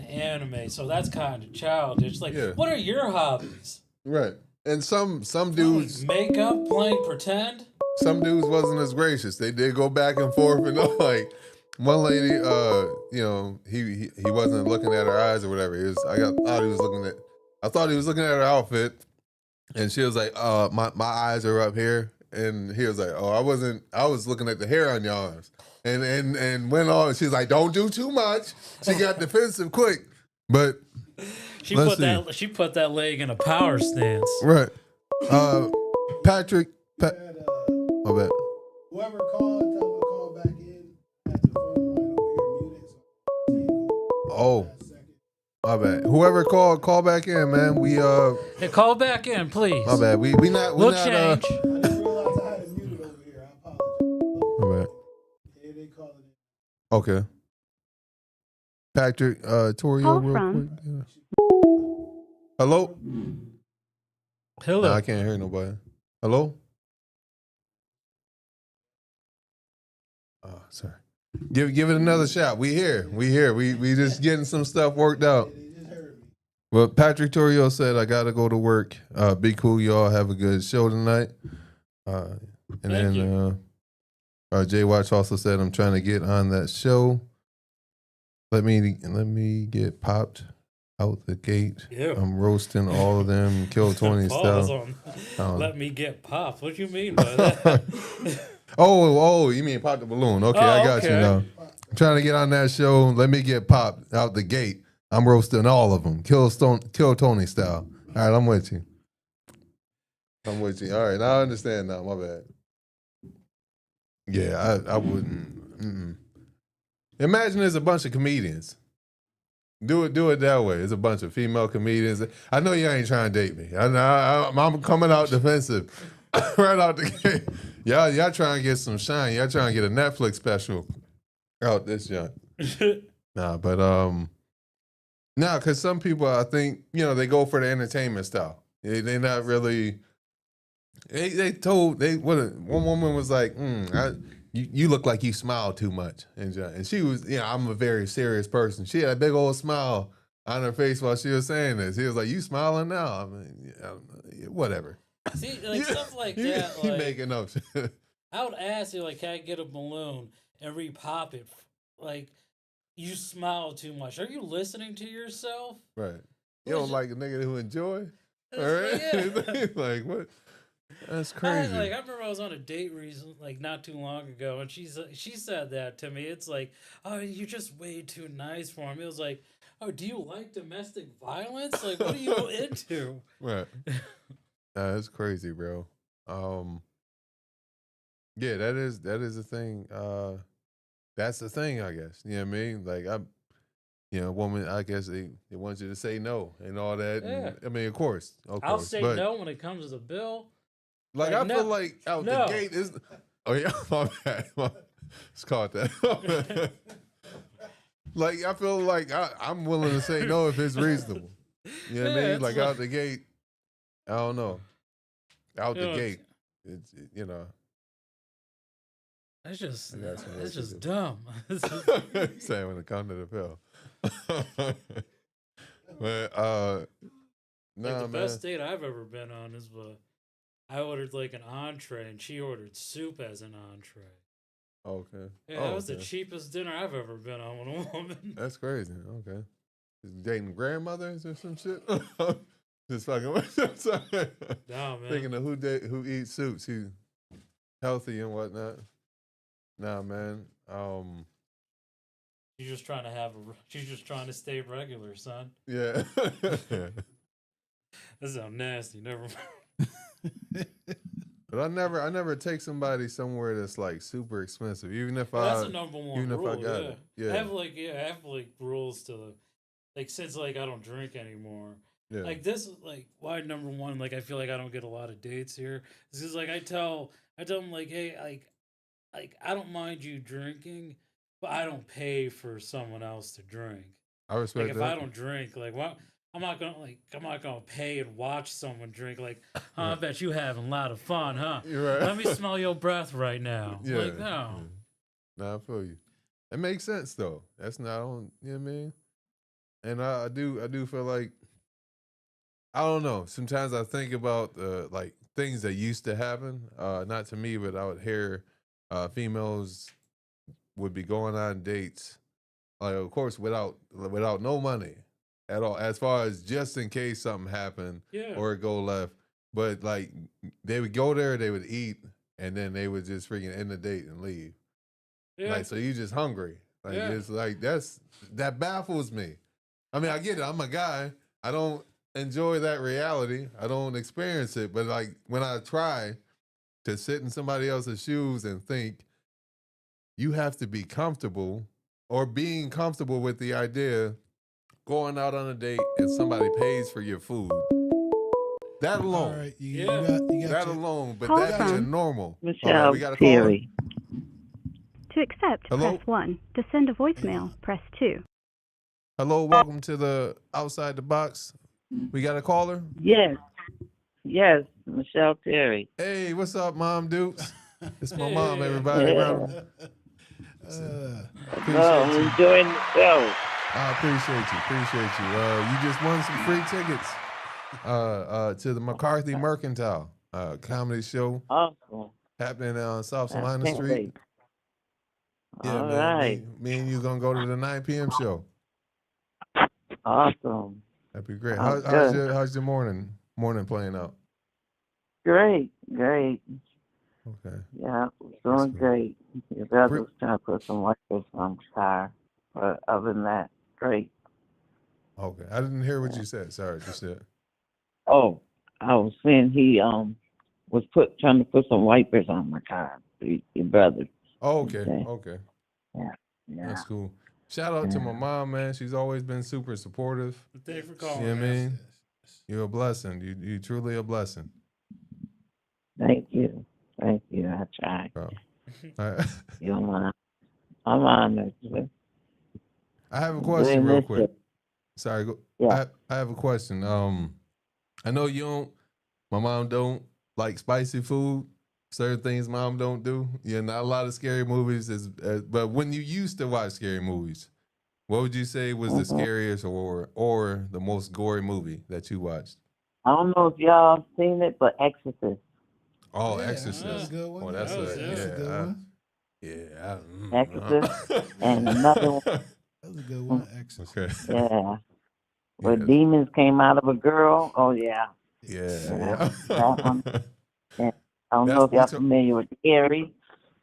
anime, so that's kind of childish. Like, Yeah. what are your hobbies? Right. And some dudes Makeup, playing pretend. wasn't as gracious. They did go back and forth, and like one lady, he wasn't looking at her eyes or whatever. I thought he was looking at her outfit, and she was like, my eyes are up here, and he was like, oh, I was looking at the hair on your arms, and went on. She's like, don't do too much. She got defensive quick, but She Let's put that leg in a power stance. right, Patrick, my bad. Whoever called, tell them to call back in. At the phone line over here muted. Oh, my bad. Whoever call back in, man. We Hey, call back in, please. my bad. We not We'll not change. I didn't realize I had it muted over here. I apologize. my bad. Yeah, they calling it. Okay. Patrick, Torio, Call real from- quick. Yeah. Hello? Hello. No, I can't hear nobody. Hello? Oh, sorry. Give it another shot. We here. We just getting some stuff worked out. Well, Patrick Torrio said I gotta go to work. Be cool, y'all. Have a good show tonight. And Thank then Jay Watch also said I'm trying to get on that show. Let me get popped out the gate. Ew. I'm roasting all of them. Kill 20 Pause style. on. Let me get popped. What do you mean by that? Oh, you mean pop the balloon? Okay, I got you now. I'm trying to get on that show. Let me get popped out the gate. I'm roasting all of them. Kill Tony style. All right, I'm with you. All right, now I understand now. My bad. Yeah, I wouldn't. Imagine there's a bunch of comedians. Do it that way. It's a bunch of female comedians. I know you ain't trying to date me. I'm coming out defensive right out the gate. Y'all trying to get some shine. Y'all trying to get a Netflix special out this joint. Because some people, I think, they go for the entertainment style. They not really. One woman was like, you look like you smile too much. And she was, I'm a very serious person. She had a big old smile on her face while she was saying this. He was like, you smiling now? I mean, whatever. See, like stuff like that. You Like, making up shit. I would ask you, like, can I get a balloon and repop it? Like, you smile too much. Are you listening to yourself? Right. You don't like a nigga who enjoy? All right. Yeah. Like, what? That's crazy. I remember I was on a date not too long ago, and she said that to me. It's like, oh, you're just way too nice for him. It was like, oh, do you like domestic violence? Like, what are you into? Right. That's crazy, bro. Yeah, that is a thing. That's the thing, I guess. You know what I mean? Like, woman, I guess they want you to say no and all that. Yeah. And, I mean, of course. I'll say no when it comes to the bill. Like, I feel like out the gate is. Oh yeah, my bad. It's called that. Like, I feel like I'm willing to say no if it's reasonable. You know what I mean? Like, out the gate, I don't know. Out the gate, it's It's just dumb. Saying when it comes to the pill. But the best date I've ever been on is I ordered like an entree and she ordered soup as an entree. Okay. Yeah, that was the cheapest dinner I've ever been on with a woman. That's crazy. Okay. Just dating grandmothers or some shit? Just fucking. Nah, man. Thinking of who eats soup. She's healthy and whatnot. Nah, man. She's just trying to stay regular, son. Yeah. That sounds nasty. Never mind. But I never take somebody somewhere that's like super expensive, even if that's the number one even rule. if I got it. Yeah. I have rules to since I don't drink anymore. Yeah. Like this is like why number one. Like I feel like I don't get a lot of dates here. This is like I tell them like, hey, like I don't mind you drinking, but I don't pay for someone else to drink. I respect like that. If I don't drink, like what. I'm not gonna pay and watch someone drink. Like, I bet you having a lot of fun, huh? You're right. Let me smell your breath right now. Yeah. Like, no. Nah, I feel you. It makes sense though. That's not on. You know what I mean? And I do feel like I don't know. Sometimes I think about like things that used to happen. Not to me, but I would hear females would be going on dates, like of course without no money at all, as far as just in case something happened or it go left. But like they would go there, they would eat, and then they would just freaking end the date and leave. Yeah. Like, so you just hungry. Like it's like that baffles me. I mean, I get it. I'm a guy. I don't enjoy that reality. I don't experience it. But like when I try to sit in somebody else's shoes and think you have to be comfortable or being comfortable with the idea going out on a date and somebody pays for your food. That alone. All right, you got that alone, but Call that from being normal. Michelle we got a Theory. To accept, Hello? press 1. To send a voicemail, press 2. Hello, welcome to the Outside the Box. We got a caller? Yes, Michelle Terry. Hey, what's up, Mom Dukes? It's my mom, Hey. everybody. Yeah. Around. Appreciate I'm you. enjoying the show. I appreciate you. Appreciate you. You just won some free tickets to the McCarthy Mercantile comedy show Awesome. happening on South I Salina can't Street. wait. Yeah, All man. right. Me and you gonna go to the 9 p.m. show. Awesome. That'd be great. Sounds How's your morning playing out? Great. Okay. Yeah, it's That's doing good. great. Your brother Pre- was trying to put some wipers on the car. But other than that, great. Okay. I didn't hear what you said. Sorry, you said. Oh, I was saying he was trying to put some wipers on my car. Your brother. Oh, okay. Okay. Okay. Yeah. That's cool. Shout out to my mom, man. She's always been super supportive. Thank you for You calling. know what I man. mean? You're a blessing. You truly a blessing. Thank you. I try. Bro. All right. I'm honored. I have a question Doing real this quick. shit. Sorry. Yeah. I have a question. I know you don't. My mom don't like spicy food. Certain things mom don't do. Yeah, not a lot of scary movies. But when you used to watch scary movies, what would you say was the scariest or the most gory movie that you watched? I don't know if y'all seen it, but Exorcist. Oh, Yeah, Exorcist. that's a good one. Oh, that's That was- a that's a good one. Exorcist and another one. That was a good one. Exorcist. Okay. Yeah. Where Yes. demons came out of a girl. Oh yeah. Yeah. That one. Yeah. I don't know if y'all familiar with Carrie.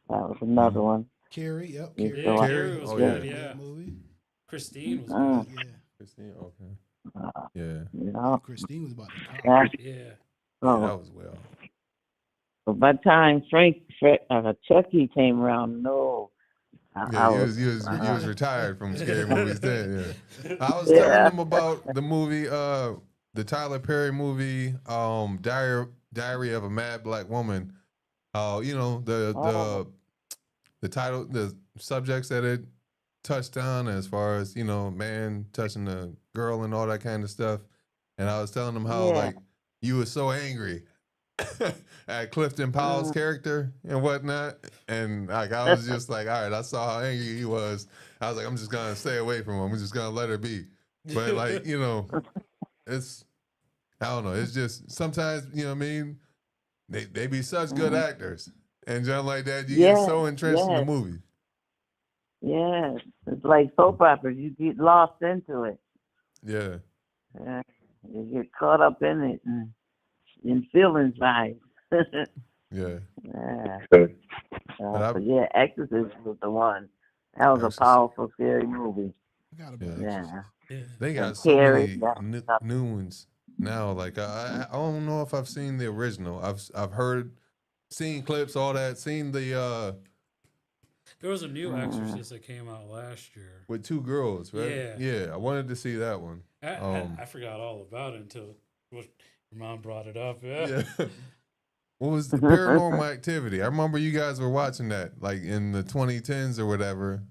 That was another one. Carrie, yep. Yeah, Carrie. Yeah, So, Carrie was Oh, good. yeah. Yeah. Movie. Christine was Mm. good. Yeah. Christine, okay. uh, Yeah. you know, Christine was about to talk. that, Yeah. Yeah, so, that was well. but by the time Chucky came around, no. Yeah, you was retired from scary movies then. Yeah, I was telling them about the movie, the Tyler Perry movie, Diary of a Mad Black Woman. You know the title, the subjects that it touched on, as far as man touching a girl and all that kind of stuff. And I was telling them how like you were so angry at Clifton Powell's character and whatnot, and like I was just like, all right, I saw how angry he was. I was like, I'm just gonna stay away from him. I'm just gonna let it be. But like it's I don't know. It's just sometimes what I mean. They be such good actors, and just like that, you get so entrenched in the movie. Yes, it's like soap operas. You get lost into it. Yeah. You get caught up in it and feelings vibes. Yeah. But yeah, Exorcist was the one. That was Exorcist. a powerful, scary movie. Forgot about Yeah. They got And so Carrie, many new ones now. Like I don't know if I've seen the original. I've seen clips, all that. Seen the There was a new Exorcist that came out last year. with two girls, right? Yeah. Yeah. I wanted to see that one. I forgot all about it until your mom brought it up. Yeah. Yeah. What was the Paranormal Activity? I remember you guys were watching that like in the 2010s or whatever.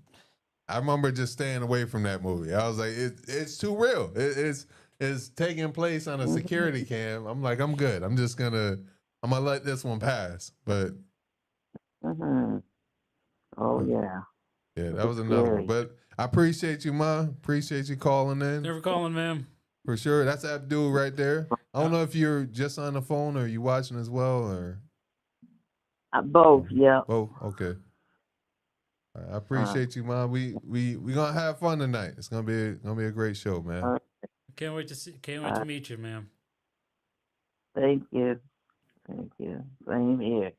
I remember just staying away from that movie. I was like, it's too real. It's taking place on a security cam. I'm like, I'm good. I'm gonna let this one pass. But Oh yeah. yeah, that was another one. But I appreciate you, Ma. Appreciate you calling in. Never calling, ma'am. For sure. That's Abdul right there. I don't know if you're just on the phone or you watching as well or Both, yeah. both. Okay. All right, I appreciate you, Ma. We gonna have fun tonight. It's gonna be a great show, man. Can't wait to meet you, ma'am. Thank you. Same here.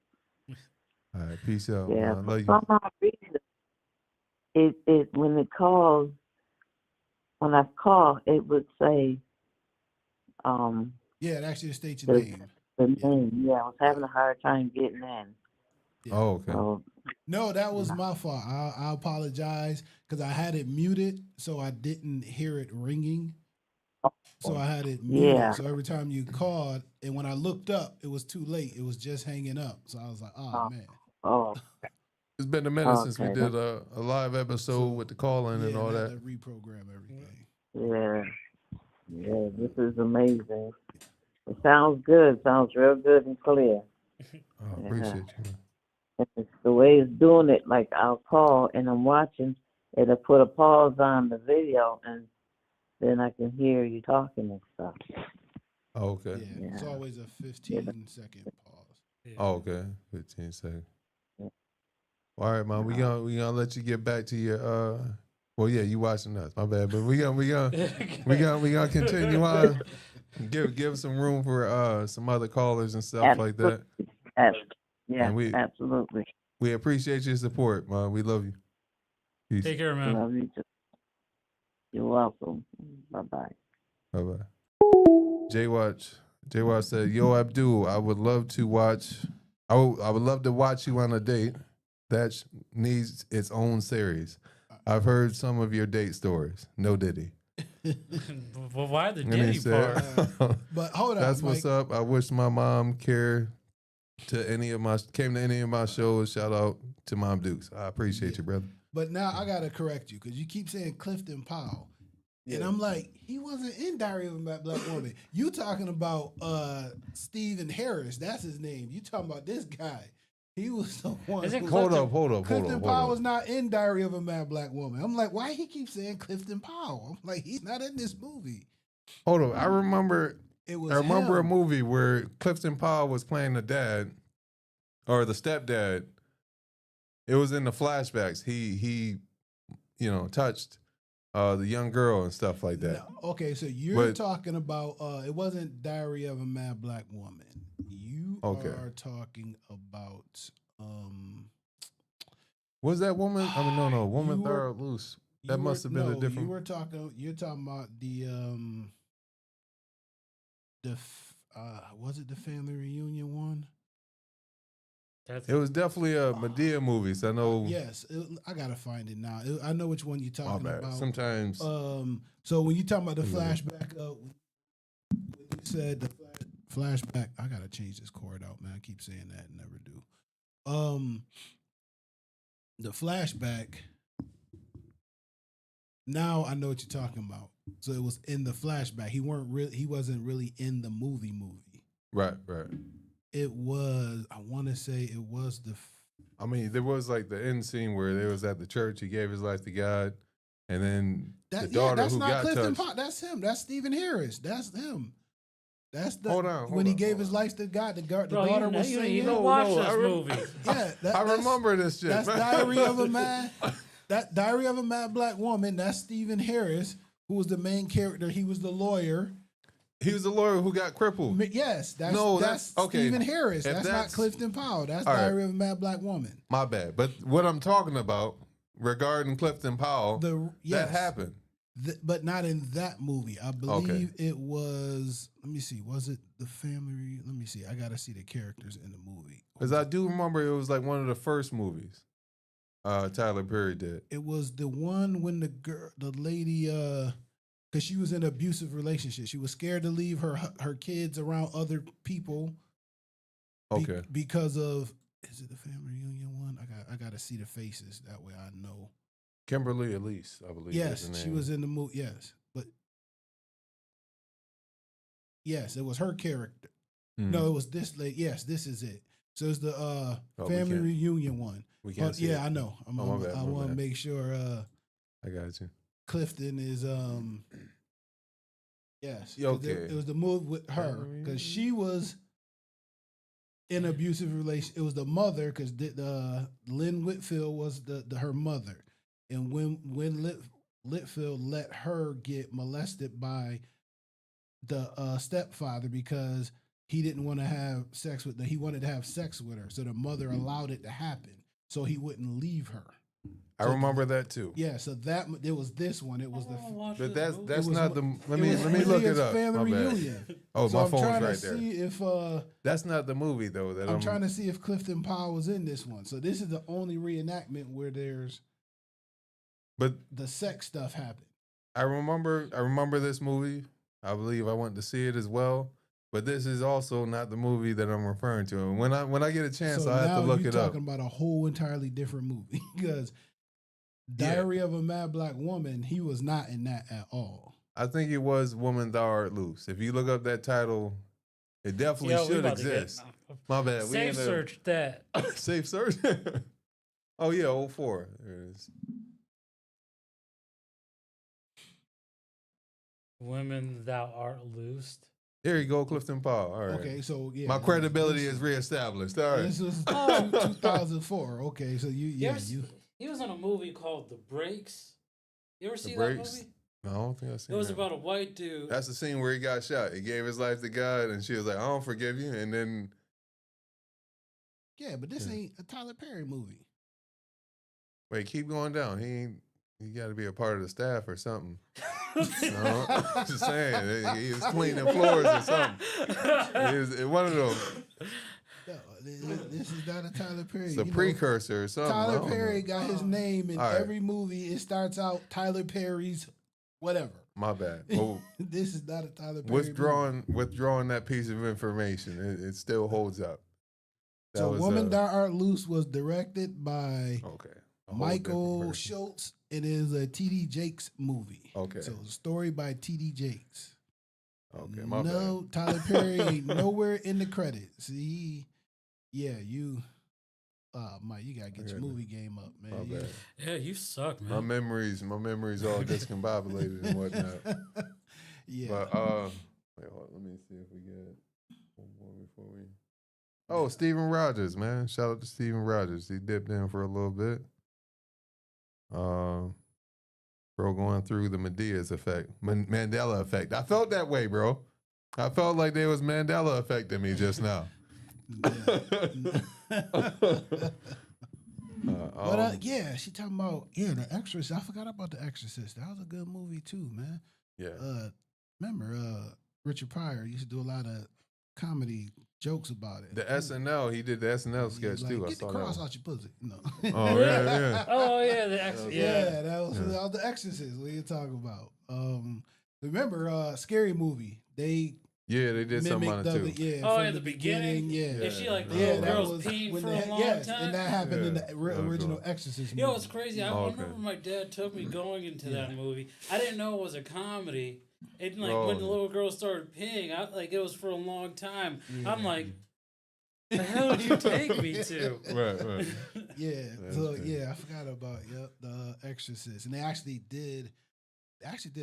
All right, peace out. Yeah. Ma. I love you. For some odd reason, it when it calls, when I call, it would say Yeah, it actually states your name. the name. Yeah, I was having a hard time getting in. Yeah. Oh, okay. So, No, that was my fault. I apologize because I had it muted, so I didn't hear it ringing. So I had it muted. Yeah. So every time you called, and when I looked up, it was too late. It was just hanging up. So I was like, oh man. oh, It's been a minute since we Okay. did a live episode with the call in and Yeah, all and I had that. to reprogram everything. yeah, this is amazing. It sounds good. Sounds real good and clear. Oh, appreciate you. Man. And it's the way it's doing it, like I'll call and I'm watching, it'll put a pause on the video and then I can hear you talking and stuff. Oh, okay. Yeah, it's Yeah. always a 15-second pause. Yeah. Oh, okay. 15 seconds. Yeah. All right, man. We gonna let you get back to your well, yeah, you watching us. My bad, but we gonna continue on. Give some room for some other callers and stuff like that. Yeah, And we- absolutely. We appreciate your support, man. We love you. Peace. Take care, man. Love you too. You're welcome. Bye-bye. Bye bye. J Watch said, "Yo, Abdul, I would love to watch. I would love to watch you on a date that needs its own series. I've heard some of your date stories. No Diddy." Well, why the And he Diddy said, part? But hold on, "That's Mike. what's up. I wish my mom came to any of my shows. Shout out to Mom Dukes. I appreciate you, brother." But now I gotta correct you because you keep saying Clifton Powell. And I'm like, he wasn't in Diary of a Mad Black Woman. You talking about Stephen Harris? That's his name. You talking about this guy? He was the one. Is it who- Hold up. Clifton Powell was not in Diary of a Mad Black Woman. I'm like, why he keep saying Clifton Powell? I'm like, he's not in this movie. Hold up. I remember It was. a him. movie where Clifton Powell was playing the dad or the stepdad. It was in the flashbacks. He touched the young girl and stuff like that. No, okay, so you're But- talking about it wasn't Diary of a Mad Black Woman. You Okay. are talking about Was that woman? I mean, no, Woman You were- Third Loose. That you must were- have been a no, different. You're talking about was it the family reunion one? That's It was definitely a Medea movie. So I know. Yes, I gotta find it now. I know which one you're My talking bad. about. Sometimes. So when you talking about the Yeah. flashback, when you said the flashback, I gotta change this chord out, man. I keep saying that and never do. The flashback. Now I know what you're talking about. So it was in the flashback. He wasn't really in the movie. right. It was. I want to say it was the. I mean, there was like the end scene where they was at the church. He gave his life to God, and then the daughter that's who not got Clifton touched. Powell. That's him. That's Stephen Harris. That's him. That's the Hold on, when he gave hold his on. life to God. The Bro, daughter was you singing. don't No, watch no, this I movie. Yeah, I remember this shit. That's man. Diary of a Man. That Diary of a Mad Black Woman. That's Stephen Harris, who was the main character. He was the lawyer. He was the lawyer who got crippled. Yes, that's No, that's okay. Stephen Harris. If That's not that's- Clifton Powell. That's All right. Diary of a Mad Black Woman. My bad. But what I'm talking about regarding Clifton Powell, Yes, that happened. but not in that movie. I believe it was. Let me see. Was it the family? Let me see. I gotta see the characters in the movie. Because I do remember it was like one of the first movies Tyler Perry did. It was the one when the lady, because she was in an abusive relationship. She was scared to leave her kids around other people. Okay. Because of, is it the family reunion one? I got to see the faces. That way I know. Kimberly Elise, I believe. Yes, is the she name. was in the movie. Yes, but yes, it was her character. Mhm. No, it was this lady. Yes, this is it. So it's the we family can't- reunion one. We can't But see yeah, it. I know. Oh, my bad, I my want to bad. make sure I got you. Clifton is yes. Yeah, 'cause okay. It was the move with her because she was in an abusive relation. It was the mother because Lynn Whitfield was her mother, and when Litfield let her get molested by the stepfather because he didn't want to have sex with her. He wanted to have sex with her, so the mother allowed it to happen so he wouldn't leave her. I remember that too. Yeah, so it was this one. It was the. But that's It that's was not one- the. it Let me was look it Leah's up. Family My bad. reunion. Oh, So my I'm phone's trying right to there. see if That's not the movie though. That I'm trying to see if Clifton Powell was in this one. So this is the only reenactment where there's But the sex stuff happened. I remember this movie. I believe I went to see it as well. But this is also not the movie that I'm referring to. And when I get a chance, So I have now to look you're it up. talking about a whole entirely different movie because Diary of a Mad Black Woman, he was not in that at all. I think it was Woman Thou Art Loose. If you look up that title, it definitely should exist. My bad. Safe search that. Safe search. Oh yeah, 04. There it is. Women thou art loosed. Here you go, Clifton Powell. All right. Okay, so yeah, My credibility is reestablished. All right. This was Oh. 2004. Okay, so He was in a movie called The Breaks. You ever see Breaks? that movie? No, I don't think I've seen It was that. about a white dude. That's the scene where he got shot. He gave his life to God, and she was like, "I don't forgive you." And then, yeah, but this ain't a Tyler Perry movie. wait, keep going down. He got to be a part of the staff or something. No, I'm just saying, he was cleaning floors or something. He was one of them. No, this is not a Tyler Perry. It's a You know, precursor or something. I Tyler don't Perry know. got his name in All right. every movie. It starts out Tyler Perry's whatever. My bad. Well, This is not a Tyler Perry movie. withdrawing that piece of information, it still holds up. That So was, Woman Thou Art Loose was directed by okay. A whole Michael different person. Schultz. It is a T.D. Jakes movie. Okay. So story by T.D. Jakes. Okay, my No, bad. Tyler Perry ain't nowhere in the credits. See, Mike, you gotta get your Okay. movie game up, man. My You- bad. Yeah, you suck, My man. memories all discombobulated and whatnot. yeah. But wait, hold on, let me see if we get one more before we. Oh, Steven Rogers, man! Shout out to Steven Rogers. He dipped in for a little bit. Bro, going through the Medea's effect, Mandela effect. I felt that way, bro. I felt like there was Mandela affecting me just now. Yeah, she talking about The Exorcist. I forgot about The Exorcist. That was a good movie too, man. Yeah. Remember Richard Pryor used to do a lot of comedy jokes about it. The SNL, he did the SNL He sketch was like, too. I Get the saw cross that. out your pussy. No. Oh yeah. Oh yeah, the Yeah, that was The Exorcist. What are you talking about? Remember Scary Movie? They Yeah, they did something on mimicked it of too. it. Yeah, Oh, from in the beginning? Yeah. Is she like the Yeah, little that girl's was peeing when for they- a long yes, time? and that happened in Yeah. the original Exorcist movie. You know what's crazy? I Oh, remember okay. my dad took me going into that movie. I didn't know it was a comedy. And like Oh. when the little girl started peeing, it was for a long time. I'm like, the hell did you take me to? Right. Yeah. That's So good. yeah, I forgot about the Exorcist, and they actually did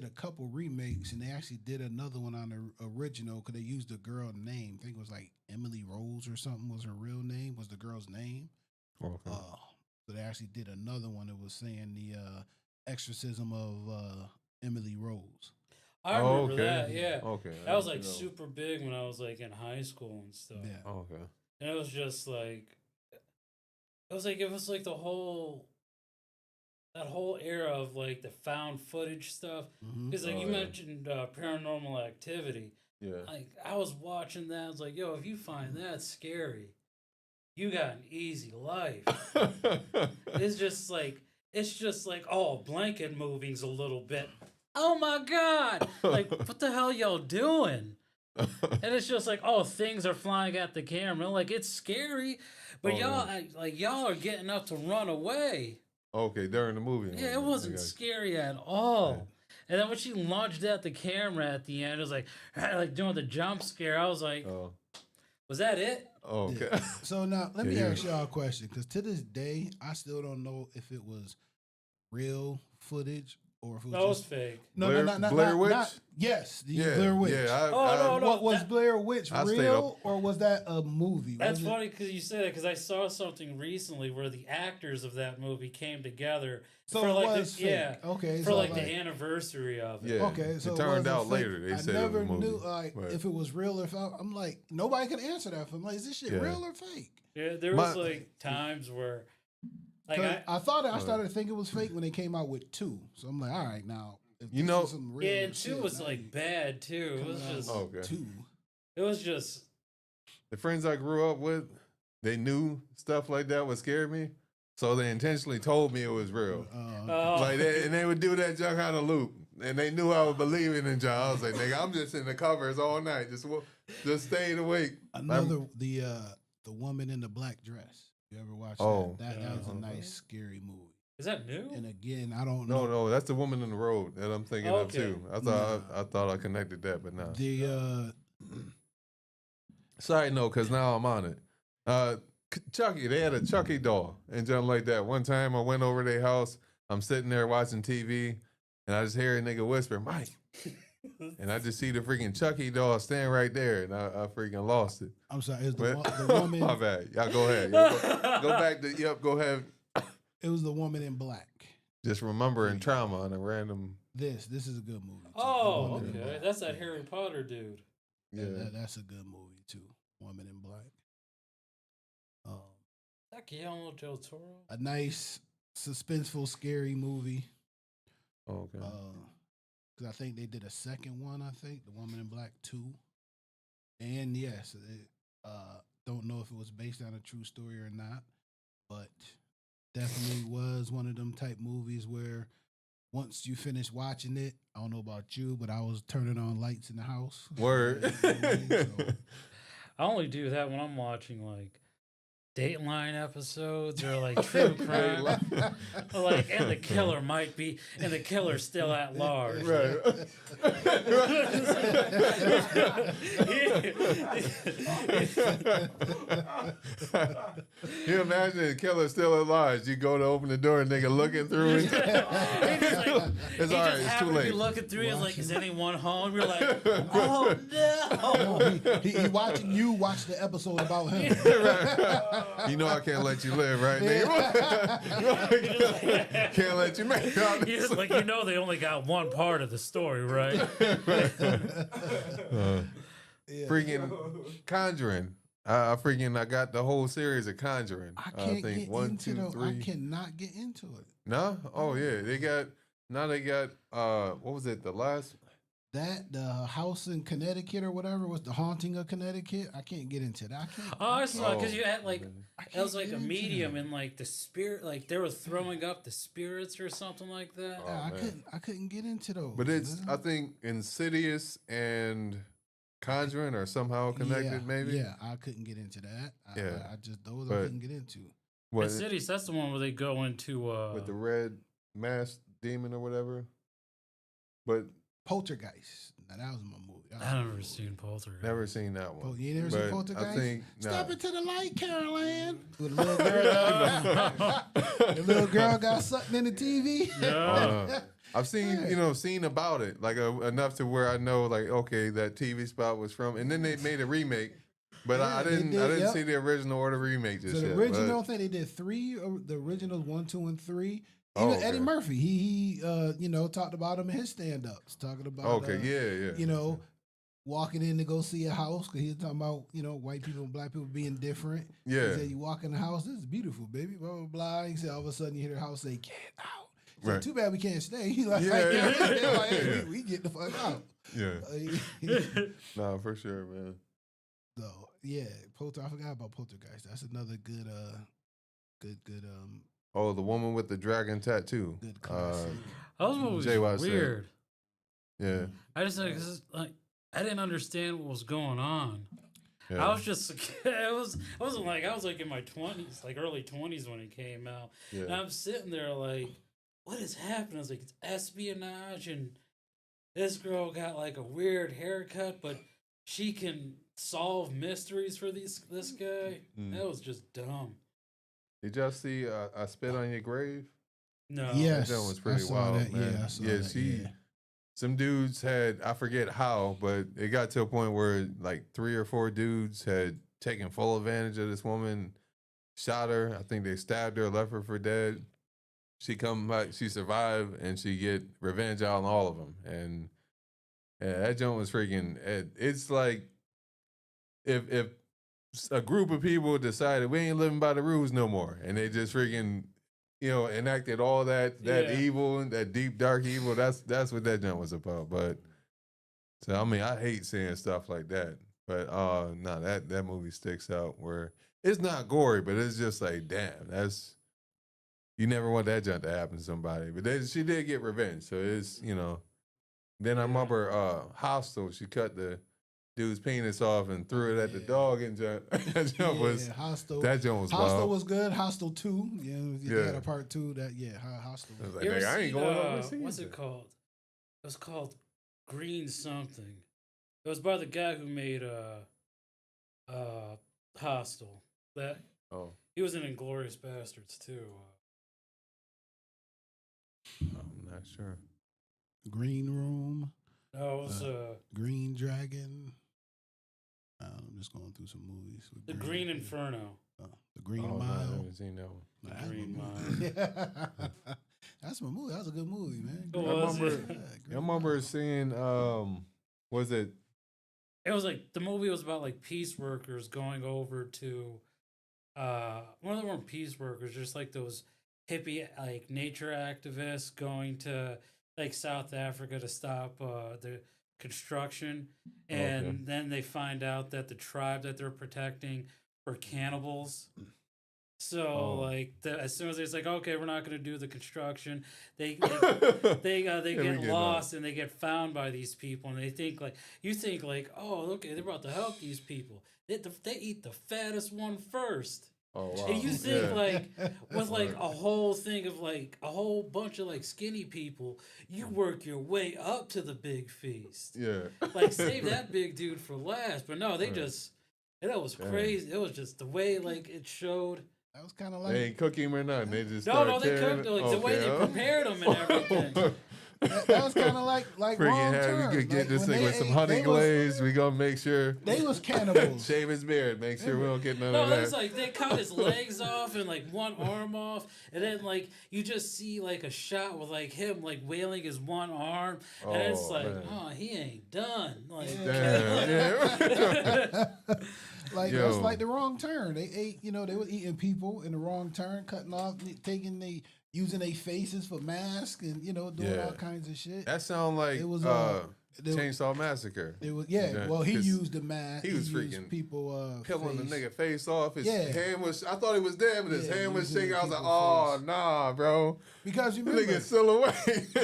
a couple remakes, and they actually did another one on the original because they used a girl name. I think it was like Emily Rose or something was her real name. Was the girl's name? Okay. So they actually did another one that was saying the exorcism of Emily Rose. I remember that, yeah. Okay. That was like You know. super big when I was like in high school and stuff. Yeah. Okay. And it was just like it was like the whole that whole era of like the found footage stuff. Mhm. Because like Oh, you yeah. mentioned Paranormal Activity. Yeah. Like I was watching that, I was like, yo, if you find that scary, you got an easy life. It's just like oh, blanket moving's a little bit. Oh my god! Like what the hell y'all doing? And it's just like, oh, things are flying at the camera. Like it's scary, but Oh, y'all are getting up to run away. Okay, during the movie. Yeah, it wasn't Okay. scary at all. And then when she launched at the camera at the end, it was like doing the jump scare. I was like, Oh. was that it? Okay. Yeah. So now let me Yeah, ask y'all a question, because to this day I still don't know if it was real footage or if it was That was just fake. no, Blair- no, not, Blair not, Witch? not yes, the Yeah. Blair Witch. Yeah. Oh, no, What was that- Blair Witch I stayed real or was that a movie? That's Was it- funny because you say that because I saw something recently where the actors of that movie came together So for it like was the, yeah, fake. Okay, for so like the anniversary of it. Yeah. Okay, so it it turned wasn't out fake. later. They I said never it was a movie. knew like Right. if it was real or if I'm like nobody could answer that. I'm like, is this shit Yeah. real or fake? Yeah, there My- was like times where, like, 'Cause I, I started to think it was fake when they came out with 2. So I'm like, all right, now if You this know- is some real yeah, and shit, 2 was now like you bad too. It was coming out just, Oh, with okay. 2. it was just, The friends I grew up with, they knew stuff like that would scare me. So they intentionally told me it was real. oh, Like they would do that junk on a loop, and they knew I was believing in John. I was like, nigga, I'm just in the covers all night, just staying awake. Another the woman in the black dress. You ever watch Oh. that? That was a Uh-huh. nice scary movie. is that new? And again, I don't know. No, that's the woman in the road that I'm thinking of Okay. too. I thought I connected that, but no. The Side note, because now I'm on it. Chucky, they had a Chucky doll and something like that. One time I went over their house. I'm sitting there watching TV, and I just hear a nigga whisper, "Mike," and I just see the freaking Chucky doll standing right there, and I freaking lost it. I'm sorry. It was But- the woman. My bad. Y'all go ahead. Go back to Go ahead. It was the woman in black. Just remembering trauma on a random. This is a good movie. Too. Oh, Woman in okay. Black. That's that Harry Potter dude. Yeah. That's a good movie too. Woman in Black. Is that Guillermo del Toro? A nice, suspenseful, scary movie. Okay. Because I think they did a second one. I think The Woman in Black 2. And yes, don't know if it was based on a true story or not, but definitely was one of them type movies where once you finish watching it, I don't know about you, but I was turning on lights in the house. Word. So, I only do that when I'm watching like Dateline episodes or like true crime. Like, and the killer might be, and the killer's still at large. Right. You imagine the killer's still alive. You go to open the door and nigga looking through it. It's all right. It's too Be late. looking through, he's like, "Is anyone home?" You're like, "Oh no!" no, he watching you watch the episode about him. You know I can't let you live, right, nigga? Can't let you make it. You're just like, they only got one part of the story, right? Freaking Conjuring. I got the whole series of Conjuring. I can't think get 1, into 2, the. 3. I cannot get into it. No? Oh yeah. They got what was it? The last That the house in Connecticut or whatever was the haunting of Connecticut. I can't get into that. I can't. Oh, I saw because Oh, you had like I it was can't like a get into medium that. and like the spirit, like they were throwing up the spirits or something like that. Oh, man. I couldn't get into those. But it's man. I think Insidious and Conjuring are somehow connected, maybe. Yeah, I couldn't get into that. Yeah. I just those But- I couldn't get into. What, Insidious, that's the one where they go into with the red masked demon or whatever. But Poltergeist. Now that was my movie. That was I've my never movie. seen Poltergeist. never seen that one. You never But seen Poltergeist? I think Step into the light, Carol Ann. With a little girl, the little girl got sucked in the TV. Yeah. I've seen seen about it like enough to where I know like okay that TV spot was from, and then they made a remake, but Yeah, I they didn't did, yep. see the original or the remake just So the yet. original thing they did 3, the originals 1, 2, and 3. Oh, Even okay. Eddie Murphy, he talked about him in his stand-ups, talking about yeah. walking in to go see a house because he was talking about white people and black people being different. Yeah. He said you walk in the house, this is beautiful, baby. Blah blah blah. He said all of a sudden you hear the house say get out. He said, Right. too bad we can't stay. He like, Yeah. like, hey, Yeah. we get the fuck out. Yeah, no, for sure, man. So yeah, I forgot about Poltergeist. That's another good Oh, the woman with the dragon tattoo. good classic. Those movies Jay were Watt said. weird. Yeah, I just like I didn't understand what was going on. yeah. I was just I wasn't like I was like in my 20s, like early 20s when it came out. And yeah. I'm sitting there like, what is happening? I was like, it's espionage, and this girl got like a weird haircut, but she can solve mysteries for this guy. Mm. That was just dumb. Did y'all see I Spit on Your Grave? No. Yes, That was I pretty saw wild, that. man. Yeah, I saw Yeah, that. Some dudes had, I forget how, but it got to a point where like 3 or 4 dudes had taken full advantage of this woman, shot her. I think they stabbed her, left her for dead. She come back, she survived, and she get revenge out on all of them. And yeah, that joint was freaking. It's like if a group of people decided we ain't living by the rules no more, and they just freaking enacted all that Yeah. evil, that deep dark evil. That's what that joint was about. But so I mean, I hate seeing stuff like that. But no, that movie sticks out where it's not gory, but it's just like, damn, that's you never want that junk to happen to somebody. But she did get revenge, so it's Then I remember Hostel. She cut the dude's penis off and threw it at the dog, and that jump was Hostel. that jump was Hostel wild. was good. Hostel 2. Yeah, you Yeah. had a part 2. That Hostel. I was like, You ever nigga, I ain't seen, going over to see what's that. it called? It was called Green something. It was by the guy who made Hostel. That Oh, he was in Inglorious Bastards too. I'm not sure. Green Room, No, it was Green Dragon. I'm just going through some movies. With the Green Inferno. The Green Oh, no, I Mile. haven't seen that one. Nah, The that's Green my Mile. movie. That's my movie. That was a good movie, man. It was. I remember seeing was it It was like the movie was about like peace workers going over to well, they weren't peace workers, just like those hippie like nature activists going to like South Africa to stop the construction, and Okay. then they find out that the tribe that they're protecting were cannibals. So Oh. like as soon as it's like, okay, we're not going to do the construction, they They get lost and they get found by these people, and they think like, you think like, oh, okay, they're about to help these people. They eat the fattest one first. Oh wow. And you think Yeah. like with like a whole thing of like a whole bunch of like skinny people, you work your way up to the big feast. Yeah. Like save that big dude for last. But no, they Right. just that was Dang. crazy. It was just the way like it showed. That was kind of They like ain't cook him or nothing. They just No, start they tearing cooked it? like the way they Okay. prepared them and everything. that was kind of like Freaking wrong hell, turn. we could get Like, this when thing they with some ate, honey they glaze. We gonna make sure They was cannibals. shave his beard. Make sure we don't get none No, of it's that. like they cut his legs off and like one arm off, and then like you just see like a shot with like him like wailing his one arm, and it's Oh, like, man. oh, he ain't done. Like, Damn. Yeah. Like Yo. that's like the wrong turn. They ate, they were eating people in the wrong turn, cutting off, using their faces for masks, and doing Yeah. all kinds of shit. That sound like It was, they- Chainsaw Massacre. It was Yeah, Well, he 'cause used the mask. he was used freaking people Peeling the face. nigga face off. His Yeah. hand was. I thought he was dead, but his Yeah, hand was using shaking. I was like, people's "Oh face. nah, bro." Because The remember, nigga silhouette.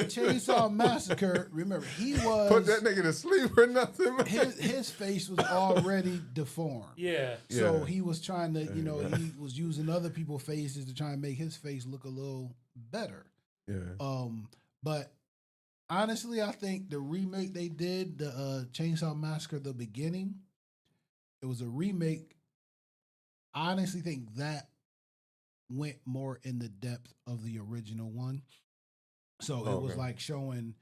Chainsaw Massacre. Remember, he was Put that nigga to sleep or nothing. Man. his face was already deformed. yeah, So Yeah. he was trying to, he was using other people's faces to try and make his face look a little better. Yeah. But honestly, I think the remake they did, the Chainsaw Massacre, the beginning, it was a remake. I honestly think that went more in the depth of the original one. So it was Okay. like showing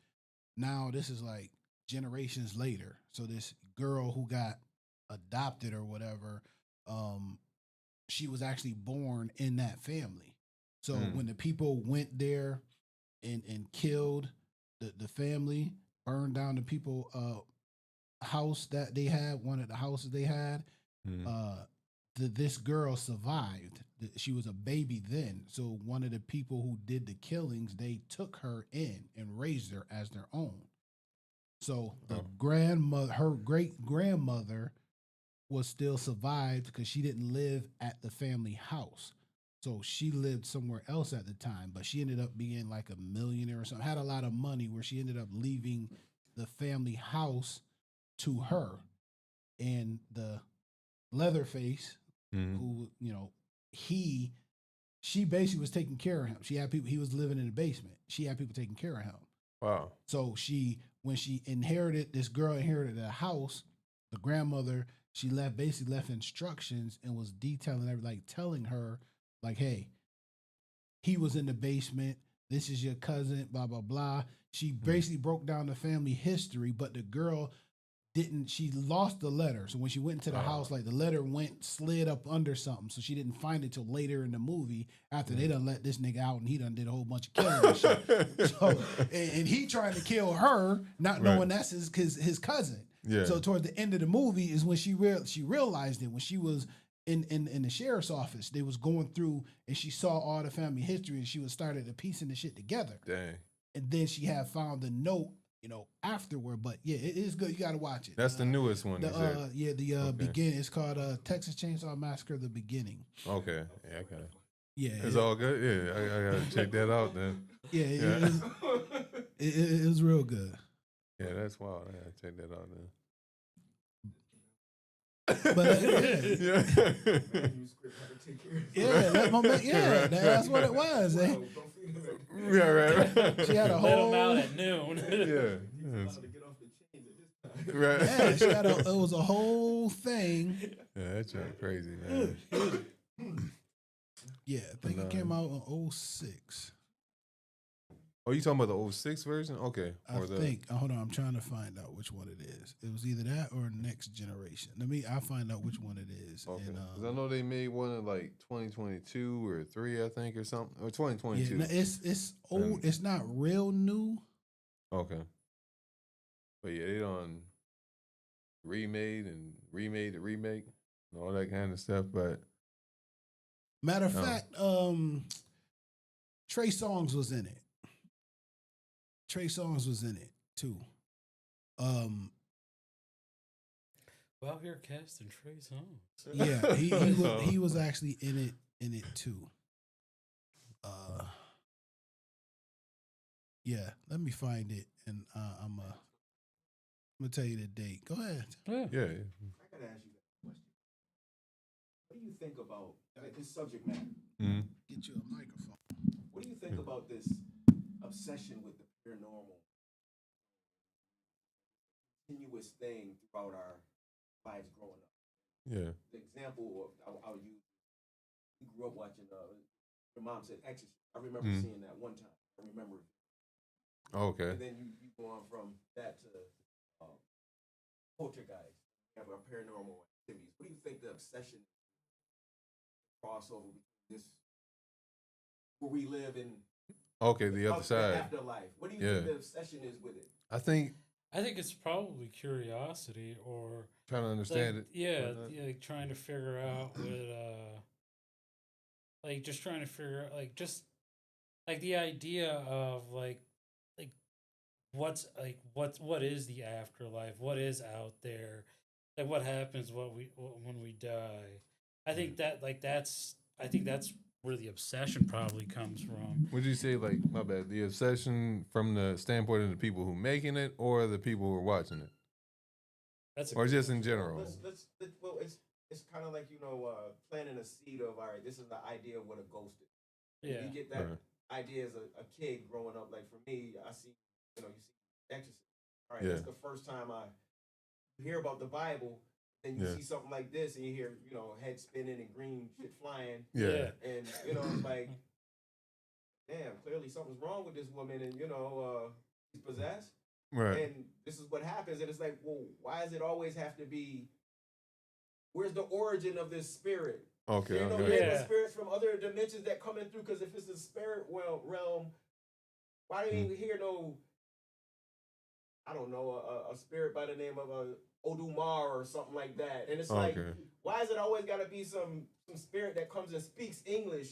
now this is like generations later. So this girl who got adopted or whatever, she was actually born in that family. So when the people went there and killed the family, burned down the people house that they had, one of the houses they had, this girl survived. She was a baby then. So one of the people who did the killings, they took her in and raised her as their own. So the grandmother, her great grandmother, was still survived because she didn't live at the family house. So she lived somewhere else at the time, but she ended up being like a millionaire or something, had a lot of money where she ended up leaving the family house to her. And the Leatherface, who, she basically was taking care of him. She had people, he was living in the basement. She had people taking care of him. Wow. So when she inherited, this girl inherited the house, the grandmother, she basically left instructions and was detailing everything, like telling her, like, hey, he was in the basement. This is your cousin, blah, blah, blah. She basically broke down the family history, but the girl she lost the letter. So when she went into the house, like the letter slid up under something. So she didn't find it till later in the movie after they done let this nigga out and he done did a whole bunch of killing and shit. So, and he trying to kill her, not knowing that's his cousin. Yeah. So towards the end of the movie is when she realized it, when she was in the sheriff's office, they was going through and she saw all the family history and she was started to piecing the shit together. Dang. And then she had found the note, afterward. But yeah, it is good. You got to watch it. That's the newest one. The beginning. It's called Texas Chainsaw Massacre: The Beginning. Okay. Yeah, I got it. Yeah, It's all good. Yeah, I gotta check that out then. Yeah, it was real good. Yeah, that's wild. I gotta check that out then. But that's what it was. Eh? Yeah, right. She had a let whole. him out at noon. Yeah. Right. Yeah, it was a whole thing Yeah, that's crazy, man. Yeah, I think it came out in 06. Oh, you talking about the 06 version? Okay. I think. Hold on, I'm trying to find out which one it is. It was either that or Next Generation. I'll find out which one it is. Okay. And, 'Cause I know they made one in like 2022 or 3, I think, or something. Or 2022. yeah, it's old. It's not real new. Okay. But yeah, they done remade the remake and all that kind of stuff. But Matter of fact, Trey Songz was in it. Trey Songz was in it too. Well, here casting Trey Songz. Yeah, he was actually in it too. Yeah, let me find it, and I'm gonna tell you the date. Go ahead. yeah. I gotta ask you that question. What do you think about this subject matter? Mm-hmm. Get you a microphone. What do you think about this obsession with the paranormal, continuous thing throughout our lives growing up? Yeah. The example I'll use. We grew up watching. Your mom said Exorcist. I remember seeing that one time. I remember. Okay. And then you go on from that to poltergeist. You have our paranormal activities. What do you think the obsession, crossover between this, where we live in? Okay, the other side. Afterlife. What do you think the obsession is with it? I think it's probably curiosity or trying to understand it. Yeah, like trying to figure out what like just trying to figure out like just like the idea of like what is the afterlife? What is out there? Like what happens when we die? I think that's where the obsession probably comes from. Would you say, like, my bad, the obsession from the standpoint of the people who making it or the people who are watching it? Or just in general? Well, it's kind of like, planting a seed of, all right, this is the idea of what a ghost is. Yeah. You get that idea as a kid growing up. Like for me, I see, you see Exorcist. All right, that's the first time I hear about the Bible. Then you see something like this, and you hear, head spinning and green shit flying. Yeah. And it's like, damn, clearly something's wrong with this woman, and she's possessed. Right. And this is what happens, and it's like, well, why does it always have to be? Where's the origin of this spirit? Okay. There's spirits from other dimensions that come in through. Because if it's a spirit realm, why do you even hear no? I don't know, a spirit by the name of Odumar or something like that. And it's like, why is it always got to be some spirit that comes and speaks English?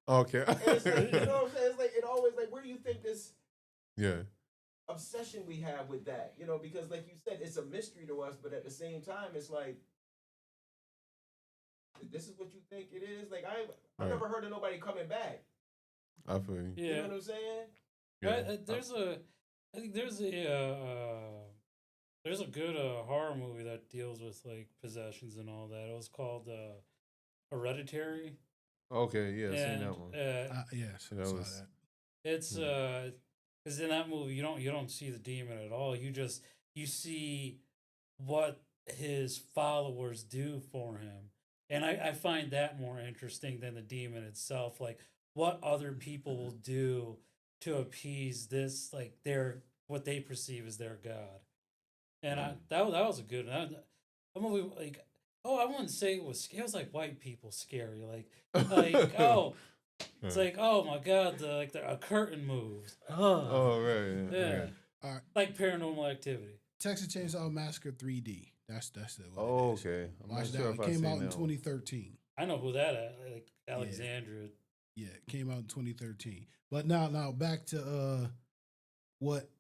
Okay. And it's like, you know what I'm saying? It's like, it always like, where do you think this obsession we have with that? Because like you said, it's a mystery to us, but at the same time, it's like, this is what you think it is? Like, I've never heard of nobody coming back. I feel you. Yeah. You know what I'm saying? Yeah. I think there's a good horror movie that deals with like possessions and all that. It was called Hereditary. Okay, yeah, seen that one. Yes, that saw was. that. It's because in that movie you don't see the demon at all. You see what his followers do for him, and I find that more interesting than the demon itself. Like what other people will do to appease this, like what they perceive as their god. And that was a good one. A movie like, I wouldn't say it was scary. It was like white people scary. It's like, oh my god, a curtain moved. Right. Yeah. All right. Like Paranormal Activity. Texas Chainsaw Massacre 3D. That's it. Oh, okay. I'm not sure if it I've came seen out in that one. 2013. I know who that is. Like Alexandria. Yeah, it came out in 2013. But now back to what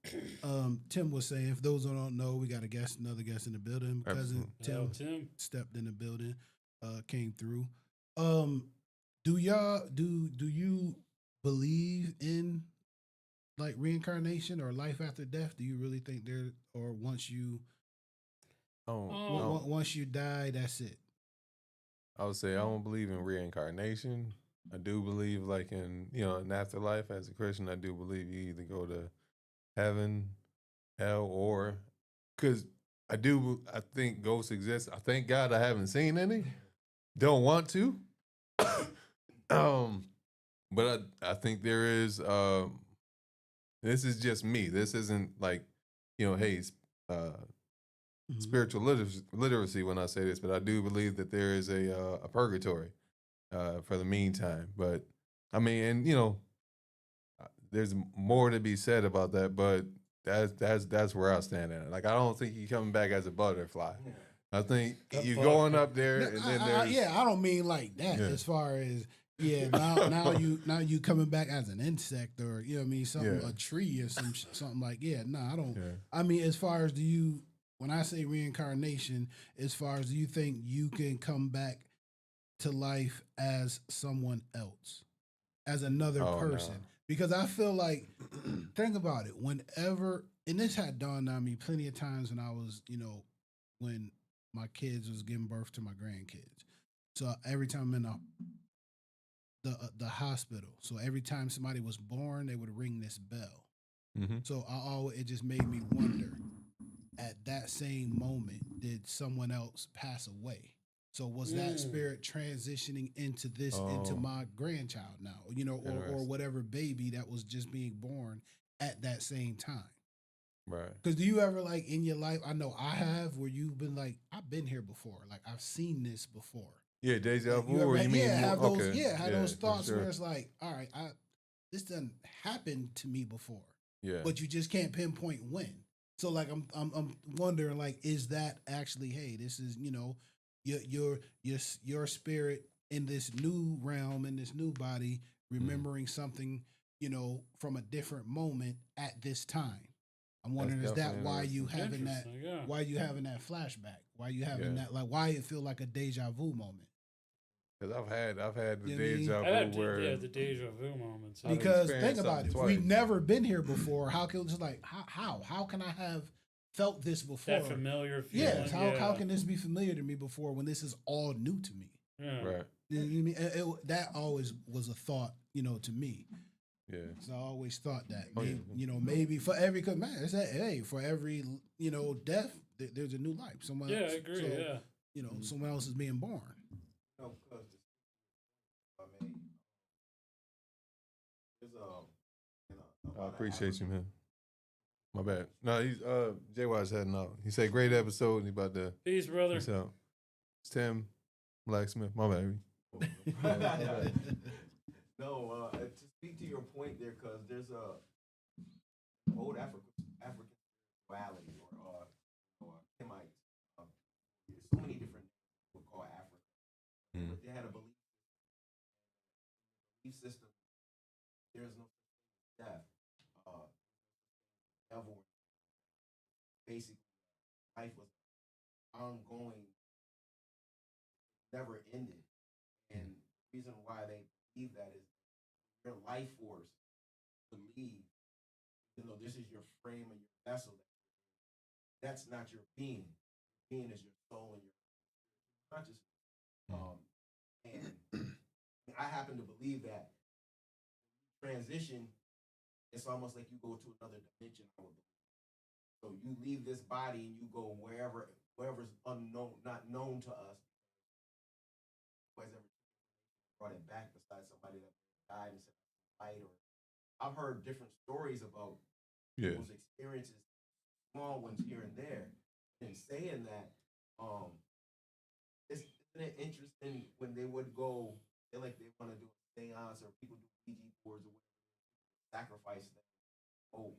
Tim was saying. For those who don't know, we got another guest in the building. Cousin Tim stepped in the building, came through. Do you believe in like reincarnation or life after death? Do you really think or once you once you die, that's it? I would say I don't believe in reincarnation. I do believe like in an afterlife. As a Christian, I do believe you either go to heaven, hell, or because I think ghosts exist. I thank God I haven't seen any. Don't want to. But I think there is. This is just me. This isn't like, hey, spiritual literacy when I say this, but I do believe that there is a purgatory for the meantime. But I mean, and there's more to be said about that, but that's where I stand at it. Like, I don't think he's coming back as a butterfly. I think you going up there, and then there's I don't mean like that. Yeah. As far as now you coming back as an insect, or you know what I mean, something, a tree or something like I don't. Yeah. I mean, as far as when I say reincarnation, as far as do you think you can come back to life as someone else, as another person? No. Because I feel like, think about it. Whenever, and this had dawned on me plenty of times when I was, when my kids was giving birth to my grandkids. So every time I'm in the hospital, so every time somebody was born, they would ring this bell. Mm-hmm. So it just made me wonder. At that same moment, did someone else pass away? So was that spirit transitioning into my grandchild now, or whatever baby that was just being born at that same time? Right. Because do you ever, like, in your life, I know I have, where you've been like, I've been here before, like I've seen this before. Yeah, deja vu, You or ever, you mean have more- those, okay. have those thoughts for sure. where it's like, all right, this doesn't happen to me before, Yeah. but you just can't pinpoint when. So like I'm wondering, like, is that actually, hey, this is your spirit in this new realm, in this new body, remembering something from a different moment at this time. I'm wondering, is that definitely why you having that? Interesting, yeah. Why you having that flashback? Why you having that? Like, why it feel like a deja vu moment? Because I've had the You know what I mean? deja I vu had where the deja vu moments. I've Because think experienced about it, something we've twice. never been here before. How can just like how can I have felt this before? That familiar feeling. Yes. How can this be familiar to me before when this is all new to me? Yeah. right. You know what I mean? That always was a thought, to me. Yeah. So I always thought that, Oh, yeah. maybe for every, cause man, it's that, hey, for every, death, there's a new life. Someone Yeah, else. I agree. So, Yeah. someone else is being born. No, because I mean, there's I appreciate you, man. My bad. No, he's JY's heading out. He said great episode, and he about to Peace, brother. peace out. It's Tim Blacksmith. My baby. No, to speak to your point there, because there's a old African spirituality or Hamites. There's so many different things we call Africa. Mm. They had a belief system. There's no death. Devil. Basically, life was ongoing, never ended, and the reason why they believe that is your life force believe, even though this is your frame and your vessel, that's not your being. Your being is your soul and your consciousness. And I happen to believe that transition, it's almost like you go to another dimension. I would believe. So you leave this body and you go wherever's unknown, not known to us. Nobody's ever brought it back besides somebody that died and said light. Or I've heard different stories about people's experiences, small ones here and there. And saying that, isn't it interesting when they would go, they want to do a seance, or people do Ouija boards or whatever, sacrifice them. Oh,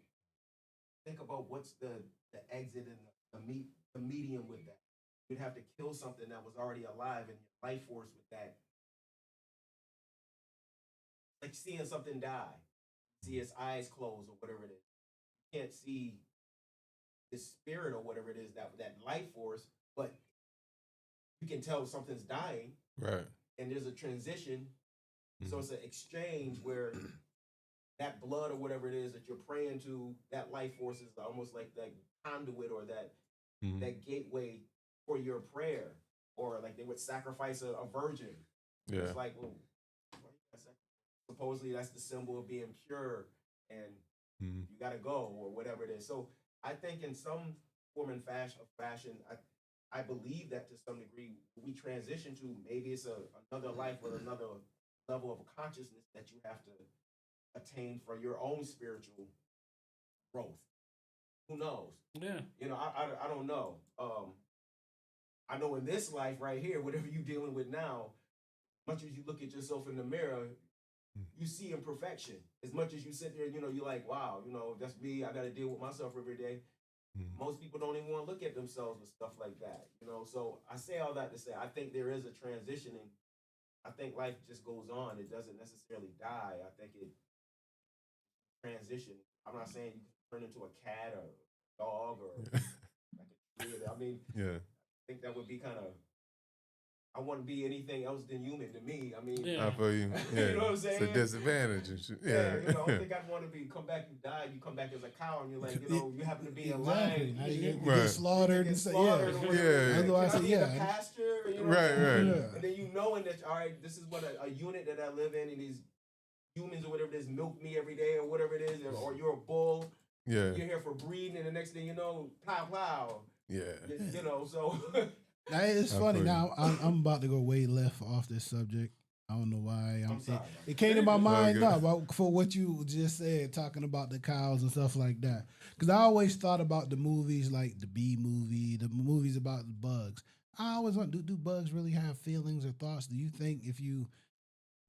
think about what's the exit and the medium with that. You'd have to kill something that was already alive in your life force with that. Like seeing something die, see its eyes close or whatever it is. You can't see the spirit or whatever it is, that life force, but you can tell something's dying. Right. And there's a transition. So it's an exchange where that blood or whatever it is that you're praying to, that life force is almost like that conduit or that gateway for your prayer. Or like they would sacrifice a virgin. Yeah. It's like, well, supposedly that's the symbol of being pure, and you gotta go or whatever it is. So I think in some form and fashion. I believe that to some degree we transition to maybe it's another life with another level of consciousness that you have to attain for your own spiritual growth. Who knows? Yeah. You know, I don't know. I know in this life right here, whatever you're dealing with now, much as you look at yourself in the mirror, you see imperfection. As much as you sit there, you know, you're like, wow, you know, that's me. I got to deal with myself every day. Most people don't even want to look at themselves and stuff like that, you know. So I say all that to say I think there is a transitioning. I think life just goes on. It doesn't necessarily die. I think it transition. I'm not saying you can turn into a cat or a dog or like a tree. I mean, Yeah. I think that would be kind of. I wouldn't be anything else than human to me. I mean, Yeah. I feel you. Yeah. You know what I'm saying? It's a disadvantage and shit. yeah, Yeah. you know, I don't think I'd want to be come back. You die. You come back as a cow, and you're like, you know, you happen to be in Exactly. line. Now you Right. get slaughtered and say, yeah. slaughtered or whatever. Yeah. That's why I Can said, be in yeah. a pasture, you know what Right, I'm saying? right. Yeah. And then you knowing that, all right, this is what a unit that I live in, and these humans or whatever it is milk me every day or whatever it is, or you're a bull, Yeah. you're here for breeding, and the next thing you know, plow, plow. Yeah. You know, so. Now, it's I funny. feel you. Now I'm about to go way left off this subject. I don't know why. I'm sorry. It came to my mind good. now about for what you just said, talking about the cows and stuff like that. Because I always thought about the movies like the Bee Movie, the movies about the bugs. I always want, do bugs really have feelings or thoughts? Do you think if you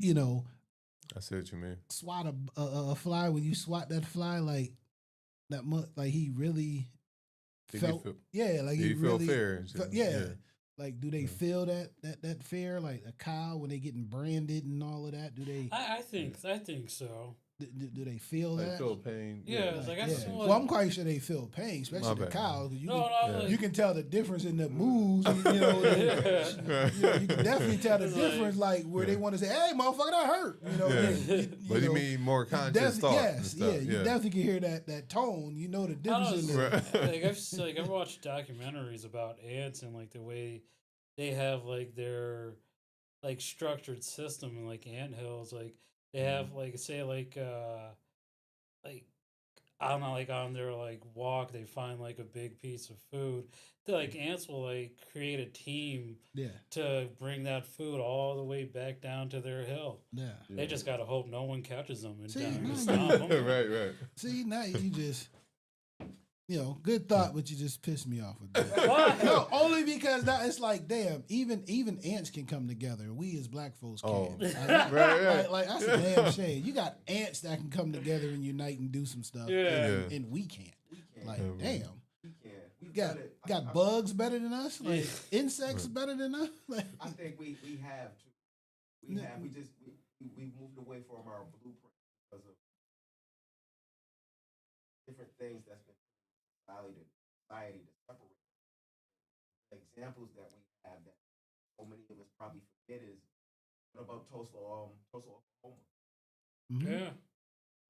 know, I see what you mean. swat a fly, when you swat that fly, like that, like he really Did he felt, feel- yeah, like Did he you feel really fair and shit? yeah. Like, do they Yeah. feel that fear? Like a cow when they getting branded and all of that? Do they I think so. do they feel Like that? feel pain. Yeah, it's like I saw Well, I'm quite sure they feel pain, especially My the bad. cows. 'Cause You, No, can, no, Yeah. you can tell the difference in the moves. You know, you can definitely tell the It's like- difference. Like where they Yeah. want to say, "Hey, motherfucker, that hurt." You know, Yeah. But you know, mean more you conscious thought and yes, stuff. yeah, you definitely can hear that tone. You know the I difference in don't the. know, I've watched documentaries about ants and like the way they have like their like structured system and like ant hills. Like they have like say like I don't know, like on their like walk they find like a big piece of food. The like ants will like create a team Yeah, to bring that food all the way back down to their hill. yeah. They just gotta hope no one catches them and See, down now to you- stop them. right. See, now you just, good thought, but you just pissed me off with that. Why? No, only because now it's like, damn, even ants can come together. We as black folks can. Oh. Like, Right. like, that's a damn shame. You got ants that can come together and unite and do some stuff. Yeah. And we can't. Like, Yeah, damn. We can. We've Got done it. got bugs better than us? Like Yeah. insects better than us? Like, I think we have to. We have. We moved away from our blueprint because of different things that's been violated society to separate. The examples that we have that so many of us probably forget is what about Tulsa, Oklahoma? mhm. Yeah.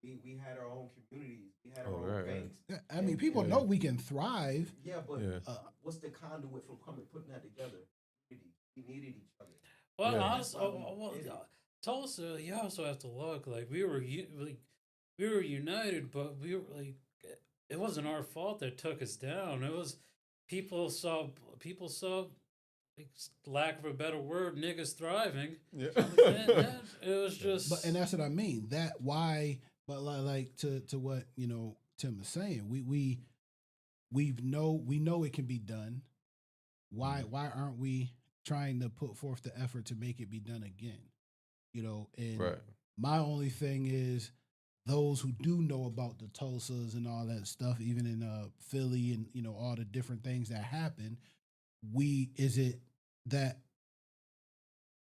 We had our own communities. We had our Oh, own right. banks. I mean, people know we can thrive. Yeah, but Yeah. what's the conduit from putting that together? We needed each other. Well, Yeah. honestly, That's why we did it. Tulsa, you also have to look like we were united, but we were like it wasn't our fault that took us down. It was people saw like, lack of a better word, niggas thriving. Yeah. And it was just But and that's what I mean. That why, but like to what Tim is saying. We know it can be done. Why aren't we trying to put forth the effort to make it be done again? And Right. my only thing is those who do know about the Tulsas and all that stuff, even in Philly and all the different things that happen. Is it that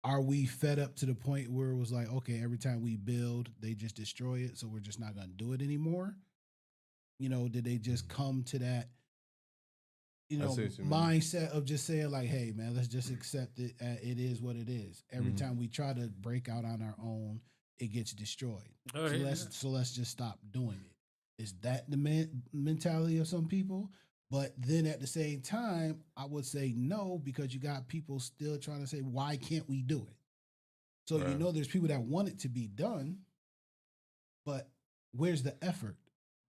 are we fed up to the point where it was like, okay, every time we build, they just destroy it, so we're just not gonna do it anymore? Did they just come to that, I see what you mean. mindset of just saying like, hey man, let's just accept it. It is what it is. Every Mhm. time we try to break out on our own, it gets destroyed. Oh, So yeah. let's just stop doing it. Is that the mentality of some people? But then at the same time, I would say no, because you got people still trying to say, why can't we do it? So Right. there's people that want it to be done, but where's the effort?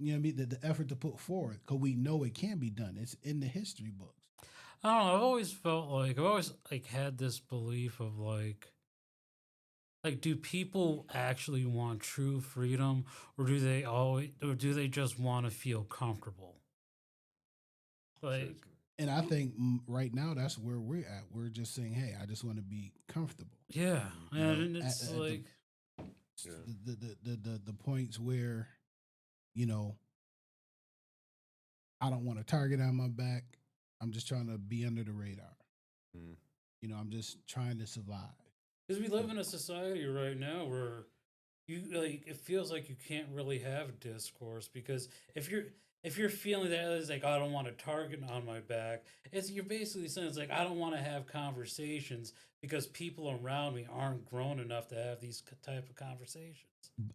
you know what I mean, the effort to put forward because we know it can be done. It's in the history books. I don't know. I've always felt like I've always like had this belief of like do people actually want true freedom, or do they just want to feel comfortable? Like, And I think right now that's where we're at. We're just saying, hey, I just want to be comfortable. yeah, You know, and it's at the- like, Yeah. The points where, you know, I don't want a target on my back. I'm just trying to be under the radar. Mm. You know, I'm just trying to survive. because we live in a society right now where you like it feels like you can't really have discourse, because if you're feeling that it's like, "Oh, I don't want a target on my back," you're basically saying it's like, I don't want to have conversations because people around me aren't grown enough to have these type of conversations.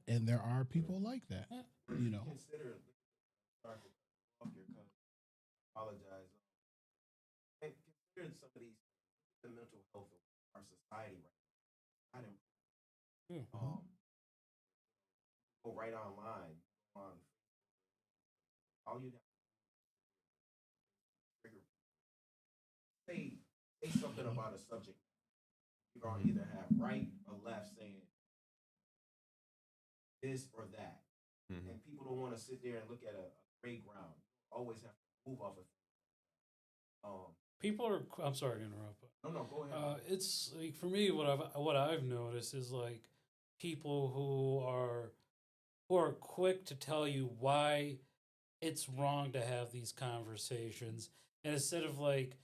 And there are people like that. Yeah. You know, Consider, sorry for cutting off your cousin. Apologize. And consider some of these, the mental health of our society right now. I didn't Hmm. go right online on all you have to trigger. Say something about a subject. You're gonna either have right or left saying this or that. Mhm. And people don't want to sit there and look at a gray ground. You always have to move off of People are. I'm sorry to interrupt, but no, go ahead. it's like for me, what I've noticed is like people who are quick to tell you why it's wrong to have these conversations, and instead of like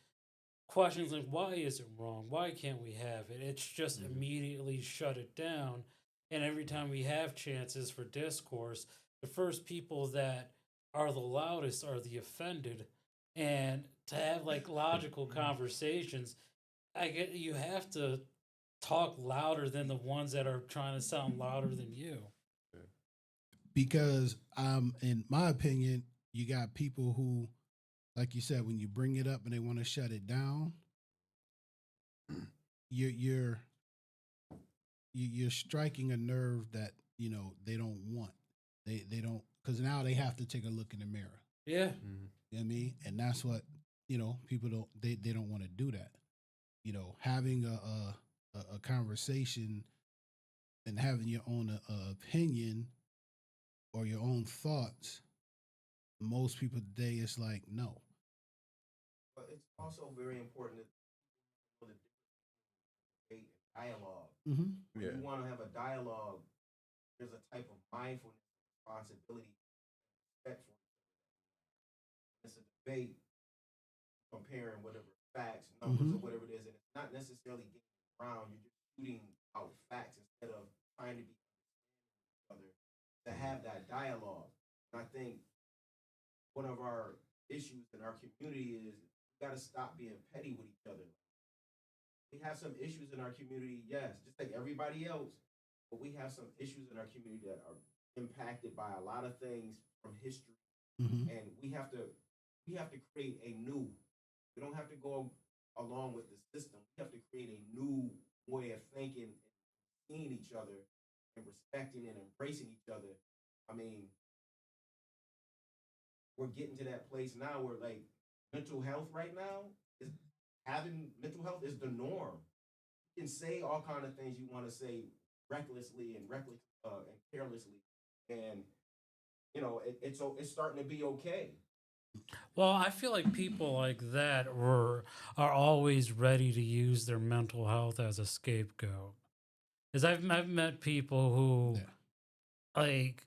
questions like why is it wrong, why can't we have it, it's just immediately shut it down. And every time we have chances for discourse, the first people that are the loudest are the offended. And to have like logical conversations, I get you have to talk louder than the ones that are trying to sound louder than you. because in my opinion, you got people who, like you said, when you bring it up and they want to shut it down, you're you're striking a nerve that you know they don't want. They don't, because now they have to take a look in the mirror. Yeah. Mhm. You know what I mean? And that's what, you know, people don't, they don't want to do that. You know, having a conversation and having your own opinion or your own thoughts, most people today is like, no. But it's also very important to know the difference between debate and dialogue. Mm-hmm. When Yeah. you want to have a dialogue, there's a type of mindfulness, responsibility, respect for each other. It's a debate comparing whatever facts, numbers, or whatever it is, and it's not necessarily getting around. You're just shooting out facts instead of trying to be each other to have that dialogue. And I think one of our issues in our community is we got to stop being petty with each other. We have some issues in our community, yes, just like everybody else, but we have some issues in our community that are impacted by a lot of things from history, Mm-hmm. and we have to create a new. We don't have to go along with the system. We have to create a new way of thinking, and seeing each other, and respecting and embracing each other. I mean, we're getting to that place now where like mental health right now is having mental health is the norm. You can say all kind of things you want to say recklessly and and carelessly, and you know it's starting to be okay. Well, I feel like people like that are always ready to use their mental health as a scapegoat. Because I've met people who Yeah. like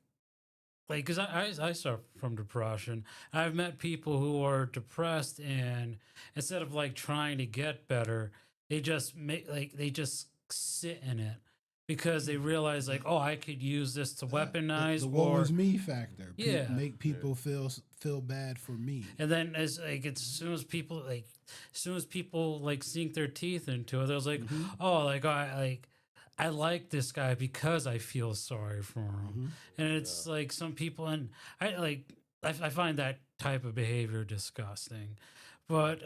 because I suffer from depression. I've met people who are depressed, and instead of like trying to get better, they just they just sit in it because they realize like, oh, I could use this to weaponize the woe or is me factor. Yeah. Make people feel bad for me. and then as like as soon as people like sink their teeth into it, they're like, Mhm. oh, I like this guy because I feel sorry for him. Mhm. And it's like some people, and I find that type of behavior disgusting. But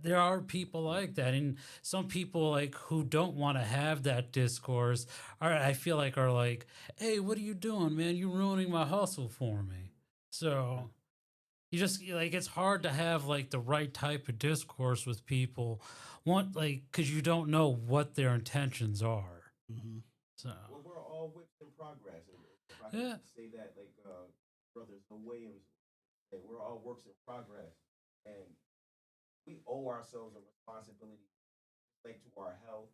there are people like that, and some people like who don't want to have that discourse are I feel like are like, hey, what are you doing, man? You're ruining my hustle for me. So you just like it's hard to have like the right type of discourse with people, because you don't know what their intentions are. Mm-hmm. So Well, we're all works in progress. And if I Yeah. can say that, like Brother Phil Williams, say, we're all works in progress, and we owe ourselves a responsibility, like to our health,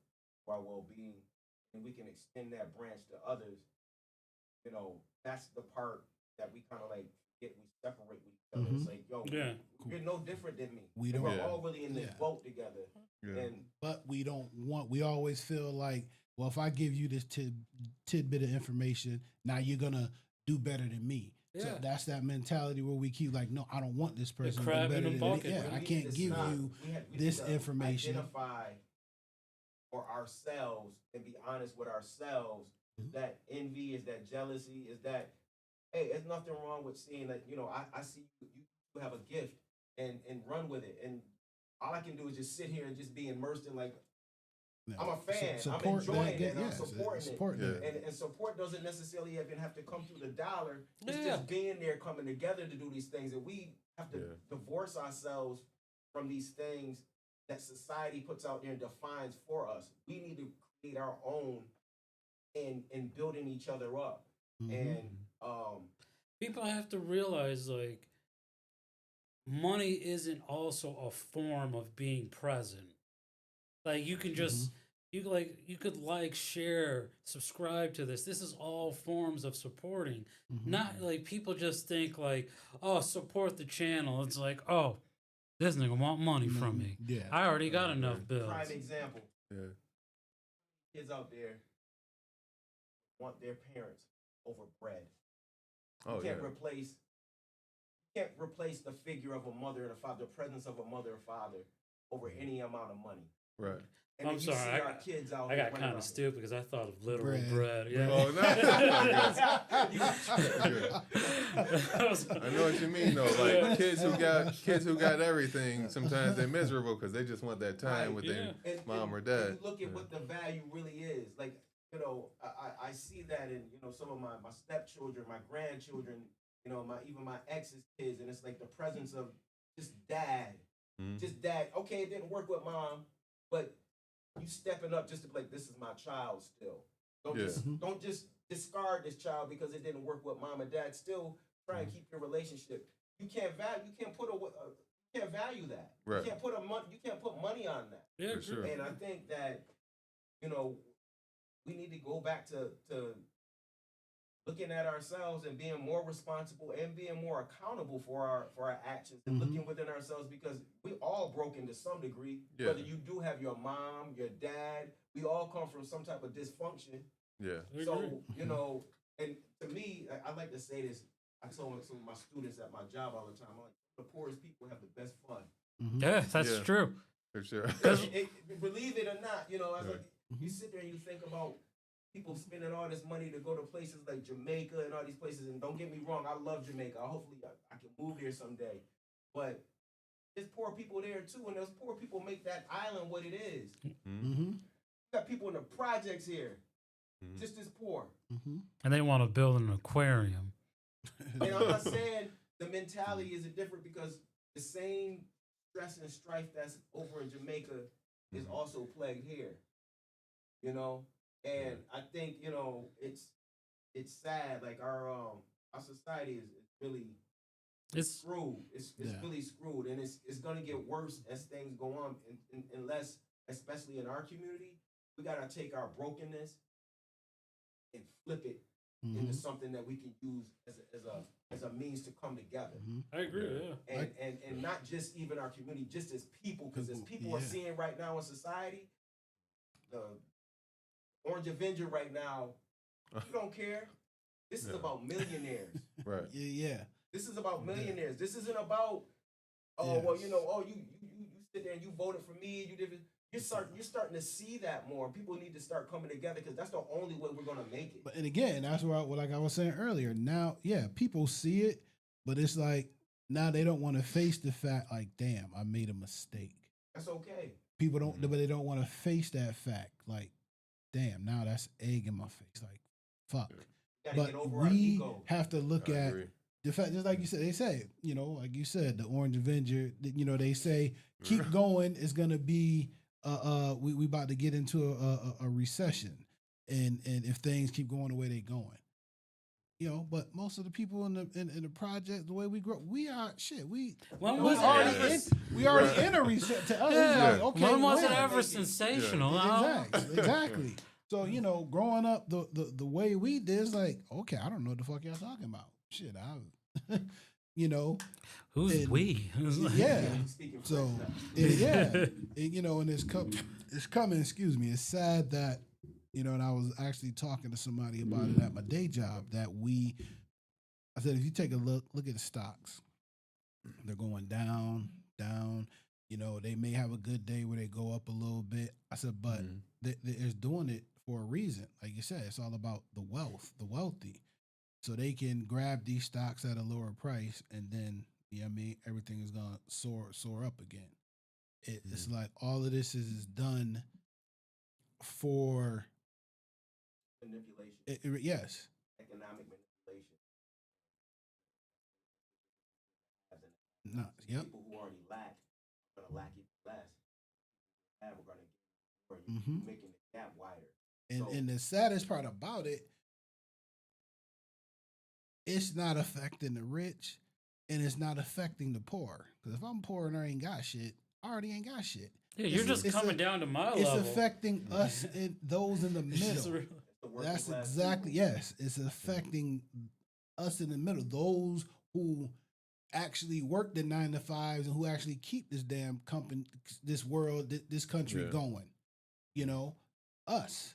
to our well-being, and we can extend that branch to others. You know, that's the part that we kind of like get. We separate with each other. Mhm. It's like, yo, Yeah. you're no different than me. We And don't- we're all really in this Yeah. boat together. Yeah. And But we don't want. We always feel like, well, if I give you this tidbit of information, now you're gonna do better than me. Yeah. So that's that mentality where we keep like, no, I don't want this person to do crab in better a than bucket, me. Yeah, man. I we can't need to give stop. you We this need to information. Identify for ourselves and be honest with ourselves. Mhm. Is that envy? Is that jealousy? Is that, hey, there's nothing wrong with seeing that, I see you have a gift and run with it. And all I can do is just sit here and just be immersed in like, Yeah. I'm a fan. I'm Support enjoying that, it. And I'm yes, supporting it. support Yeah. that. And support doesn't necessarily even have to come through the dollar. It's Yeah. just being there, coming together to do these things. And we have to Yeah. divorce ourselves from these things that society puts out there and defines for us. We need to create our own and building each other up. Mhm. And people have to realize like money isn't also a form of being present. Like you can just you could share, subscribe to this. This is all forms of supporting. Mhm. Not like people just think like, oh, support the channel. It's like, oh, this nigga want money from me. Yeah. I already got enough bills. prime example, Yeah. kids out there want their parents over bread. Oh You yeah. can't replace the figure of a mother and a father, the presence of a mother and father over any amount of money. Right. And I'm if you sorry, see our kids out I here got running kind around- of stupid because I thought of literal Bread. bread. Yeah. Oh no. I know what you mean though. Like Yeah. kids who got everything, sometimes they're miserable because they just want that time Right, with yeah. their And- mom or and dad. you look at Yeah. what the value really is. Like, I see that in, some of my stepchildren, my grandchildren, even my ex's kids, and it's like the presence of just dad. Mhm. Just dad. Okay, it didn't work with mom, but you stepping up just to be like, this is my child still. Yeah. Don't just discard this child because it didn't work with mom and dad. Still try and keep your relationship. You can't value that. Right. You can't put money on that. Yeah, For sure. And I think that, we need to go back to looking at ourselves and being more responsible and being more accountable for our actions and looking within ourselves, because we all broken to some degree. Yeah. Whether you do have your mom, your dad, we all come from some type of dysfunction. Yeah. I agree. So, and to me, I like to say this. I tell some of my students at my job all the time, I'm like, the poorest people have the best fun. Yeah, that's Yeah. true. For sure. Believe it or not, I was Right. like, you sit there and you think about people spending all this money to go to places like Jamaica and all these places. And don't get me wrong, I love Jamaica. Hopefully I can move there someday. But there's poor people there too, and those poor people make that island what it is. Mm-hmm. You got people in the projects here, Mhm. just as poor. Mm-hmm. And they want to build an aquarium. And I'm not saying the mentality isn't different, because the same stress and strife that's over in Jamaica is also plagued here. And I think, it's sad. Like our society is really It's screwed. It's Yeah. really screwed, and it's gonna get worse as things go on. Unless, especially in our community, we gotta take our brokenness and flip it into something that we can use as a means to come together. I agree. Yeah. And not just even our community, just as people, because as people are Yeah. seeing right now in society, the Orange Avenger right now, you don't care. This is Yeah. about millionaires. Right. Yeah. This is about millionaires. This isn't about, you sit there and you voted for me. You did. You're starting to see that more. People need to start coming together, because that's the only way we're gonna make it. And again, that's where, like I was saying earlier, now, yeah, people see it, but it's like now they don't want to face the fact, like, damn, I made a mistake. That's okay. People don't, but they don't want to face that fact, like, damn, now that's egg in my face, like, fuck. We gotta get But over our we ego. have to look I at agree. the fact, just like you said, they say, like you said, the Orange Avenger, they say keep going is gonna be we about to get into a recession, and if things keep going the way they're going. But most of the people in the project, the way we grow, we are shit. When We was it already ever? we already in a reset. To us, it's like, okay, When was it when? ever sensational? Exactly. So growing up the way we did, is like, okay, I don't know what the fuck y'all talking about. Shit, Who's and- we? yeah. Speaking So French now. and it's coming. Excuse me. It's sad that and I was actually talking to somebody about it at my day job that I said, if you take a look at the stocks, they're going down. They may have a good day where they go up a little bit. I said, but they're doing it for a reason. Like you said, it's all about the wealthy. So they can grab these stocks at a lower price, and then everything is gonna soar up again. It's like all of this is done for Manipulation, yes. economic manipulation. No, yep. People who already lack are going to lack even less. And we're going to get more. Mhm. Making the gap wider. And the saddest part about it, it's not affecting the rich, and it's not affecting the poor. Because if I'm poor and I ain't got shit, I already ain't got shit. Yeah, you're just coming down to my It's level. affecting us and those in the middle. That's exactly yes. It's affecting us in the middle. Those who actually work the 9 to 5s and who actually keep this damn company, this world, this country going. Us.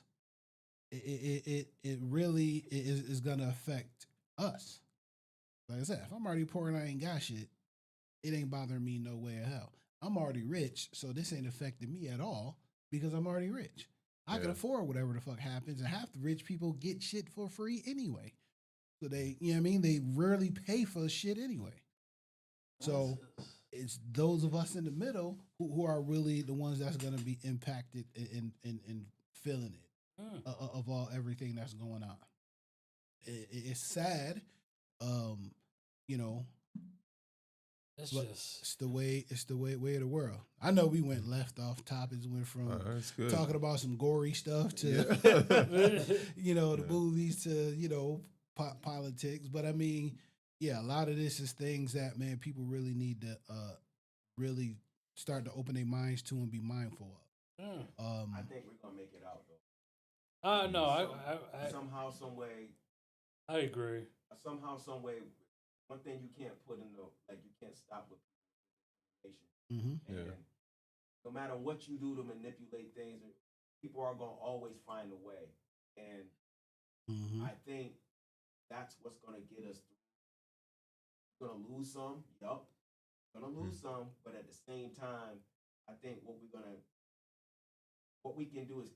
It really is gonna affect us. Like I said, if I'm already poor and I ain't got shit, it ain't bothering me no way in hell. I'm already rich, so this ain't affecting me at all because I'm already rich. I can afford whatever the fuck happens, and half the rich people get shit for free anyway. So they, they rarely pay for shit anyway. So it's those of us in the middle who are really the ones that's going to be impacted and feeling it of everything that's going on. It's sad, It's but just it's the way of the world. I know we went left off topics, went from that's good. talking about some gory stuff to the movies to politics. But I mean, a lot of this is things that people really need to really start to open their minds to and be mindful of. I think we're gonna make it out though. no, I Somehow, some way. I agree. Somehow, some way. One thing you can't put in you can't stop with information. Mm-hmm. And no matter what you do to manipulate things, people are gonna always find a way. And Mm-hmm. I think that's what's gonna get us through. We're gonna lose some, gonna lose some, but at the same time, I think what we can do is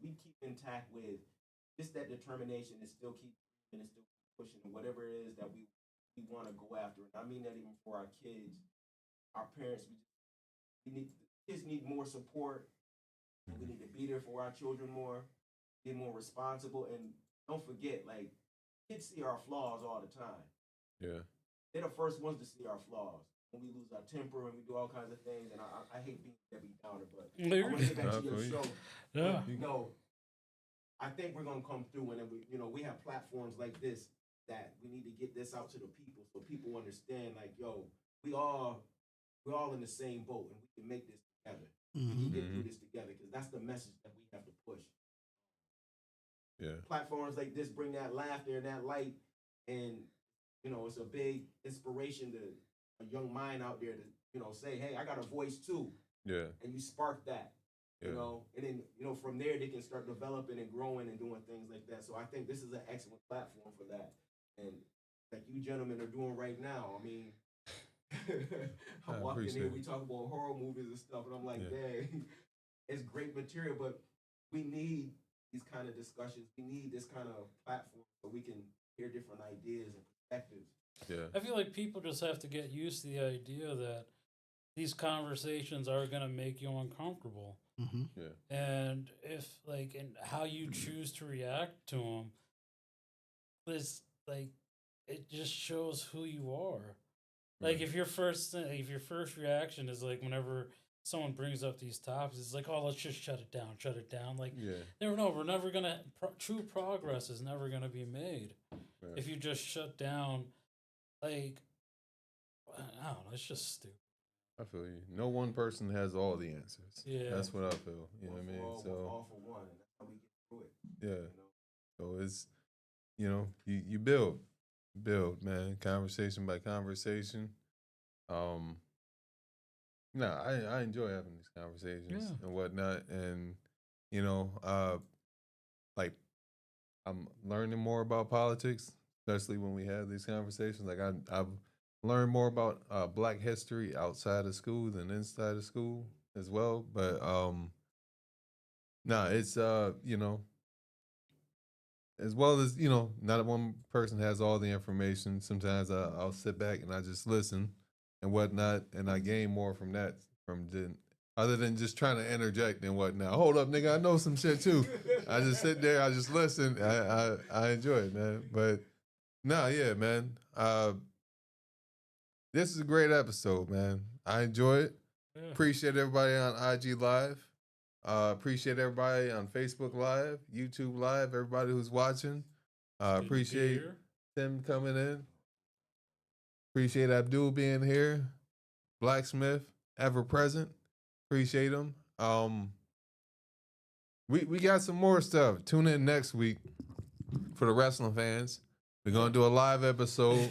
we keep intact with just that determination and still keep pushing whatever it is that we want to go after. And I mean that even for our kids, our parents. Kids need more support. We need to be there for our children more, be more responsible, and don't forget, like, kids see our flaws all the time. Yeah. They're the first ones to see our flaws. When we lose our temper and we do all kinds of things, and I hate being Debbie Downer, but I want to get back to your show. Yeah. I think we're gonna come through, and then we have platforms like this that we need to get this out to the people so people understand, like, we all in the same boat, and we can make this together. We can get through this together, because that's the message that we have to push. Yeah. Platforms like this bring that laughter and that light, and it's a big inspiration to a young mind out there to say, hey, I got a voice too. Yeah. And you spark that. Yeah. And then from there they can start developing and growing and doing things like that. So I think this is an excellent platform for that. And like you gentlemen are doing right now. I mean, I'm walking in here, we talk about horror movies and stuff, and I'm like, dang, it's great material, but we need these kind of discussions. We need this kind of platform so we can hear different ideas and perspectives. Yeah. I feel like people just have to get used to the idea that these conversations are going to make you uncomfortable. Mm-hmm. Yeah. And if, and how you choose to react to them is, it just shows who you are. Like if your first reaction is like whenever someone brings up these topics, it's like, oh, let's just shut it down. Like, Yeah. we're never gonna. True progress is never gonna be made if you just shut down. Like, I don't know. It's just stupid. I feel you. No one person has all the answers. Yeah. That's what I feel. You know what I mean? All, So all for one, and that's how we get through it. yeah. You know? So it's, you build, man, conversation by conversation. No, I enjoy having these conversations and whatnot, and like I'm learning more about politics, especially when we have these conversations. Like I've learned more about Black history outside of school than inside of school as well. But it's as well as not one person has all the information. Sometimes I'll sit back and I just listen and whatnot, and I gain more from that other than just trying to interject and whatnot. Hold up, nigga, I know some shit too. I just sit there, I just listen. I enjoy it, man. But yeah, man. This is a great episode, man. I enjoy it. Yeah. Appreciate everybody on IG Live. Appreciate everybody on Facebook Live, YouTube Live, everybody who's watching. Appreciate Tim coming in. Appreciate Abdul being here. Blacksmith, ever present. Appreciate him. We got some more stuff. Tune in next week for the wrestling fans. We're gonna do a live episode.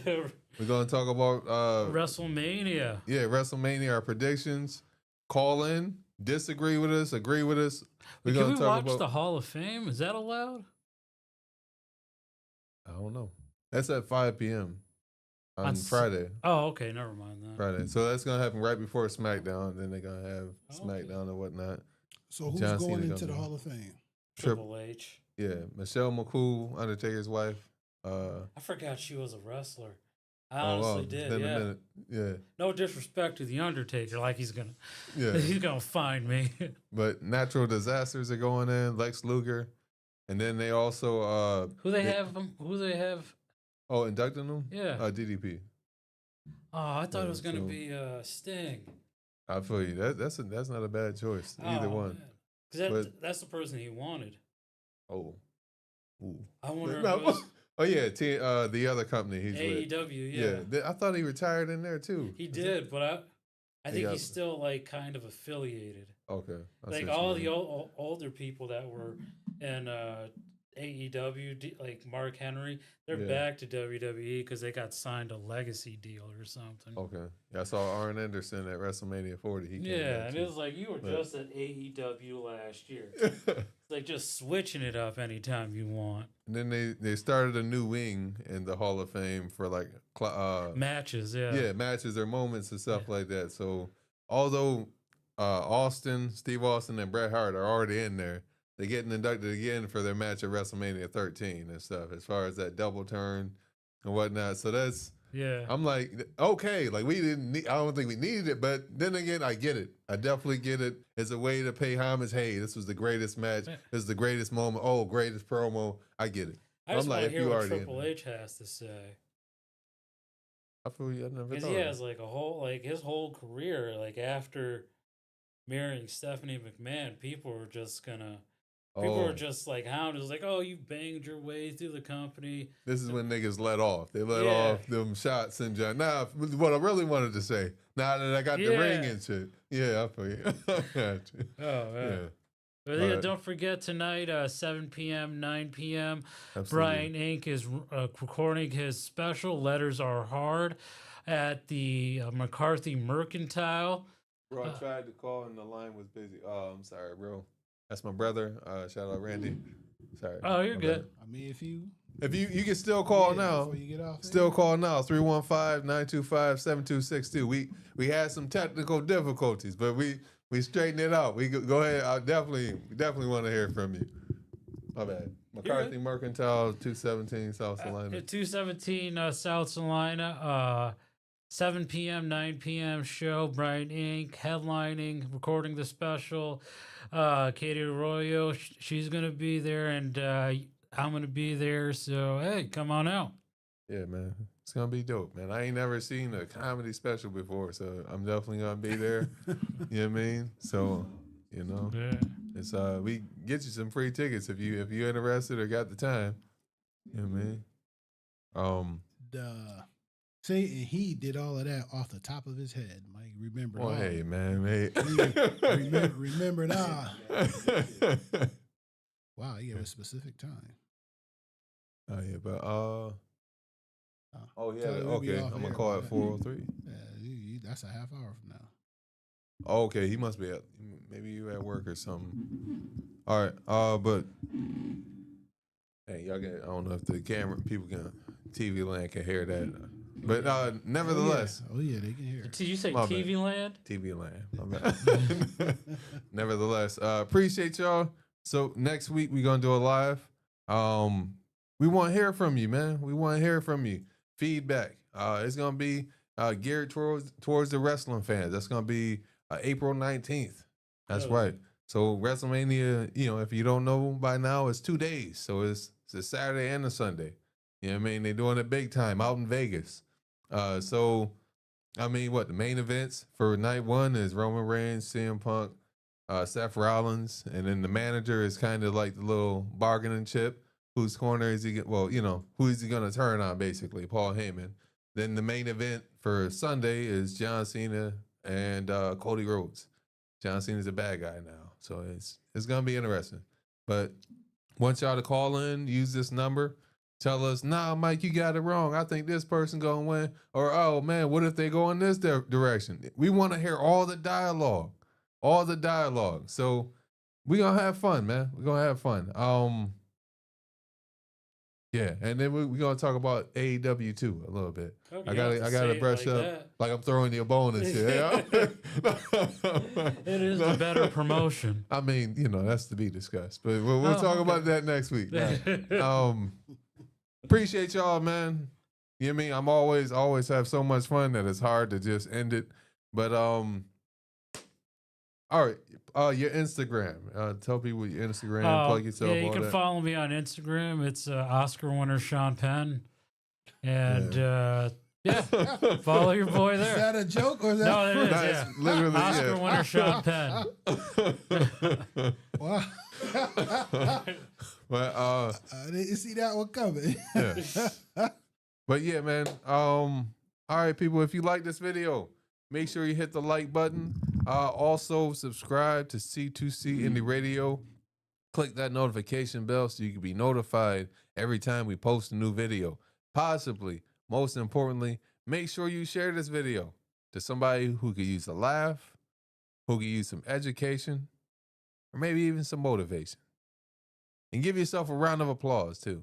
We're gonna talk about WrestleMania. Yeah, WrestleMania, our predictions. Call in, disagree with us, agree with us. Can we watch the Hall of Fame? Is that allowed? I don't know. That's at 5 p.m. on Friday. Oh, okay. Never mind that. Friday. So that's gonna happen right before SmackDown. Then they're gonna have SmackDown and whatnot. So who's John going Cena into the gonna- Hall of Fame? Triple H. Yeah, Michelle McCool, Undertaker's wife. I forgot she was a wrestler. I Oh, wow. honestly did. Been a Yeah. minute. Yeah. No disrespect to the Undertaker, like he's gonna Yeah. find me. But natural disasters are going in. Lex Luger, and then they also Who they have? Oh, inducting them. Yeah. DDP. Oh, I thought Yeah, it was gonna so- be Sting. I feel you. That's not a bad choice. Either one. Because But- that's the person he wanted. Oh. Ooh. I wonder if No, it was oh yeah, the other company he's with. AEW. Yeah, I thought he retired in there too. he did, but I He think got- he's still like kind of affiliated. Okay. I see Like what you all mean. the older people that were in AEW, like Mark Henry, they're Yeah. back to WWE because they got signed a legacy deal or something. Okay. Yeah, I saw Arn Anderson at WrestleMania 40. He came Yeah, back and too. it was like you were But- just at AEW last year. It's like just switching it up anytime you want. And then they started a new wing in the Hall of Fame for like Matches, yeah. matches or moments and stuff like that. So although Steve Austin and Bret Hart are already in there, they're getting inducted again for their match at WrestleMania 13 and stuff, as far as that double turn and whatnot. So I'm like, okay, like I don't think we needed it, but then again, I get it. I definitely get it. It's a way to pay homage. Hey, this was the greatest match. This is the greatest moment. Oh, greatest promo. I get it. I just I'm want like, to if hear you what already in Triple there. H has to say. I feel you. I never Because thought he of has it. like his whole career, like after marrying Stephanie McMahon, people were just like hounded. It was like, oh, you banged your way through the company. This is when niggas let off. They let Yeah. off them shots and John. Now, what I really wanted to say, now that I got the ring Yeah. and shit. Yeah, I feel you. I got you. Oh, man. Yeah, But All yeah, right. don't forget tonight, 7 p.m., 9 p.m. absolutely. Brian Inc. is recording his special, Letters Are Hard, at the McCarthy Mercantile. Bro, I tried to call and the line was busy. Oh, I'm sorry, bro. That's my brother. Shout out Randy. Sorry. Oh, you're My good. bad. I mean, if you If you can still call now. before you get off, Still call now, 315-925-7262. We had some technical difficulties, but we straightened it out. We go ahead. I definitely want to hear from you. My bad. McCarthy Mercantile, 217 South Salina. At 217 South Salina, 7 p.m., 9 p.m. show, Brian Inc. headlining, recording the special. Katie Arroyo, she's going to be there, and I'm going to be there. So, hey, come on out. Yeah, man. It's gonna be dope, man. I ain't never seen a comedy special before, so I'm definitely gonna be there. You know what I mean? So, you know, Yeah. it's we get you some free tickets if you're interested or got the time. You know what I mean? See, and he did all of that off the top of his head. Mike remembered Well, all. hey, man, hey. Remembered all. Wow, he gave a specific time. Oh yeah, but oh yeah, So we'll be okay. off I'm gonna air call by it that. 4:03. Yeah, that's a half hour from now. Oh, okay, he must be at maybe you at work or something. All right, but hey, y'all get. I don't know if the camera people can, TV land can hear that, but nevertheless, Oh yeah, they can hear. Did you say My TV land? TV land. My bad. Nevertheless, appreciate y'all. So next week we're gonna do a live. We want to hear from you, man. We want to hear from you. Feedback. It's gonna be geared towards the wrestling fans. That's gonna be April 19th. That's Oh. right. So WrestleMania, if you don't know by now, it's 2 days. So it's a Saturday and a Sunday. You know what I mean? They're doing it big time out in Vegas. So I mean, the main events for night one is Roman Reigns, CM Punk, Seth Rollins, and then the manager is kind of like the little bargaining chip. Whose corner is he? Well, who is he going to turn on? Basically, Paul Heyman. Then the main event for Sunday is John Cena and Cody Rhodes. John Cena's a bad guy now, so it's going to be interesting. But want y'all to call in, use this number. Tell us, nah, Mike, you got it wrong. I think this person gonna win. Or, oh man, what if they go in this direction? We want to hear all the dialogue. So we gonna have fun, man. We're gonna have fun. Yeah, and then we're gonna talk about AEW too a little bit. Oh, I you have gotta say it brush like up. that. Like I'm throwing you a bone and shit. It is the better promotion. I mean, that's to be discussed, but we'll talk about that next week. Appreciate y'all, man. You know what I mean? I'm always have so much fun that it's hard to just end it. But all right, your Instagram. Tell people your Instagram. Plug yourself. Yeah, you all can that. follow me on Instagram. It's Oscar winner Sean Penn, and yeah, follow your boy Is there. that a joke or is that? No, it is. That's Yeah, literally Oscar winner Sean Penn. Wow. But I didn't see that one coming. yeah. But yeah, man. All right, people. If you like this video, make sure you hit the like button. Also, subscribe to C2C Indie Radio. Click that notification bell so you can be notified every time we post a new video. Possibly, most importantly, make sure you share this video to somebody who could use a laugh, who could use some education, or maybe even some motivation. And give yourself a round of applause, too.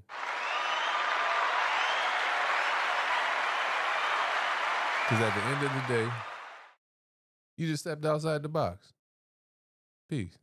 Because at the end of the day, you just stepped outside the box. Peace.